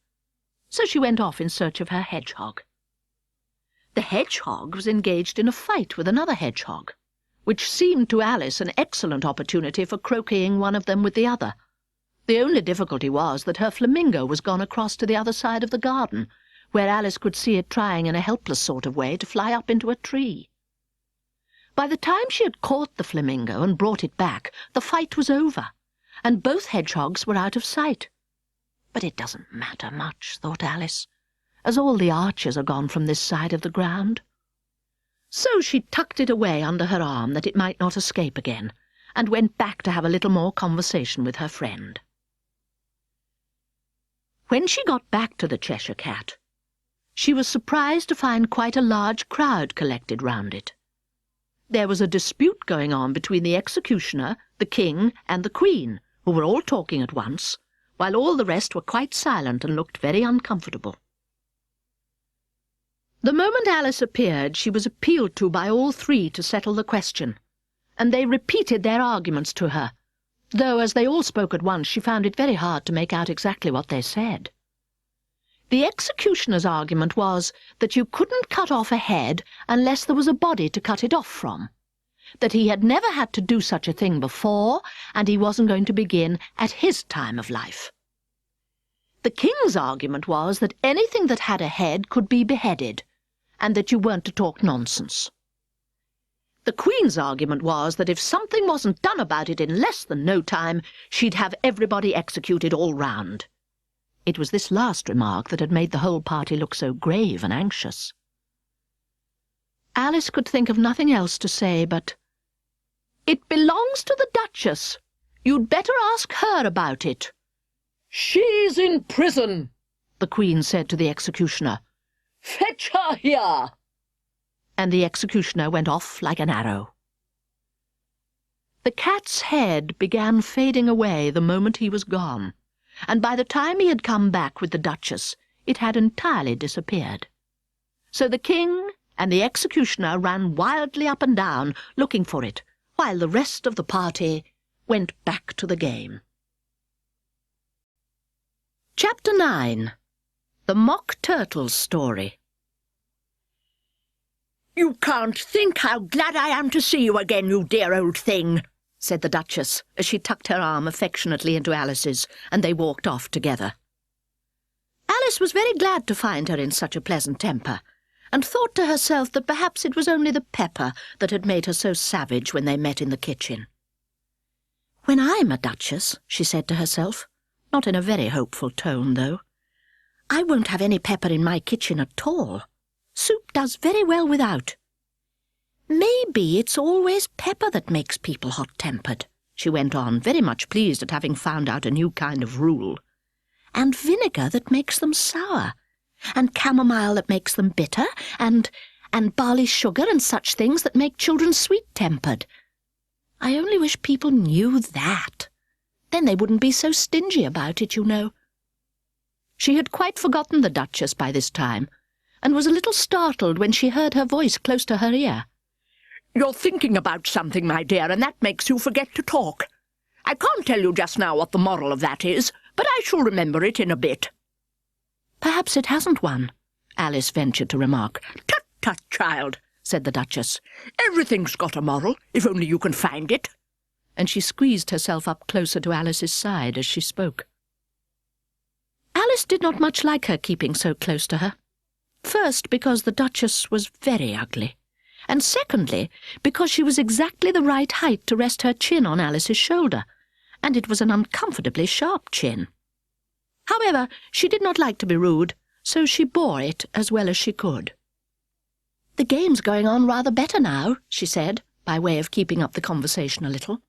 So she went off in search of her hedgehog. The hedgehog was engaged in a fight with another hedgehog, which seemed to Alice an excellent opportunity for croqueting one of them with the other. The only difficulty was that her flamingo was gone across to the other side of the garden, where Alice could see it trying in a helpless sort of way to fly up into a tree. By the time she had caught the flamingo and brought it back, the fight was over, and both hedgehogs were out of sight. But it doesn't matter much, thought Alice, as all the archers are gone from this side of the ground. So she tucked it away under her arm that it might not escape again, and went back to have a little more conversation with her friend. When she got back to the Cheshire Cat, she was surprised to find quite a large crowd collected round it. There was a dispute going on between the executioner, the King, and the Queen, who were all talking at once, while all the rest were quite silent and looked very uncomfortable. The moment Alice appeared, she was appealed to by all 3 to settle the question, and they repeated their arguments to her, though as they all spoke at once she found it very hard to make out exactly what they said. The executioner's argument was that you couldn't cut off a head unless there was a body to cut it off from, that he had never had to do such a thing before, and he wasn't going to begin at his time of life. The king's argument was that anything that had a head could be beheaded, and that you weren't to talk nonsense. The queen's argument was that if something wasn't done about it in less than no time, she'd have everybody executed all round. It was this last remark that had made the whole party look so grave and anxious. Alice could think of nothing else to say but, "It belongs to the Duchess. You'd better ask her about it." "She's in prison," the Queen said to the executioner. "Fetch her here." And the executioner went off like an arrow. The cat's head began fading away the moment he was gone, and by the time he had come back with the Duchess, it had entirely disappeared. So the king and the executioner ran wildly up and down looking for it, while the rest of the party went back to the game. Chapter 9. The Mock Turtle's Story. "You can't think how glad I am to see you again, you dear old thing," said the Duchess, as she tucked her arm affectionately into Alice's, and they walked off together. Alice was very glad to find her in such a pleasant temper, and thought to herself that perhaps it was only the pepper that had made her so savage when they met in the kitchen. "When I'm a Duchess," she said to herself, not in a very hopeful tone, though, "I won't have any pepper in my kitchen at all. Soup does very well without. Maybe it's always pepper that makes people hot-tempered," she went on, very much pleased at having found out a new kind of rule. "And vinegar that makes them sour, and chamomile that makes them bitter, and barley sugar and such things that make children sweet-tempered. I only wish people knew that. Then they wouldn't be so stingy about it, you know." She had quite forgotten the Duchess by this time, and was a little startled when she heard her voice close to her ear. "You're thinking about something, my dear, and that makes you forget to talk. I can't tell you just now what the moral of that is, but I shall remember it in a bit." "Perhaps it hasn't one," Alice ventured to remark. "Tut, tut, child," said the Duchess. "Everything's got a moral, if only you can find it." And she squeezed herself up closer to Alice's side as she spoke. Alice did not much like her keeping so close to her. First, because the Duchess was very ugly, and secondly, because she was exactly the right height to rest her chin on Alice's shoulder, and it was an uncomfortably sharp chin. However, she did not like to be rude, so she bore it as well as she could. "The game's going on rather better now," she said, by way of keeping up the conversation a little.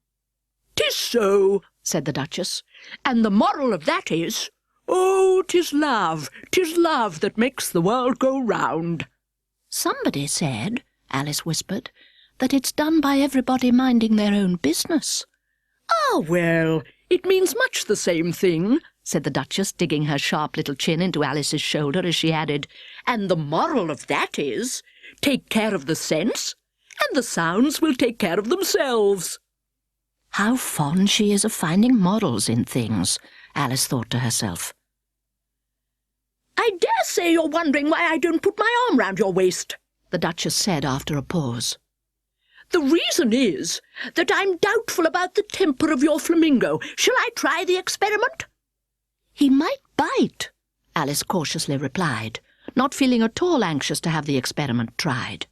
"'Tis so," said the Duchess, "and the moral of that is, oh, 'tis love that makes the world go round." "Somebody said," Alice whispered, "that it's done by everybody minding their own business." "Ah, well, it means much the same thing," said the Duchess, digging her sharp little chin into Alice's shoulder as she added, "and the moral of that is, take care of the sense, and the sounds will take care of themselves." How fond she is of finding morals in things, Alice thought to herself. "I dare say you're wondering why I don't put my arm round your waist," the Duchess said after a pause. "The reason is that I'm doubtful about the temper of your flamingo. Shall I try the experiment?" "He might bite," Alice cautiously replied, not feeling at all anxious to have the experiment tried.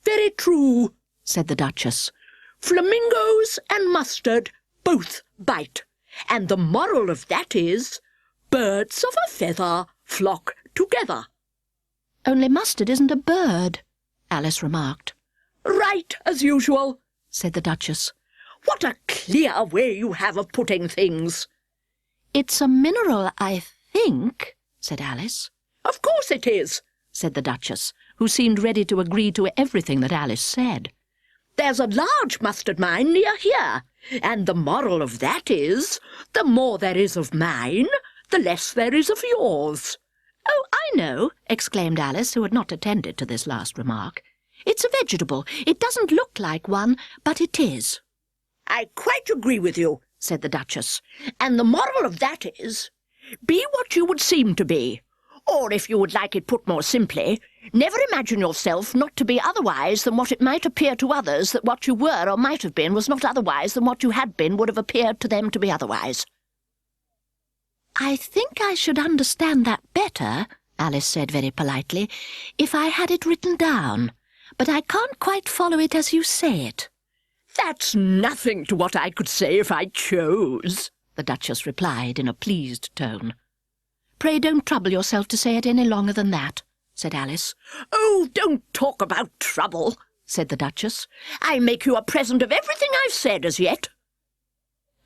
"Very true," said the Duchess. "Flamingos and mustard both bite, and the moral of that is, birds of a feather flock together." "Only mustard isn't a bird," Alice remarked. "Right, as usual," said the Duchess. "What a clear way you have of putting things." "It's a mineral, I think," said Alice. "Of course it is," said the Duchess, who seemed ready to agree to everything that Alice said. "There's a large mustard mine near here, and the moral of that is, the more there is of mine, the less there is of yours." "Oh, I know," exclaimed Alice, who had not attended to this last remark. "It's a vegetable. It doesn't look like one, but it is." "I quite agree with you," said the Duchess, "and the moral of that is, be what you would seem to be. Or, if you would like it put more simply, never imagine yourself not to be otherwise than what it might appear to others that what you were or might have been was not otherwise than what you had been would have appeared to them to be otherwise. I think I should understand that better, Alice said very politely, if I had it written down, but I can't quite follow it as you say it. That's nothing to what I could say if I chose, the Duchess replied in a pleased tone. Pray don't trouble yourself to say it any longer than that, said Alice. Oh, don't talk about trouble, said the Duchess. I make you a present of everything I've said as yet.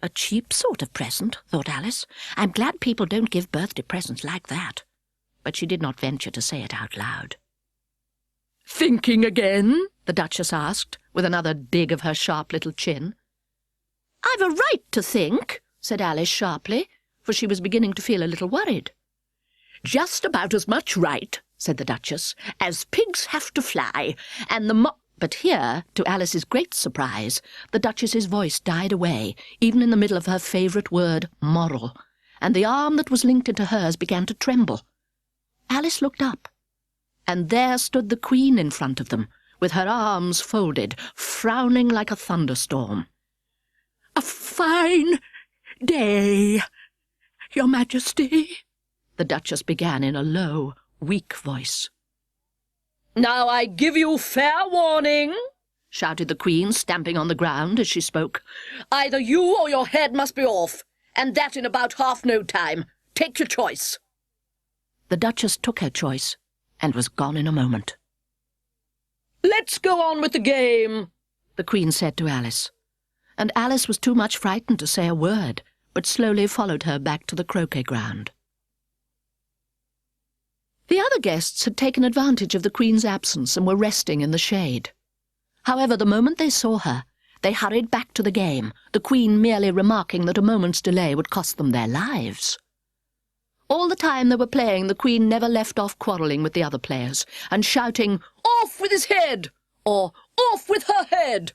A cheap sort of present, thought Alice. I'm glad people don't give birthday presents like that. But she did not venture to say it out loud. Thinking again? The Duchess asked, with another dig of her sharp little chin. I've a right to think, said Alice sharply, for she was beginning to feel a little worried. Just about as much right, said the Duchess, as pigs have to fly, and the But here, to Alice's great surprise, the Duchess's voice died away, even in the middle of her favourite word, moral, and the arm that was linked into hers began to tremble. Alice looked up, and there stood the Queen in front of them, with her arms folded, frowning like a thunderstorm. "A fine day, Your Majesty," the Duchess began in a low, weak voice. "Now I give you fair warning," shouted the Queen, stamping on the ground as she spoke. "Either you or your head must be off, and that in about half no time. Take your choice." The Duchess took her choice, and was gone in a moment. "Let's go on with the game," the Queen said to Alice, and Alice was too much frightened to say a word, but slowly followed her back to the croquet ground. The other guests had taken advantage of the Queen's absence and were resting in the shade. However, the moment they saw her, they hurried back to the game, the Queen merely remarking that a moment's delay would cost them their lives. All the time they were playing, the Queen never left off quarrelling with the other players, and shouting, "Off with his head!" or "Off with her head!"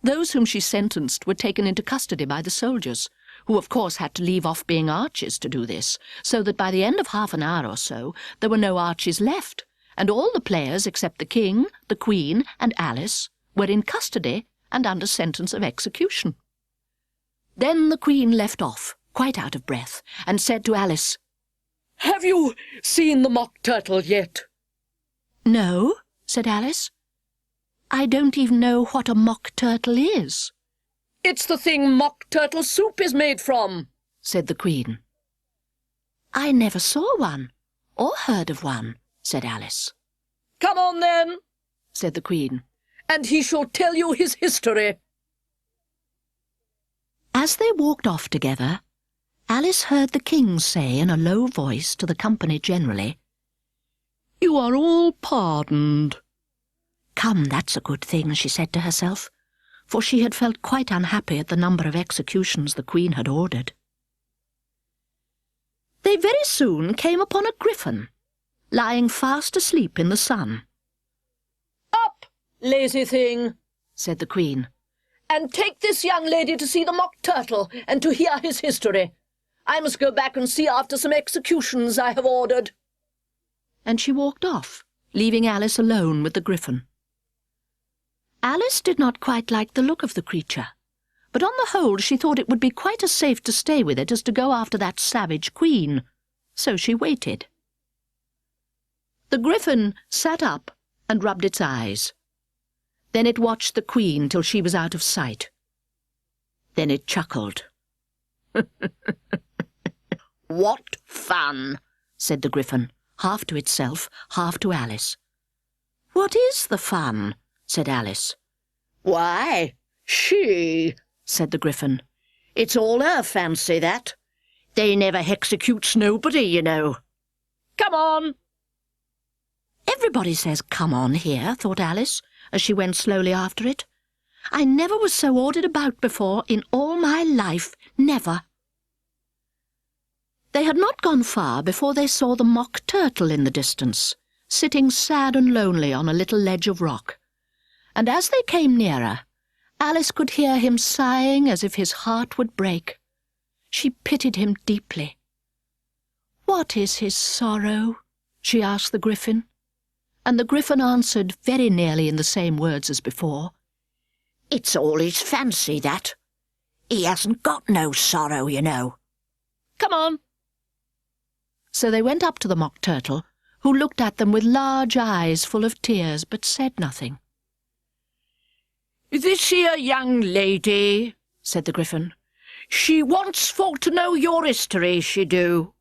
Those whom she sentenced were taken into custody by the soldiers, who of course had to leave off being archers to do this, so that by the end of half an hour or so there were no archers left, and all the players except the King, the Queen, and Alice were in custody and under sentence of execution. Then the Queen left off, quite out of breath, and said to Alice, "Have you seen the Mock Turtle yet?" "No," said Alice. "I don't even know what a mock turtle is." "It's the thing mock turtle soup is made from," said the Queen. "I never saw one, or heard of one," said Alice. "Come on, then," said the Queen, "and he shall tell you his history." As they walked off together, Alice heard the King say in a low voice to the company generally, "You are all pardoned." "Come, that's a good thing," she said to herself, for she had felt quite unhappy at the number of executions the Queen had ordered. They very soon came upon a griffin, lying fast asleep in the sun. "Up, lazy thing," said the Queen, "and take this young lady to see the Mock Turtle and to hear his history. I must go back and see after some executions I have ordered." And she walked off, leaving Alice alone with the griffin. Alice did not quite like the look of the creature, but on the whole she thought it would be quite as safe to stay with it as to go after that savage Queen, so she waited. The griffin sat up and rubbed its eyes. Then it watched the Queen till she was out of sight. Then it chuckled. "What fun!" said the griffin, half to itself, half to Alice. "What is the fun?" said Alice. "Why, she," said the griffin. "It's all her fancy, that. They never executes nobody, you know. Come on." "Everybody says 'come on' here," thought Alice, as she went slowly after it. "I never was so ordered about before in all my life, never." They had not gone far before they saw the Mock Turtle in the distance, sitting sad and lonely on a little ledge of rock, and as they came nearer, Alice could hear him sighing as if his heart would break. She pitied him deeply. "What is his sorrow?" she asked the Gryphon. And the Gryphon answered very nearly in the same words as before. "It's all his fancy, that. He hasn't got no sorrow, you know." "Come on." So they went up to the Mock Turtle, who looked at them with large eyes full of tears, but said nothing. "This here young lady," said the Gryphon, "she wants folk to know your history, she do."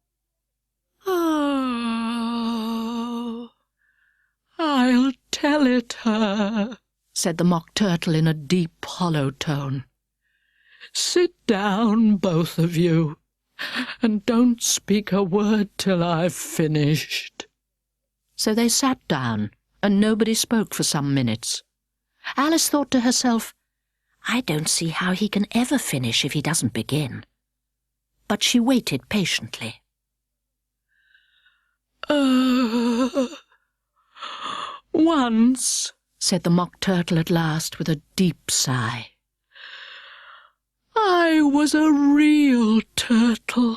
"Ah, I'll tell it her," said the Mock Turtle in a deep, hollow tone. "Sit down, both of you, and don't speak a word till I've finished." So they sat down, and nobody spoke for some minutes. Alice thought to herself, "I don't see how he can ever finish if he doesn't begin." But she waited patiently. Once," said the Mock Turtle at last with a deep sigh, "I was a real turtle."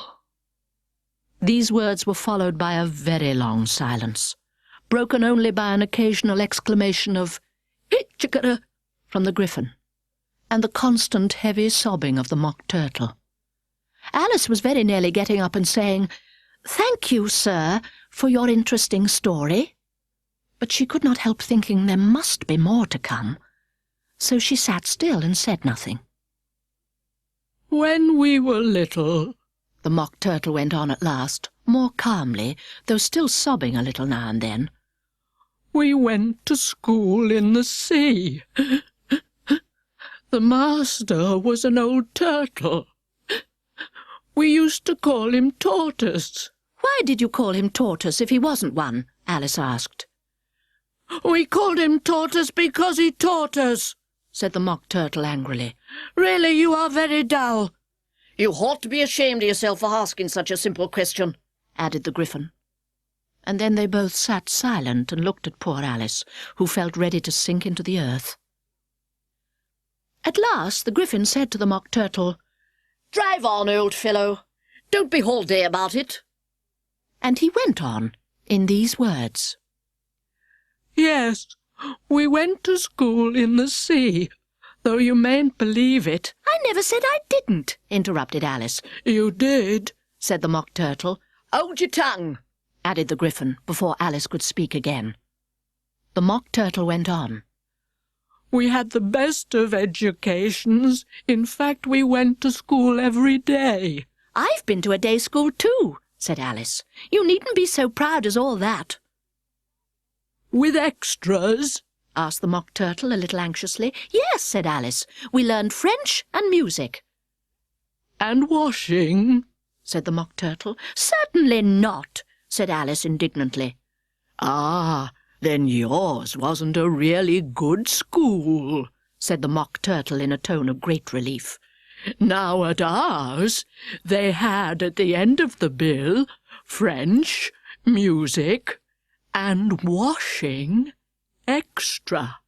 These words were followed by a very long silence, broken only by an occasional exclamation of "Hitchikara" from the Gryphon, and the constant heavy sobbing of the Mock Turtle. Alice was very nearly getting up and saying, "Thank you, sir, for your interesting story," but she could not help thinking there must be more to come, so she sat still and said nothing. "When we were little," the Mock Turtle went on at last, more calmly, though still sobbing a little now and then, "we went to school in the sea. The master was an old turtle. We used to call him Tortoise." "Why did you call him Tortoise if he wasn't one?" Alice asked. "We called him Tortoise because he taught us," said the Mock Turtle angrily. "Really, you are very dull. You ought to be ashamed of yourself for asking such a simple question," added the Gryphon. And then they both sat silent and looked at poor Alice, who felt ready to sink into the earth. At last the Gryphon said to the Mock Turtle, "Drive on, old fellow. Don't be all day about it." And he went on in these words. "Yes, we went to school in the sea, though you mayn't believe it." "I never said I didn't," interrupted Alice. "You did," said the Mock Turtle, "Hold your tongue," added the Gryphon, before Alice could speak again. The Mock Turtle went on. "We had the best of educations. In fact, we went to school every day." "I've been to a day school too," said Alice. "You needn't be so proud as all that." "With extras?" asked the Mock Turtle a little anxiously. "Yes," said Alice. "We learned French and music." "And washing?" said the Mock Turtle. "Certainly not," said Alice indignantly. "Ah, then yours wasn't a really good school," said the Mock Turtle in a tone of great relief. "Now at ours they had at the end of the bill French, music, and washing extra."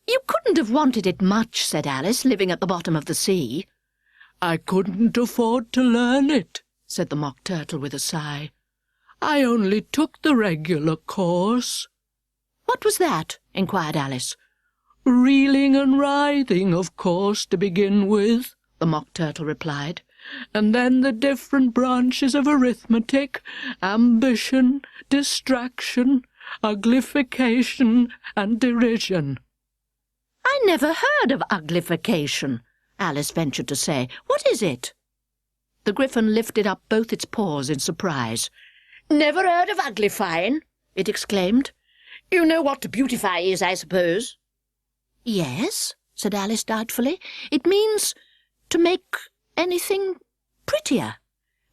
"You couldn't have wanted it much," said Alice, "living at the bottom of the sea." "I couldn't afford to learn it," said the Mock Turtle with a sigh. "I only took the regular course." "What was that?" inquired Alice. "Reeling and writhing, of course, to begin with," the Mock Turtle replied, "and then the different branches of arithmetic, ambition, distraction, uglification, and derision." "I never heard of uglification," Alice ventured to say. "What is it?" The Gryphon lifted up both its paws in surprise. "Never heard of uglifying?" it exclaimed. "You know what to beautify is, I suppose." "Yes," said Alice doubtfully. "It means to make anything prettier."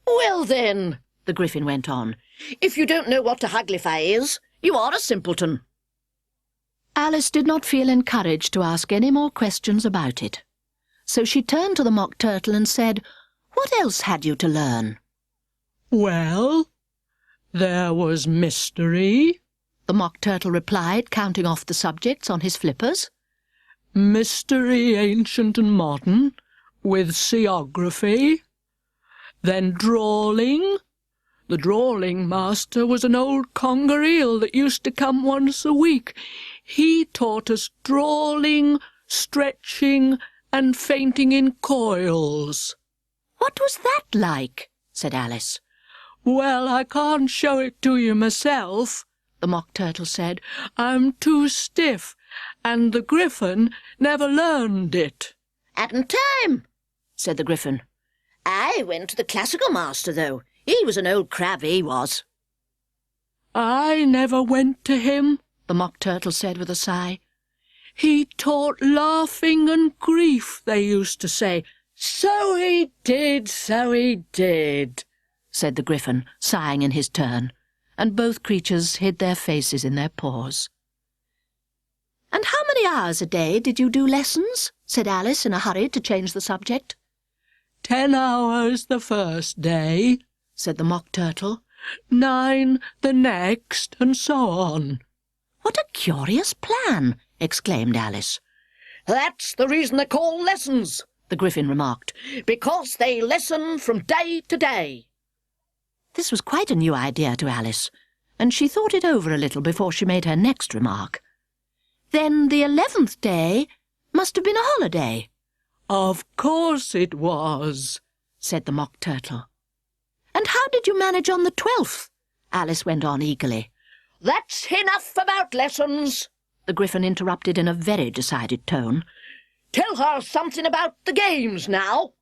"Well, then," the Gryphon went on, "if you don't know what to uglify is, you are a simpleton." Alice did not feel encouraged to ask any more questions about it. So she turned to the Mock Turtle and said, "What else had you to learn?" "Well, there was mystery," the Mock Turtle replied, counting off the subjects on his flippers. "Mystery ancient and modern, with seaography. Then drawling, The drawling master was an old conger eel that used to come once a week. He taught us drawling, stretching, and fainting in coils." "What was that like?" said Alice. "Well, I can't show it to you myself," the Mock Turtle said. "I'm too stiff, and the Gryphon never learned it." "Hadn't time," said the Gryphon. "I went to the classical master, though. He was an old crab, he was." "I never went to him," the Mock Turtle said with a sigh. "He taught laughing and grief, they used to say." "So he did, said the Gryphon, sighing in his turn, and both creatures hid their faces in their paws. "And how many hours a day did you do lessons?" said Alice in a hurry to change the subject. 10 hours the first day," said the Mock Turtle, 9 the next, and so on. "What a curious plan!" exclaimed Alice. "That's the reason they're called lessons," the Gryphon remarked, "because they listen from day to day." This was quite a new idea to Alice, and she thought it over a little before she made her next remark. "Then the 11th day must have been a holiday." "Of course it was," said the Mock Turtle. "And how did you manage on the 12th?" Alice went on eagerly. "That's enough about lessons," the Gryphon interrupted in a very decided tone. "Tell her something about the games now."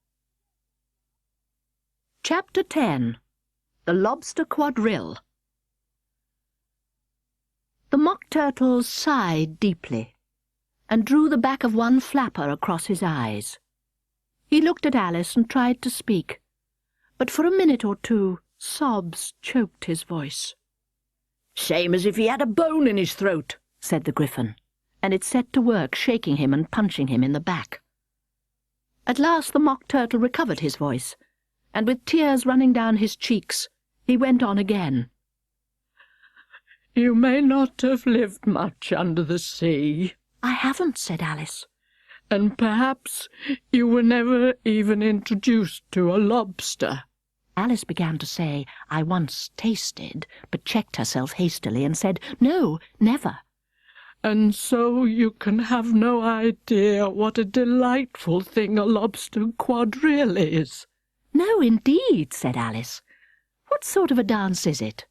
Chapter 10. The Lobster Quadrille. The Mock Turtle sighed deeply and drew the back of one flapper across his eyes. He looked at Alice and tried to speak, but for a minute or two sobs choked his voice. "Same as if he had a bone in his throat," said the Gryphon, and it set to work shaking him and punching him in the back. At last the Mock Turtle recovered his voice, and with tears running down his cheeks, he went on again. "You may not have lived much under the sea." "I haven't," said Alice. "And perhaps you were never even introduced to a lobster." Alice began to say, "I once tasted," but checked herself hastily and said, "No, never." "And so you can have no idea what a delightful thing a lobster quadrille is." "No, indeed," said Alice. "What sort of a dance is it?"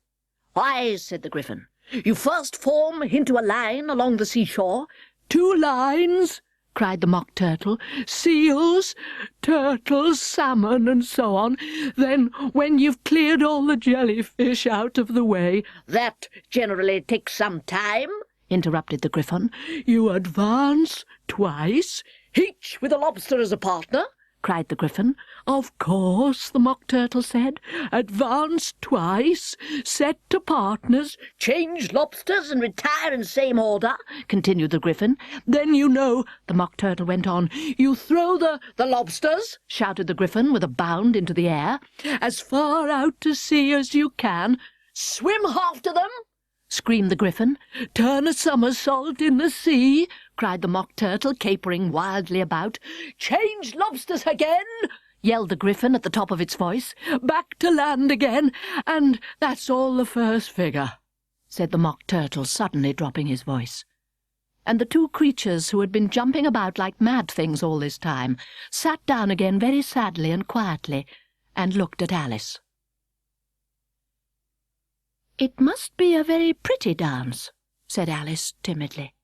"Why," said the Gryphon, "you first form into a line along the seashore." "2 lines," cried the Mock Turtle, "seals, turtles, salmon, and so on. Then, when you've cleared all the jellyfish out of the way—" "That generally takes some time," interrupted the Gryphon. "You advance twice." "Each with a lobster as a partner," cried the Gryphon. "Of course," the Mock Turtle said. "Advance twice, set to partners." "Change lobsters and retire in same order," continued the Gryphon. "Then you know," the Mock Turtle went on, "you throw the lobsters," shouted the Gryphon with a bound into the air. as far out to sea as you can." "Swim after them," screamed the Gryphon. "Turn a somersault in the sea." cried the Mock Turtle, capering wildly about. "Change lobsters again," yelled the Gryphon at the top of its voice. "Back to land again, and that's all the first figure," said the Mock Turtle, suddenly dropping his voice. And the two creatures, who had been jumping about like mad things all this time, sat down again very sadly and quietly, and looked at Alice. "It must be a very pretty dance," said Alice timidly.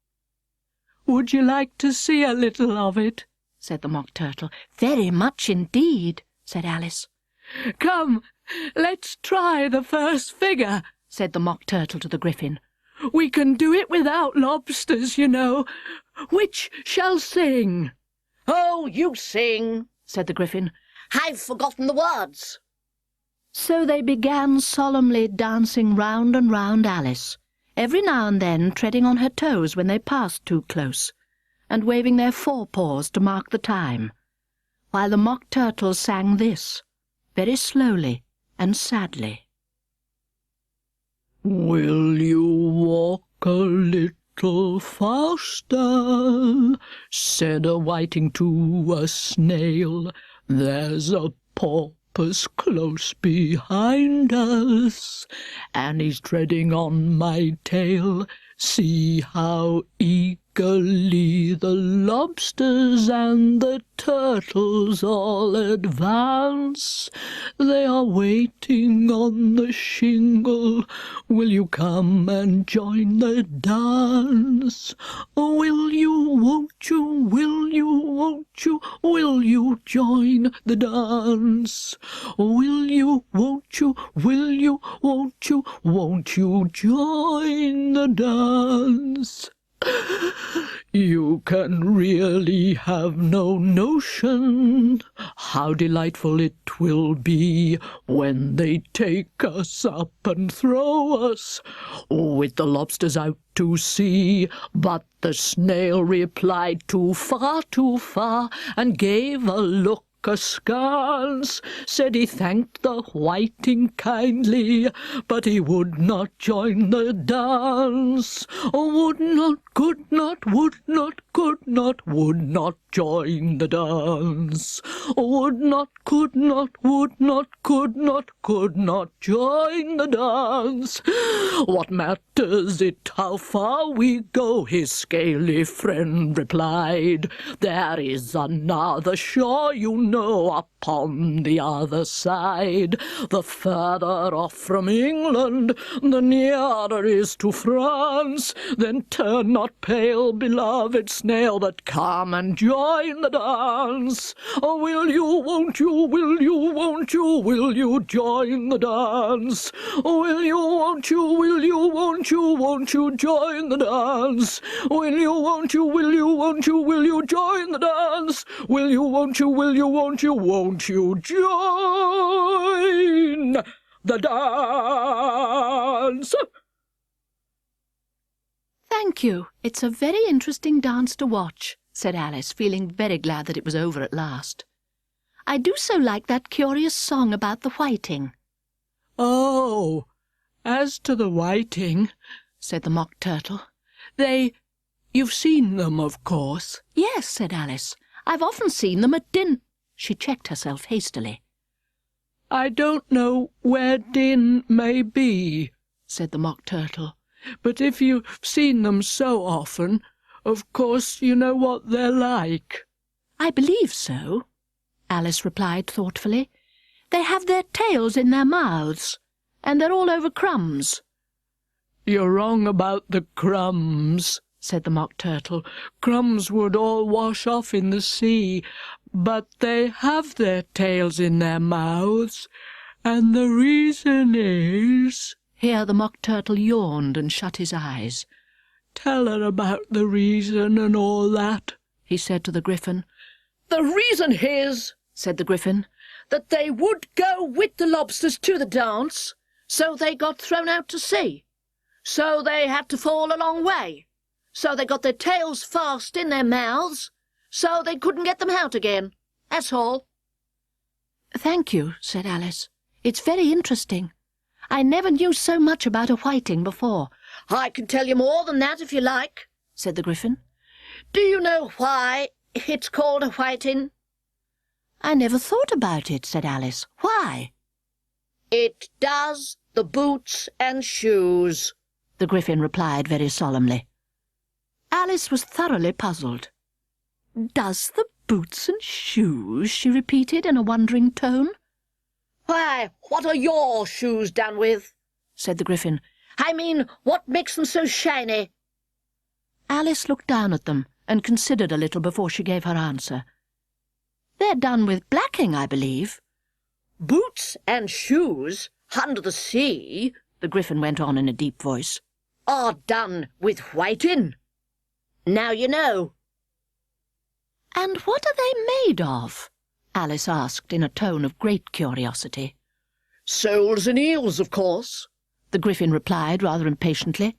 "Would you like to see a little of it?" said the Mock Turtle. "Very much indeed," said Alice. "Come, let's try the first figure," said the Mock Turtle to the Gryphon. "We can do it without lobsters, you know. Which shall sing?" "Oh, you sing," said the Gryphon. "I've forgotten the words." So they began solemnly dancing round and round Alice, every now and then treading on her toes when they passed too close, and waving their forepaws to mark the time, while the Mock Turtle sang this, very slowly and sadly. "Will you walk a little faster?" said a whiting to a snail. "There's a porpoise porpoise close behind us, and he's treading on my tail. See how eagerly the lobsters and the turtles all advance. They are waiting on the shingle. Will you come and join the dance? Will you, won't you, will you, won't you, will you join the dance? Will you, won't you, will you, won't you join the dance? You can really have no notion how delightful it will be when they take us up and throw us with the lobsters out to sea. But the snail replied, too far, and gave a look askance. Said he thanked the whiting kindly, but he would not join the dance. Would not, could not, would not, could not, would not join the dance. Would not, could not, would not, could not, could not join the dance. What matters it how far we go? His scaly friend replied. There is another shore, you know, upon the other side. The further off from England, the nearer is to France. Then turn not pale, beloved snail, but come and join the dance. Oh, will you, won't you, will you, won't you, will you join the dance? Oh, will you, won't you, will you, won't you join the dance? Will you, won't you, will you, won't you join the dance? Will you, won't you, will you, won't you join the dance? "Thank you. It's a very interesting dance to watch," said Alice, feeling very glad that it was over at last. "I do so like that curious song about the whiting." Oh, as to the whiting, said the Mock Turtle, you've seen them, of course. "Yes," said Alice. "I've often seen them at She checked herself hastily. I don't know where Din may be, said the Mock Turtle, but if you've seen them so often, of course you know what they're like. "I believe so," Alice replied thoughtfully. "They have their tails in their mouths, and they're all over crumbs." You're wrong about the crumbs, said the Mock Turtle. Crumbs would all wash off in the sea, but they have their tails in their mouths, and the reason is— Here the Mock Turtle yawned and shut his eyes. "Tell her about the reason and all that," he said to the Gryphon. "The reason is," said the Gryphon, "that they would go with the lobsters to the dance, so they got thrown out to sea. So they had to fall a long way. So they got their tails fast in their mouths, so they couldn't get them out again. That's all." "Thank you," said Alice. "It's very interesting. I never knew so much about a whiting before." "I can tell you more than that if you like," said the Gryphon. "Do you know why it's called a whiting?" "I never thought about it," said Alice. "Why?" "It does the boots and shoes," the Gryphon replied very solemnly. Alice was thoroughly puzzled. "Does the boots and shoes?" she repeated in a wondering tone. "Why, what are your shoes done with?" said the Gryphon. "I mean, what makes them so shiny?" Alice looked down at them and considered a little before she gave her answer. "They're done with blacking, I believe." "Boots and shoes under the sea," the Gryphon went on in a deep voice, "are done with whiting. Now you know." "And what are they made of?" Alice asked in a tone of great curiosity. "Soles and eels, of course," the Gryphon replied rather impatiently.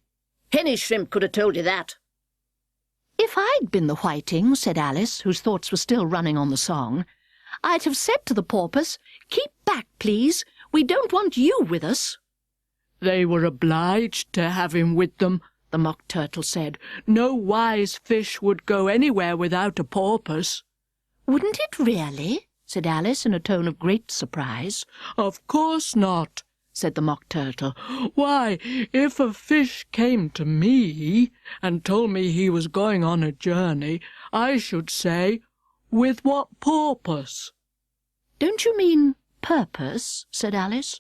"Any shrimp could have told you that." "If I'd been the whiting," said Alice, whose thoughts were still running on the song, "I'd have said to the porpoise, 'Keep back, please. We don't want you with us.'" "They were obliged to have him with them," the Mock Turtle said. "No wise fish would go anywhere without a porpoise." "Wouldn't it really?" said Alice in a tone of great surprise. "Of course not," said the Mock Turtle. "Why, if a fish came to me and told me he was going on a journey, I should say, 'With what purpose?'" "Don't you mean purpose?" said Alice.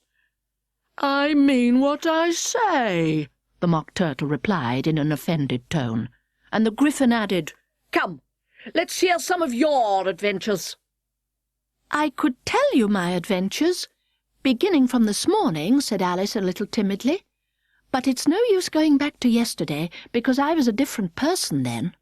"I mean what I say," the Mock Turtle replied in an offended tone, and the Gryphon added, Come, let's hear some of your adventures. "I could tell you my adventures, beginning from this morning," said Alice a little timidly, "but it's no use going back to yesterday, because I was a different person then."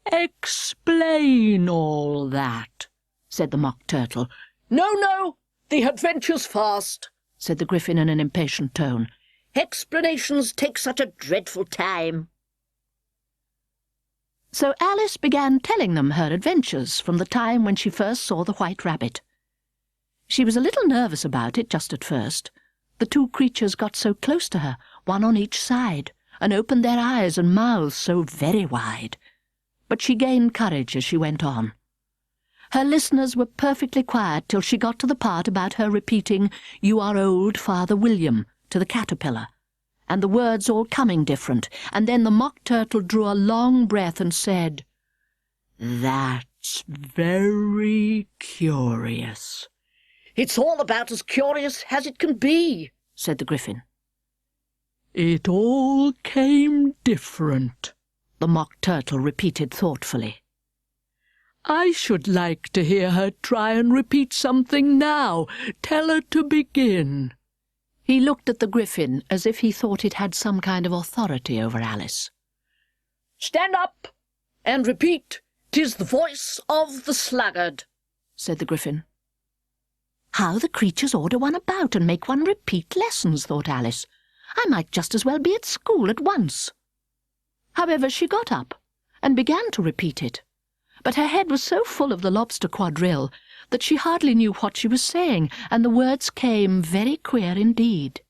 "Explain all that," said the Mock Turtle. No, the adventures first," said the Gryphon in an impatient tone. "Explanations take such a dreadful time." So Alice began telling them her adventures from the time when she first saw the White Rabbit. She was a little nervous about it just at first. The two creatures got so close to her, one on each side, and opened their eyes and mouths so very wide. But she gained courage as she went on. Her listeners were perfectly quiet till she got to the part about her repeating, "You are old, Father William," to the caterpillar, and the words all coming different, and then the Mock Turtle drew a long breath and said, "That's very curious." "It's all about as curious as it can be," said the Gryphon. "It all came different," the Mock Turtle repeated thoughtfully. "I should like to hear her try and repeat something now. Tell her to begin." He looked at the Gryphon as if he thought it had some kind of authority over Alice. "Stand up and repeat, "'Tis the voice of the sluggard,'" said the Gryphon. How the creatures order one about and make one repeat lessons, thought Alice. I might just as well be at school at once. However, she got up and began to repeat it, but her head was so full of the lobster quadrille that she hardly knew what she was saying, and the words came very queer indeed.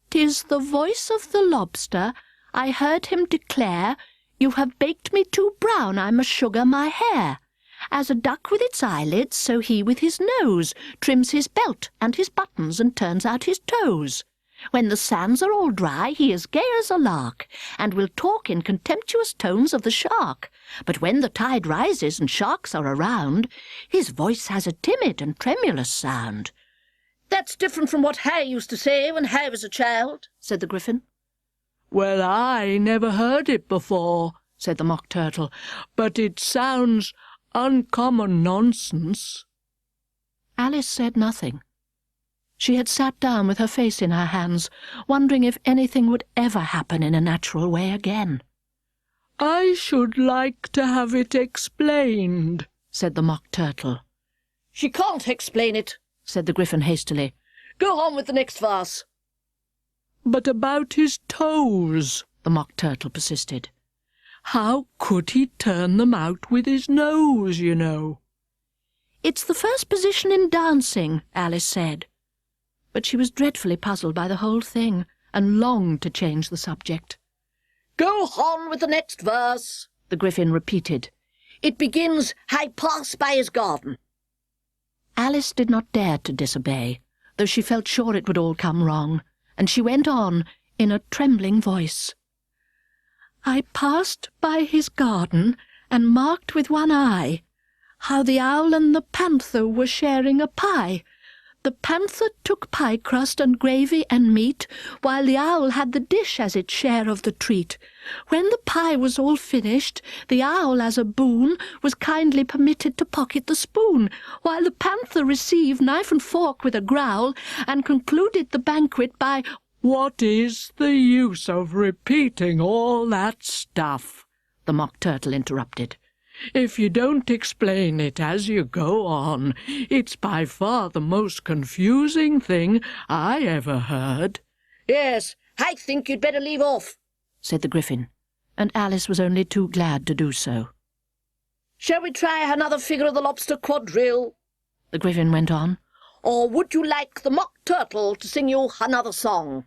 "'Tis the voice of the lobster, I heard him declare, You have baked me too brown, I must sugar my hair. As a duck with its eyelids, so he with his nose trims his belt and his buttons and turns out his toes. When the sands are all dry, he is gay as a lark, and will talk in contemptuous tones of the shark. But when the tide rises and sharks are around, his voice has a timid and tremulous sound." "That's different from what I used to say when I was a child," said the Gryphon. "Well, I never heard it before," said the Mock Turtle, "but it sounds uncommon nonsense." Alice said nothing. She had sat down with her face in her hands, wondering if anything would ever happen in a natural way again. "I should like to have it explained," said the Mock Turtle. "She can't explain it," said the Gryphon hastily. "Go on with the next verse." "But about his toes," the Mock Turtle persisted. "How could he turn them out with his nose, you know?" "It's the first position in dancing," Alice said. But she was dreadfully puzzled by the whole thing, and longed to change the subject. "Go on with the next verse," the Gryphon repeated. "It begins, I pass by his garden." Alice did not dare to disobey, though she felt sure it would all come wrong, and she went on in a trembling voice. "I passed by his garden, and marked with one eye how the owl and the panther were sharing a pie. The panther took pie crust and gravy and meat, while the owl had the dish as its share of the treat. When the pie was all finished, the owl, as a boon, was kindly permitted to pocket the spoon, while the panther received knife and fork with a growl, and concluded the banquet by—" "What is the use of repeating all that stuff?" the Mock Turtle interrupted. "If you don't explain it as you go on, it's by far the most confusing thing I ever heard." "Yes, I think you'd better leave off," said the Gryphon, and Alice was only too glad to do so. "Shall we try another figure of the lobster quadrille?" the Gryphon went on. "Or would you like the Mock Turtle to sing you another song?"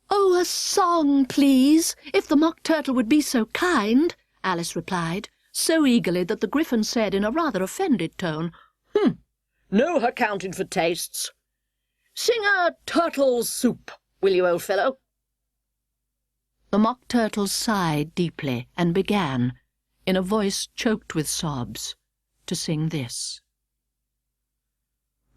"Oh, a song, please, if the Mock Turtle would be so kind," Alice replied, so eagerly that the Gryphon said in a rather offended tone, No accounting for tastes. Sing a turtle's soup, will you, old fellow?" The Mock Turtle sighed deeply and began, in a voice choked with sobs, to sing this.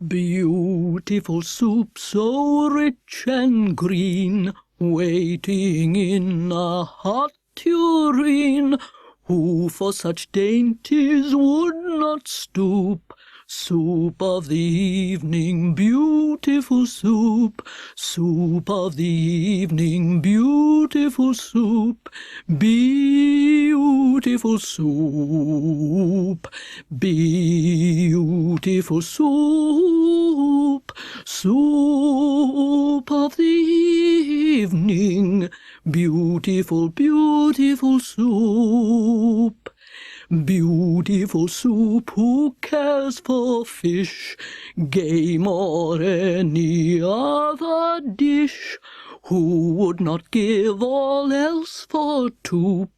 Beautiful soup, so rich and green, waiting in a hot tureen. Who for such dainties would not stoop? Soup of the evening, beautiful soup. Soup of the evening, beautiful soup. Beautiful soup. Beautiful soup. Soup of the evening, beautiful, beautiful soup. Beautiful soup, who cares for fish, game, or any other dish? Who would not give all else for toup?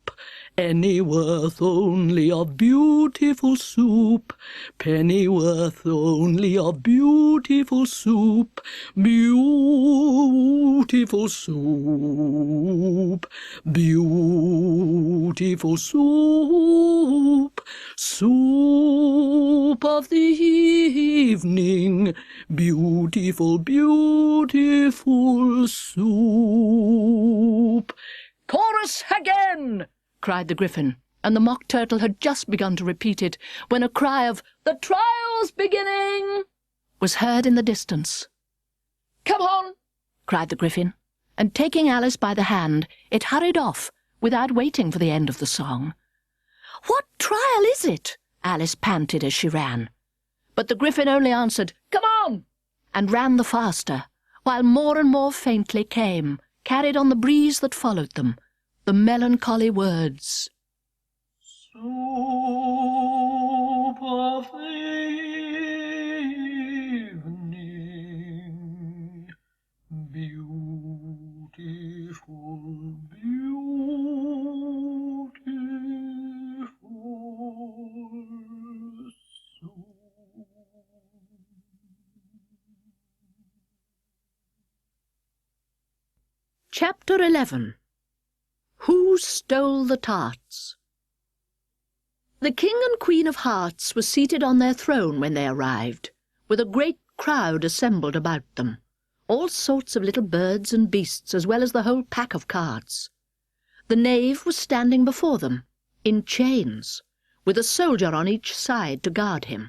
Pennyworth only of beautiful soup, pennyworth only of beautiful soup, beautiful soup, beautiful soup, soup of the evening, beautiful, beautiful soup. "Chorus again!" cried the Gryphon, and the Mock Turtle had just begun to repeat it when a cry of "The trial's beginning!" was heard in the distance. "Come on!" cried the Gryphon, and taking Alice by the hand, it hurried off without waiting for the end of the song. "What trial is it?" Alice panted as she ran. But the Gryphon only answered, "Come on!" and ran the faster, while more and more faintly came, carried on the breeze that followed them, the melancholy words, Soup of the evening, beautiful, beautiful soup. Chapter 11. Who Stole the Tarts? The King and Queen of Hearts were seated on their throne when they arrived, with a great crowd assembled about them, all sorts of little birds and beasts, as well as the whole pack of cards. The knave was standing before them, in chains, with a soldier on each side to guard him.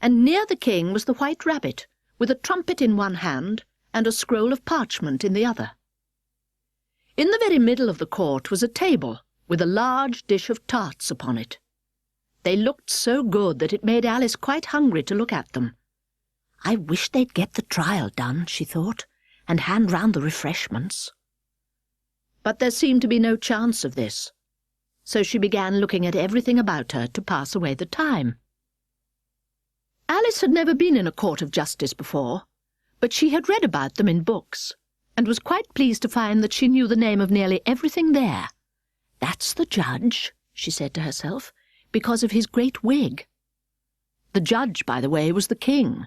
And near the king was the White Rabbit, with a trumpet in one hand and a scroll of parchment in the other. In the very middle of the court was a table with a large dish of tarts upon it. They looked so good that it made Alice quite hungry to look at them. "I wish they'd get the trial done," she thought, "and hand round the refreshments." But there seemed to be no chance of this, so she began looking at everything about her to pass away the time. Alice had never been in a court of justice before, but she had read about them in books, and was quite pleased to find that she knew the name of nearly everything there. "That's the judge," she said to herself, "because of his great wig." The judge, by the way, was the king,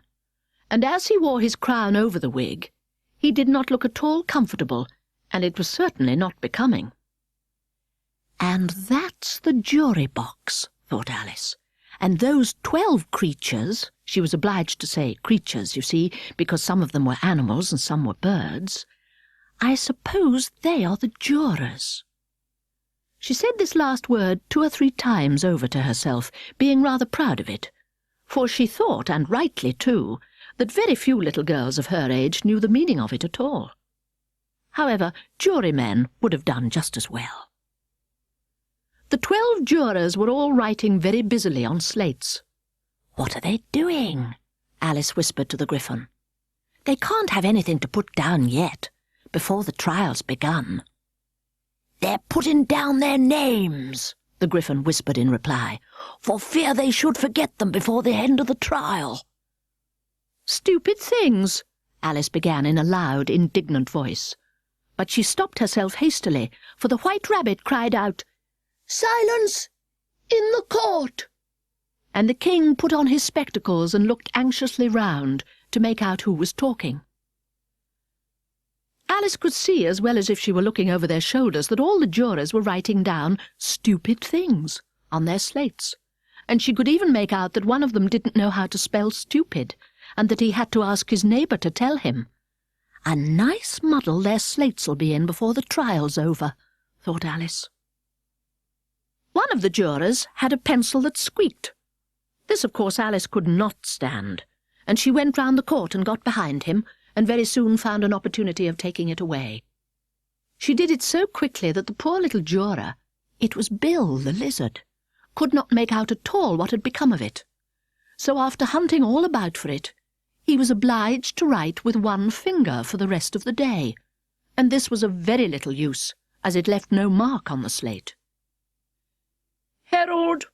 and as he wore his crown over the wig, he did not look at all comfortable, and it was certainly not becoming. "And that's the jury box," thought Alice, "and those 12 creatures," she was obliged to say creatures, you see, because some of them were animals and some were birds, "I suppose they are the jurors." She said this last word 2 or 3 times over to herself, being rather proud of it, for she thought, and rightly too, that very few little girls of her age knew the meaning of it at all. However, jurymen would have done just as well. The 12 jurors were all writing very busily on slates. "What are they doing?" Alice whispered to the Gryphon. "They can't have anything to put down yet, before the trial's begun." "They're putting down their names," the Gryphon whispered in reply, "for fear they should forget them before the end of the trial." "Stupid things," Alice began in a loud, indignant voice. But she stopped herself hastily, for the White Rabbit cried out, "Silence in the court!" and the king put on his spectacles and looked anxiously round to make out who was talking. Alice could see, as well as if she were looking over their shoulders, that all the jurors were writing down stupid things on their slates, and she could even make out that one of them didn't know how to spell stupid, and that he had to ask his neighbour to tell him. A nice muddle their slates'll be in before the trial's over, thought Alice. One of the jurors had a pencil that squeaked. This, of course, Alice could not stand, and she went round the court and got behind him, and very soon found an opportunity of taking it away. She did it so quickly that the poor little juror, it was Bill the lizard, could not make out at all what had become of it. So after hunting all about for it, he was obliged to write with one finger for the rest of the day, and this was of very little use, as it left no mark on the slate. "Herald,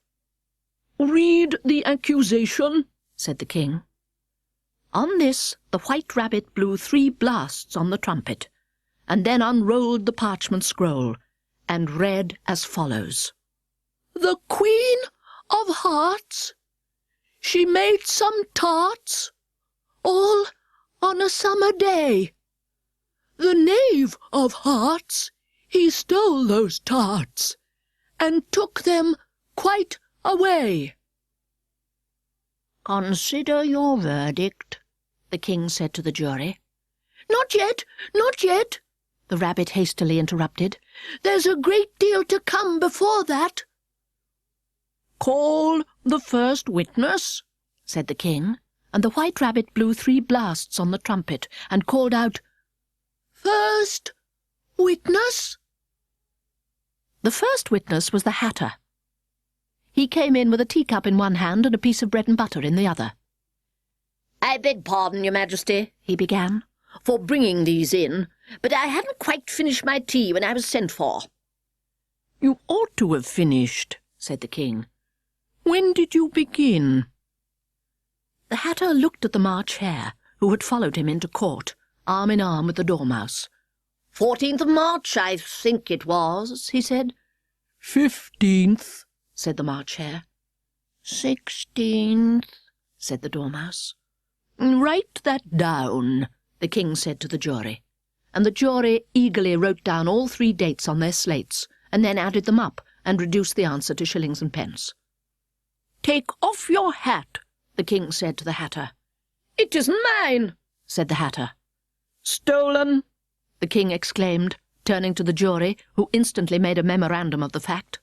read the accusation," said the king. On this the White Rabbit blew 3 blasts on the trumpet, and then unrolled the parchment scroll, and read as follows. "The Queen of Hearts, she made some tarts, all on a summer day. The Knave of Hearts, he stole those tarts, and took them quite away." "Consider your verdict," the king said to the jury. "Not yet, not yet," the rabbit hastily interrupted. "There's a great deal to come before that." "Call the first witness," said the king, and the White Rabbit blew 3 blasts on the trumpet and called out, "First witness?" The first witness was the Hatter. He came in with a teacup in one hand and a piece of bread and butter in the other. "I beg pardon, Your Majesty," he began, "for bringing these in, but I hadn't quite finished my tea when I was sent for." "You ought to have finished," said the king. "When did you begin?" The Hatter looked at the March Hare, who had followed him into court, arm in arm with the Dormouse. 14th of March, I think it was, he said. 15th, said the March Hare. 16th, said the Dormouse. Write that down, the king said to the jury, and the jury eagerly wrote down all 3 dates on their slates, and then added them up and reduced the answer to shillings and pence. Take off your hat, the king said to the Hatter. It isn't mine, said the Hatter. stolen, the king exclaimed, turning to the jury, who instantly made a memorandum of the fact.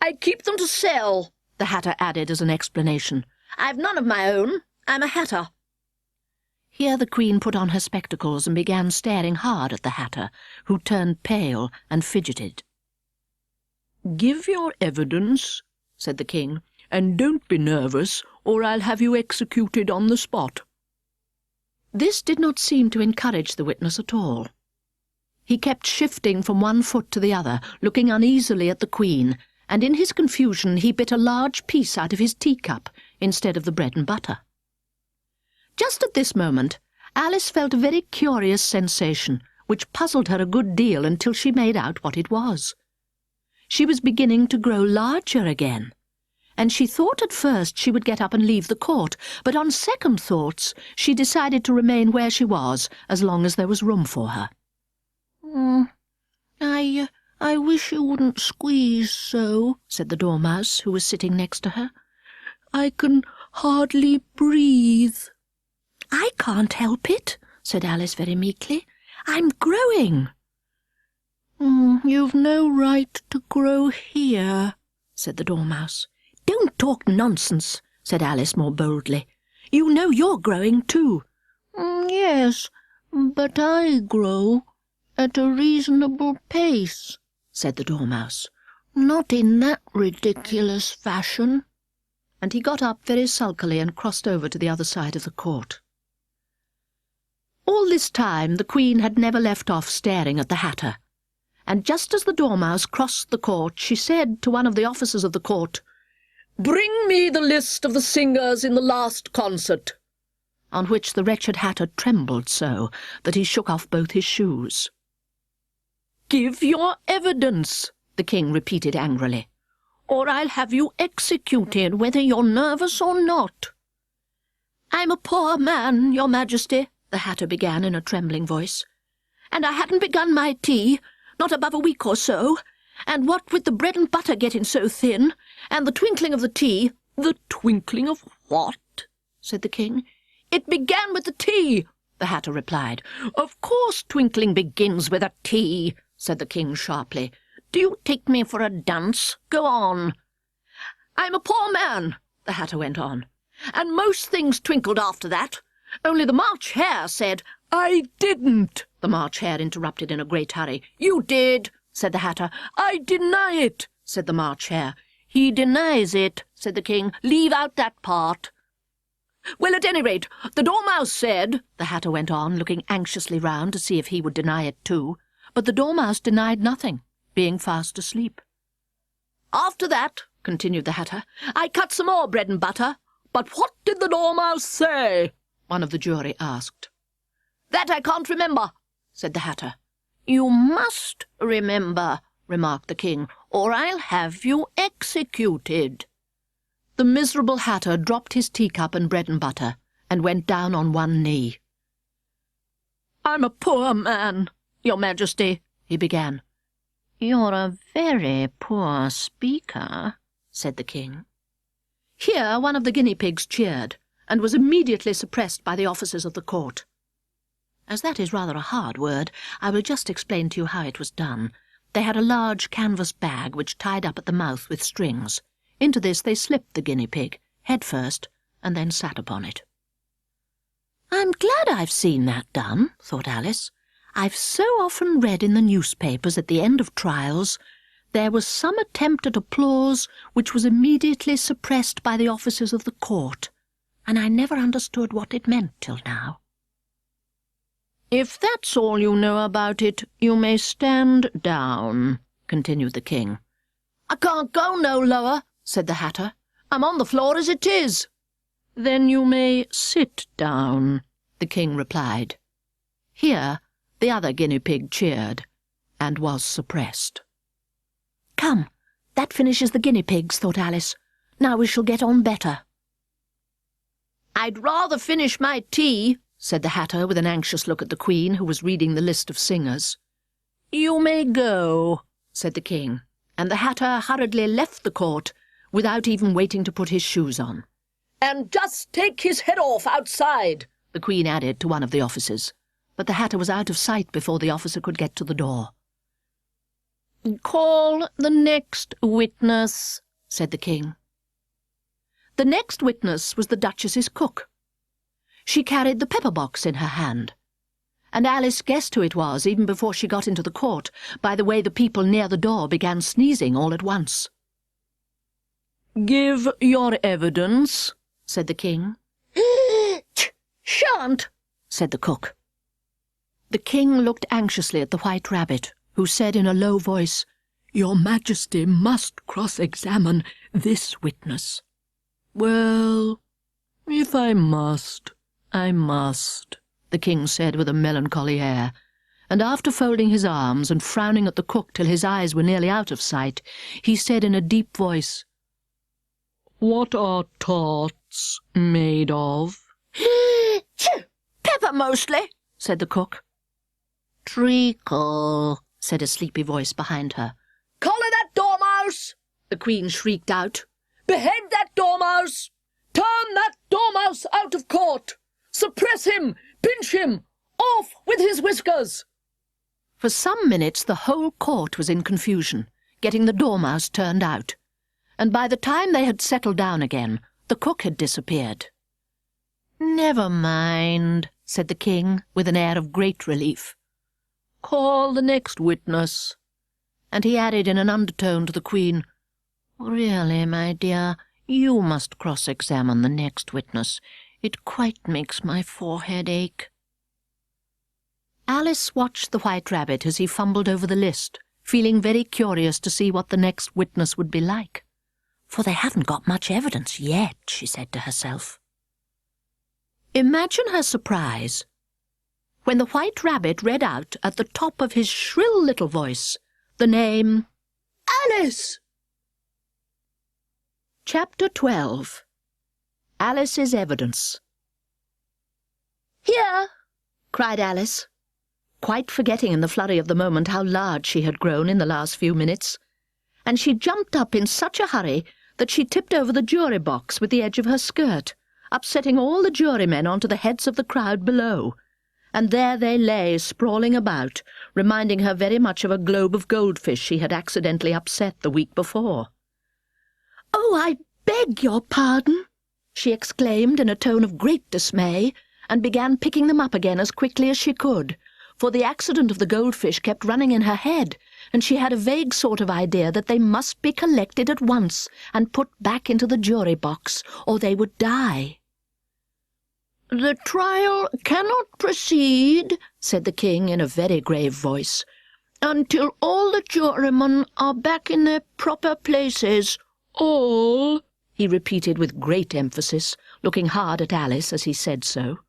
I keep them to sell, the Hatter added as an explanation. I've none of my own. I'm a hatter. Here the Queen put on her spectacles and began staring hard at the Hatter, who turned pale and fidgeted. Give your evidence, said the king, and don't be nervous, or I'll have you executed on the spot. This did not seem to encourage the witness at all. He kept shifting from one foot to the other, looking uneasily at the Queen, and in his confusion he bit a large piece out of his teacup instead of the bread and butter. Just at this moment, Alice felt a very curious sensation, which puzzled her a good deal until she made out what it was. She was beginning to grow larger again, and she thought at first she would get up and leave the court, but on second thoughts she decided to remain where she was as long as there was room for her. I wish you wouldn't squeeze so, said the Dormouse, who was sitting next to her. I can hardly breathe. I can't help it, said Alice very meekly. I'm growing. You've no right to grow here, said the Dormouse. Don't talk nonsense, said Alice more boldly. You know you're growing too. Yes, but I grow at a reasonable pace, said the Dormouse. Not in that ridiculous fashion. And he got up very sulkily and crossed over to the other side of the court. All this time the Queen had never left off staring at the Hatter, and just as the Dormouse crossed the court she said to one of the officers of the court, "Bring me the list of the singers in the last concert," on which the wretched Hatter trembled so that he shook off both his shoes. "Give your evidence," the king repeated angrily. or I'll have you executed, whether you're nervous or not." "I'm a poor man, your Majesty," the Hatter began in a trembling voice, "and I hadn't begun my tea, not above a week or so, and what with the bread and butter getting so thin, and the twinkling of the tea—" "The twinkling of what?" said the King. "It began with the tea," the Hatter replied. "Of course twinkling begins with a tea," said the King sharply. "Do you take me for a dunce? Go on." "I'm a poor man," the Hatter went on, "and most things twinkled after that. Only the March Hare said—" "I didn't," the March Hare interrupted in a great hurry. "You did," said the Hatter. "I deny it," said the March Hare. "He denies it," said the King. "Leave out that part." "Well, at any rate, the Dormouse said," the Hatter went on, looking anxiously round to see if he would deny it too, but the Dormouse denied nothing, being fast asleep. "After that," continued the Hatter, "I cut some more bread and butter." "But what did the Dormouse say?" one of the jury asked. "That I can't remember," said the Hatter. "You must remember," remarked the King, "or I'll have you executed." The miserable Hatter dropped his teacup and bread and butter, and went down on one knee. "I'm a poor man, your Majesty," he began. "You're a very poor speaker," said the King. Here one of the guinea pigs cheered, and was immediately suppressed by the officers of the court. As that is rather a hard word, I will just explain to you how it was done. They had a large canvas bag which tied up at the mouth with strings. Into this they slipped the guinea pig, head first, and then sat upon it. "I'm glad I've seen that done," thought Alice. "I've so often read in the newspapers at the end of trials there was some attempt at applause which was immediately suppressed by the officers of the court, and I never understood what it meant till now." "If that's all you know about it, you may stand down," continued the King. "I can't go no lower," said the Hatter. "I'm on the floor as it is." "Then you may sit down," the King replied. Here the other guinea pig cheered, and was suppressed. "Come, that finishes the guinea pigs," thought Alice. "Now we shall get on better." "I'd rather finish my tea," said the Hatter, with an anxious look at the Queen, who was reading the list of singers. "You may go," said the King, and the Hatter hurriedly left the court without even waiting to put his shoes on. "And just take his head off outside," the Queen added to one of the officers, but the Hatter was out of sight before the officer could get to the door. "Call the next witness," said the King. The next witness was the Duchess's cook. She carried the pepper-box in her hand, and Alice guessed who it was even before she got into the court by the way the people near the door began sneezing all at once. "Give your evidence," said the King. "Shan't," said the cook. The King looked anxiously at the White Rabbit, who said in a low voice, "Your Majesty must cross-examine this witness." "Well, if I must, I must," the King said with a melancholy air, and after folding his arms and frowning at the cook till his eyes were nearly out of sight, he said in a deep voice, "What are tarts made of?" "Pepper mostly," said the cook. "Treacle," said a sleepy voice behind her. "Collar that dormouse!" the Queen shrieked out. "Behead that dormouse! Turn that dormouse out of court! Suppress him! Pinch him! Off with his whiskers!" For some minutes the whole court was in confusion, getting the dormouse turned out, and by the time they had settled down again, the cook had disappeared. "Never mind," said the King, with an air of great relief. "Call the next witness." And he added in an undertone to the Queen, "Really, my dear, you must cross-examine the next witness. It quite makes my forehead ache." Alice watched the White Rabbit as he fumbled over the list, feeling very curious to see what the next witness would be like. "For they haven't got much evidence yet," she said to herself. Imagine her surprise when the White Rabbit read out at the top of his shrill little voice the name Alice! Chapter 12. Alice's Evidence. "Here!" cried Alice, quite forgetting in the flurry of the moment how large she had grown in the last few minutes, and she jumped up in such a hurry that she tipped over the jury box with the edge of her skirt, upsetting all the jurymen onto the heads of the crowd below, and there they lay sprawling about, reminding her very much of a globe of goldfish she had accidentally upset the week before. "Oh, I beg your pardon," she exclaimed in a tone of great dismay, and began picking them up again as quickly as she could, for the accident of the goldfish kept running in her head, and she had a vague sort of idea that they must be collected at once and put back into the jury box, or they would die. "The trial cannot proceed," said the King in a very grave voice, "until all the jurymen are back in their proper places. All," he repeated with great emphasis, looking hard at Alice as he said so.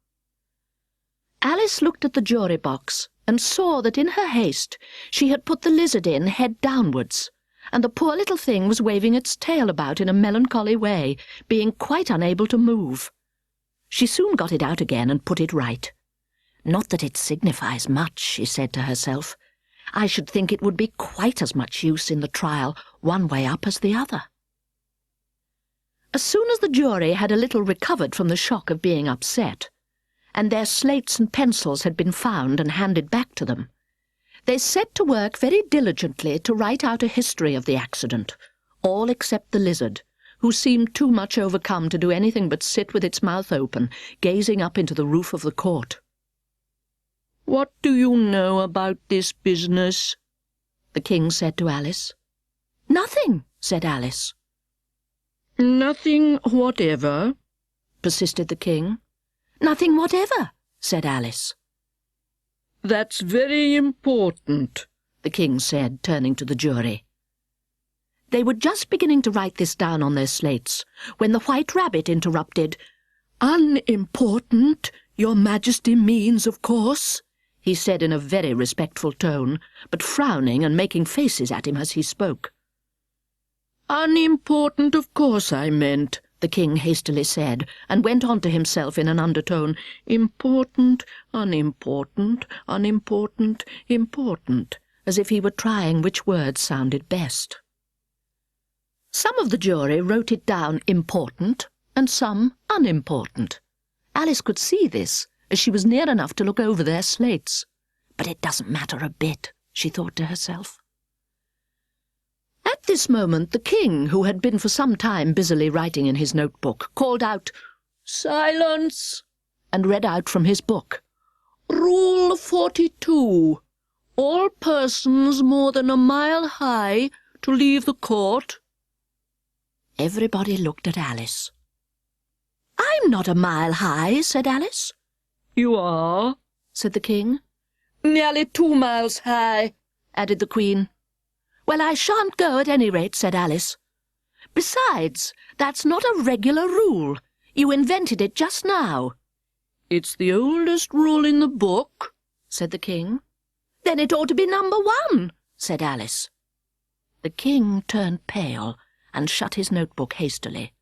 Alice looked at the jury box and saw that in her haste she had put the lizard in head downwards, and the poor little thing was waving its tail about in a melancholy way, being quite unable to move. She soon got it out again and put it right. "Not that it signifies much," she said to herself. "I should think it would be quite as much use in the trial one way up as the other." As soon as the jury had a little recovered from the shock of being upset, and their slates and pencils had been found and handed back to them, they set to work very diligently to write out a history of the accident, all except the lizard, who seemed too much overcome to do anything but sit with its mouth open, gazing up into the roof of the court. "What do you know about this business?" the King said to Alice. "Nothing," said Alice. "Nothing whatever?" persisted the King. "Nothing whatever," said Alice. "That's very important," the King said, turning to the jury. They were just beginning to write this down on their slates, when the White Rabbit interrupted. "Unimportant, Your Majesty means, of course," he said in a very respectful tone, but frowning and making faces at him as he spoke. "Unimportant, of course I meant," the King hastily said, and went on to himself in an undertone. "Important, unimportant, unimportant, important," as if he were trying which word sounded best. Some of the jury wrote it down important, and some unimportant. Alice could see this, as she was near enough to look over their slates. "But it doesn't matter a bit," she thought to herself. At this moment the King, who had been for some time busily writing in his notebook, called out, "Silence!" and read out from his book, "Rule 42. All persons more than a mile high to leave the court." Everybody looked at Alice. "I'm not a mile high," said Alice. "You are," said the King. "Nearly 2 miles high," added the Queen. "Well, I shan't go at any rate," said Alice. "Besides, that's not a regular rule. You invented it just now." "It's the oldest rule in the book," said the King. "Then it ought to be number 1, said Alice. The King turned pale and shut his notebook hastily.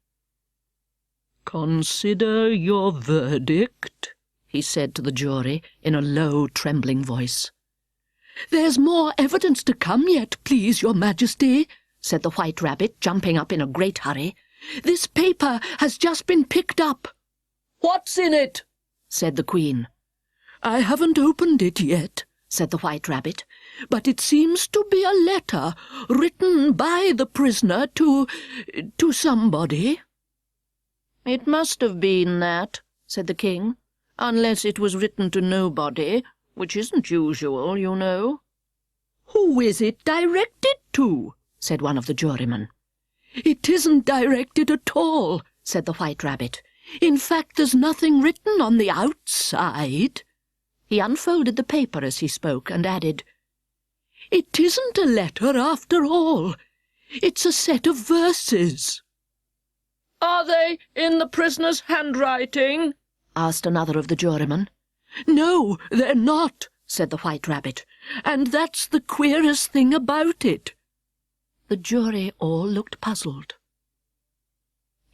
"Consider your verdict," he said to the jury in a low, trembling voice. "There's more evidence to come yet, please, Your Majesty," said the White Rabbit, jumping up in a great hurry. "This paper has just been picked up." "What's in it?" said the Queen. "I haven't opened it yet," said the White Rabbit, "but it seems to be a letter written by the prisoner to somebody." "It must have been that," said the King, "unless it was written to nobody, which isn't usual, you know." "Who is it directed to?" said one of the jurymen. "It isn't directed at all," said the White Rabbit. "In fact, there's nothing written on the outside." He unfolded the paper as he spoke and added, "It isn't a letter after all. It's a set of verses." "Are they in the prisoner's handwriting?" asked another of the jurymen. "No, they're not," said the White Rabbit, "and that's the queerest thing about it." The jury all looked puzzled.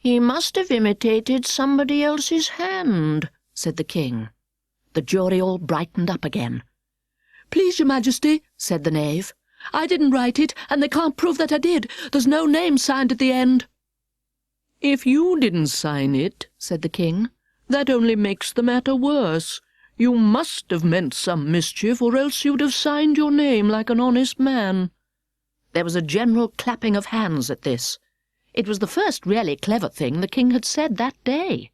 "He must have imitated somebody else's hand," said the king. The jury all brightened up again. "Please, your majesty," said the knave, "I didn't write it, and they can't prove that I did. There's no name signed at the end." "If you didn't sign it," said the king, "that only makes the matter worse. You must have meant some mischief, or else you'd have signed your name like an honest man." There was a general clapping of hands at this. It was the first really clever thing the king had said that day.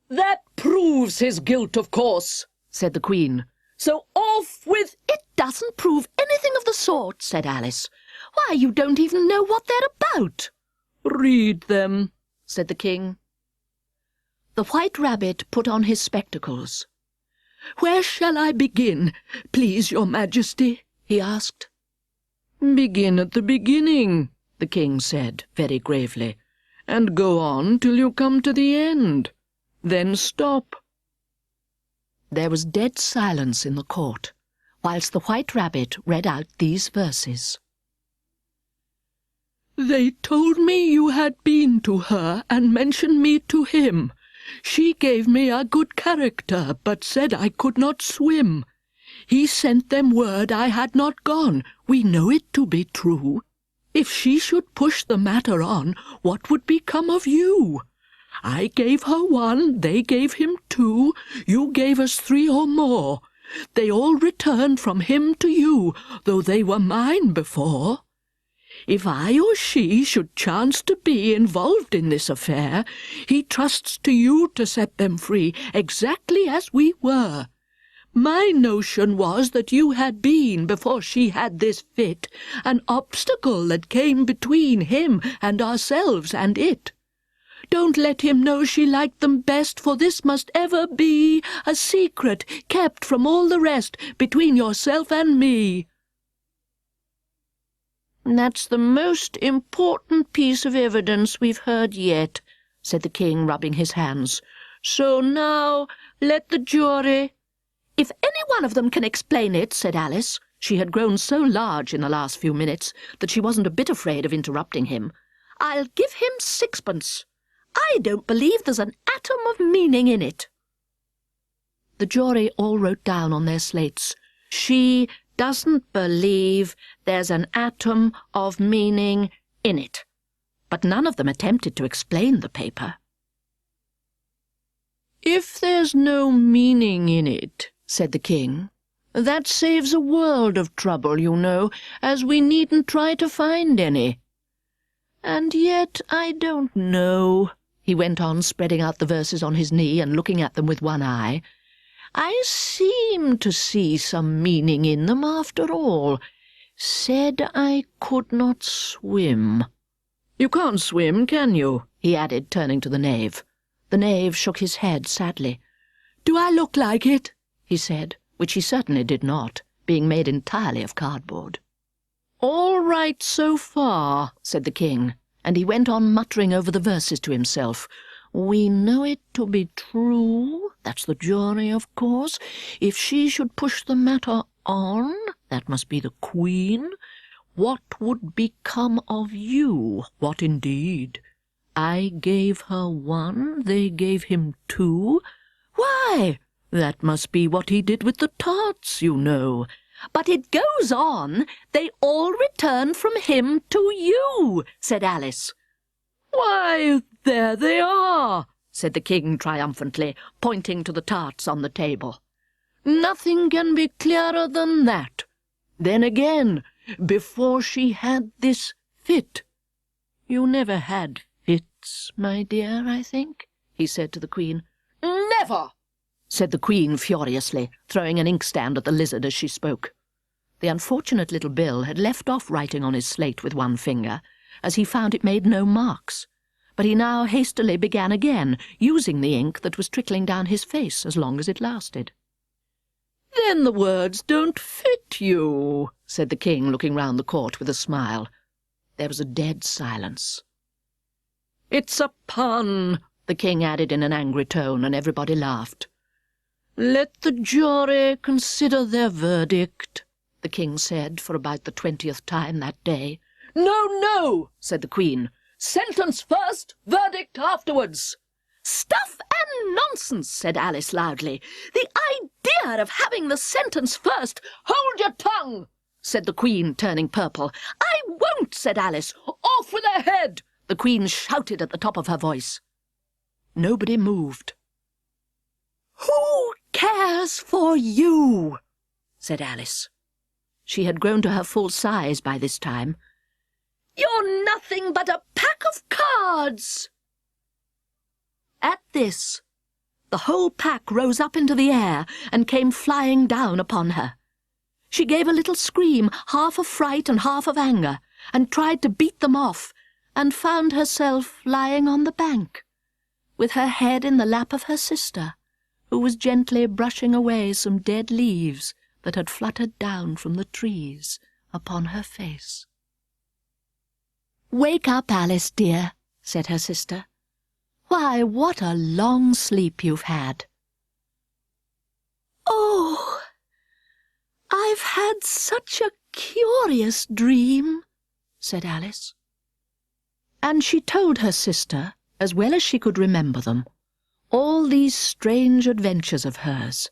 "That proves his guilt, of course," said the queen. "So off with—" "It doesn't prove anything of the sort," said Alice. "Why, you don't even know what they're about." "Read them," said the king. The White Rabbit put on his spectacles. "Where shall I begin, please, your majesty?" he asked. "Begin at the beginning," the king said, very gravely, "and go on till you come to the end. Then stop." There was dead silence in the court, whilst the White Rabbit read out these verses. "They told me you had been to her and mentioned me to him. She gave me a good character, but said I could not swim. He sent them word I had not gone. We know it to be true. If she should push the matter on, what would become of you? I gave her 1, they gave him 2, you gave us 3 or more. They all returned from him to you, though they were mine before. If I or she should chance to be involved in this affair, he trusts to you to set them free, exactly as we were. My notion was that you had been, before she had this fit, an obstacle that came between him and ourselves and it. Don't let him know she liked them best, for this must ever be a secret kept from all the rest between yourself and me." "That's the most important piece of evidence we've heard yet," said the king, rubbing his hands. "So now let the jury—" "If any one of them can explain it," said Alice. She had grown so large in the last few minutes that she wasn't a bit afraid of interrupting him. "I'll give him 6pence. I don't believe there's an atom of meaning in it." The jury all wrote down on their slates, "She doesn't believe there's an atom of meaning in it." But none of them attempted to explain the paper. "If there's no meaning in it," said the king, "that saves a world of trouble, you know, as we needn't try to find any. And yet I don't know," he went on, spreading out the verses on his knee and looking at them with one eye. "I seem to see some meaning in them after all. Said I could not swim." "You can't swim, can you?" he added, turning to the knave. The knave shook his head sadly. "Do I look like it?" he said, which he certainly did not, being made entirely of cardboard. "All right so far," said the king, and he went on muttering over the verses to himself. "We know it to be true, that's the jury, of course. If she should push the matter on, that must be the queen. What would become of you? What indeed? I gave her 1, they gave him 2. Why, that must be what he did with the tarts, you know." "But it goes on, they all returned from him to you," said Alice. "Why, there they are," said the king triumphantly, pointing to the tarts on the table. "Nothing can be clearer than that. Then again, before she had this fit—" "You never had fits, my dear, I think," he said to the queen. "Never!" said the queen furiously, throwing an inkstand at the lizard as she spoke. The unfortunate little Bill had left off writing on his slate with one finger, as he found it made no marks, but he now hastily began again, using the ink that was trickling down his face as long as it lasted. "Then the words don't fit you," said the king, looking round the court with a smile. There was a dead silence. "It's a pun," the king added in an angry tone, and everybody laughed. "Let the jury consider their verdict," the king said for about the 20th time that day. "No, no," said the queen. Sentence first, verdict afterwards." "Stuff and nonsense," said Alice loudly. "The idea of having the sentence first." "Hold your tongue," said the Queen, turning purple. "I won't," said Alice. "Off with her head," the Queen shouted at the top of her voice. Nobody moved. "Who cares for you?" said Alice. She had grown to her full size by this time. "You're nothing but a pack of cards." At this, the whole pack rose up into the air and came flying down upon her. She gave a little scream, half of fright and half of anger, and tried to beat them off, and found herself lying on the bank, with her head in the lap of her sister, who was gently brushing away some dead leaves that had fluttered down from the trees upon her face. "Wake up, Alice, dear," said her sister. "Why, what a long sleep you've had." "Oh, I've had such a curious dream," said Alice. And she told her sister, as well as she could remember them, all these strange adventures of hers.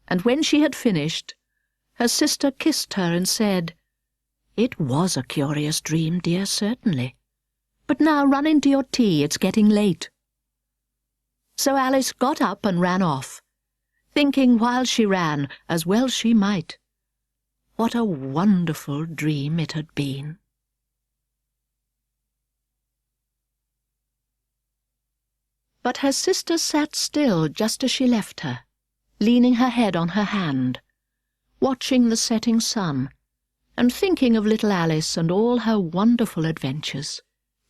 And when she had finished, her sister kissed her and said, "It was a curious dream, dear, certainly. But now run into your tea, it's getting late." So Alice got up and ran off, thinking while she ran, as well she might, what a wonderful dream it had been. But her sister sat still just as she left her, leaning her head on her hand, watching the setting sun, and thinking of little Alice and all her wonderful adventures,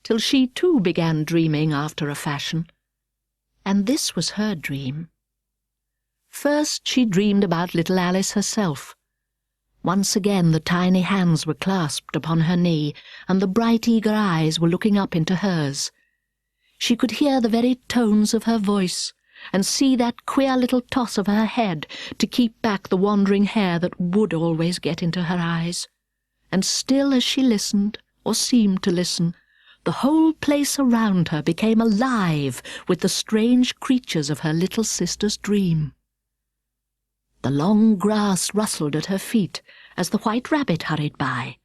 till she too began dreaming after a fashion. And this was her dream. First she dreamed about little Alice herself. Once again the tiny hands were clasped upon her knee, and the bright eager eyes were looking up into hers. She could hear the very tones of her voice, and see that queer little toss of her head to keep back the wandering hair that would always get into her eyes. And still as she listened, or seemed to listen, the whole place around her became alive with the strange creatures of her little sister's dream. The long grass rustled at her feet as the white rabbit hurried by.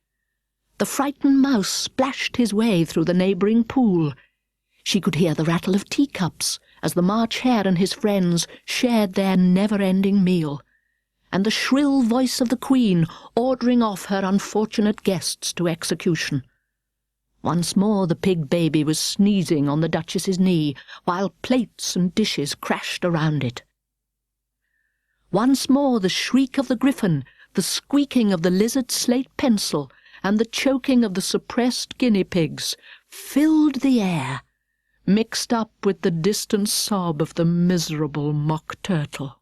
The frightened mouse splashed his way through the neighbouring pool. She could hear the rattle of teacups as the March Hare and his friends shared their never-ending meal, and the shrill voice of the Queen ordering off her unfortunate guests to execution. Once more the pig baby was sneezing on the Duchess's knee, while plates and dishes crashed around it. Once more the shriek of the griffin, the squeaking of the lizard slate pencil, and the choking of the suppressed guinea pigs filled the air, mixed up with the distant sob of the miserable mock turtle.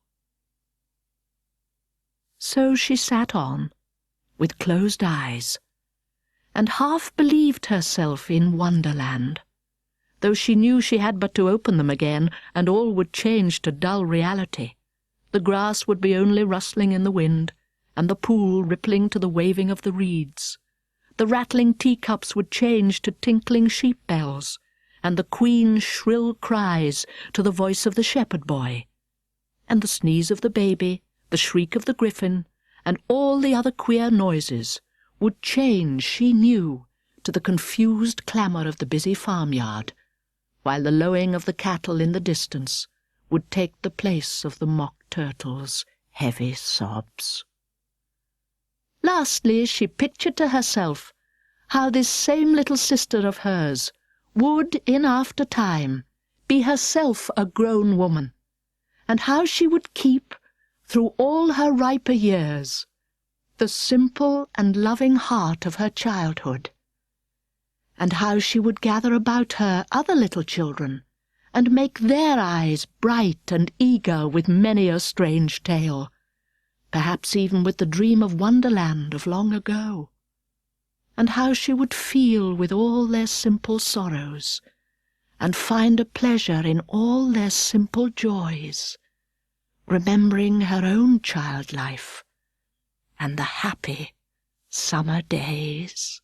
So she sat on, with closed eyes, and half believed herself in Wonderland, though she knew she had but to open them again, and all would change to dull reality. The grass would be only rustling in the wind, and the pool rippling to the waving of the reeds. The rattling teacups would change to tinkling sheep bells, and the Queen's shrill cries to the voice of the shepherd boy, and the sneeze of the baby, the shriek of the griffin, and all the other queer noises would change, she knew, to the confused clamour of the busy farmyard, while the lowing of the cattle in the distance would take the place of the mock turtle's heavy sobs. Lastly, she pictured to herself how this same little sister of hers would, in after time, be herself a grown woman, and how she would keep, through all her riper years, the simple and loving heart of her childhood, and how she would gather about her other little children, and make their eyes bright and eager with many a strange tale, perhaps even with the dream of Wonderland of long ago, and how she would feel with all their simple sorrows, and find a pleasure in all their simple joys, remembering her own child life and the happy summer days.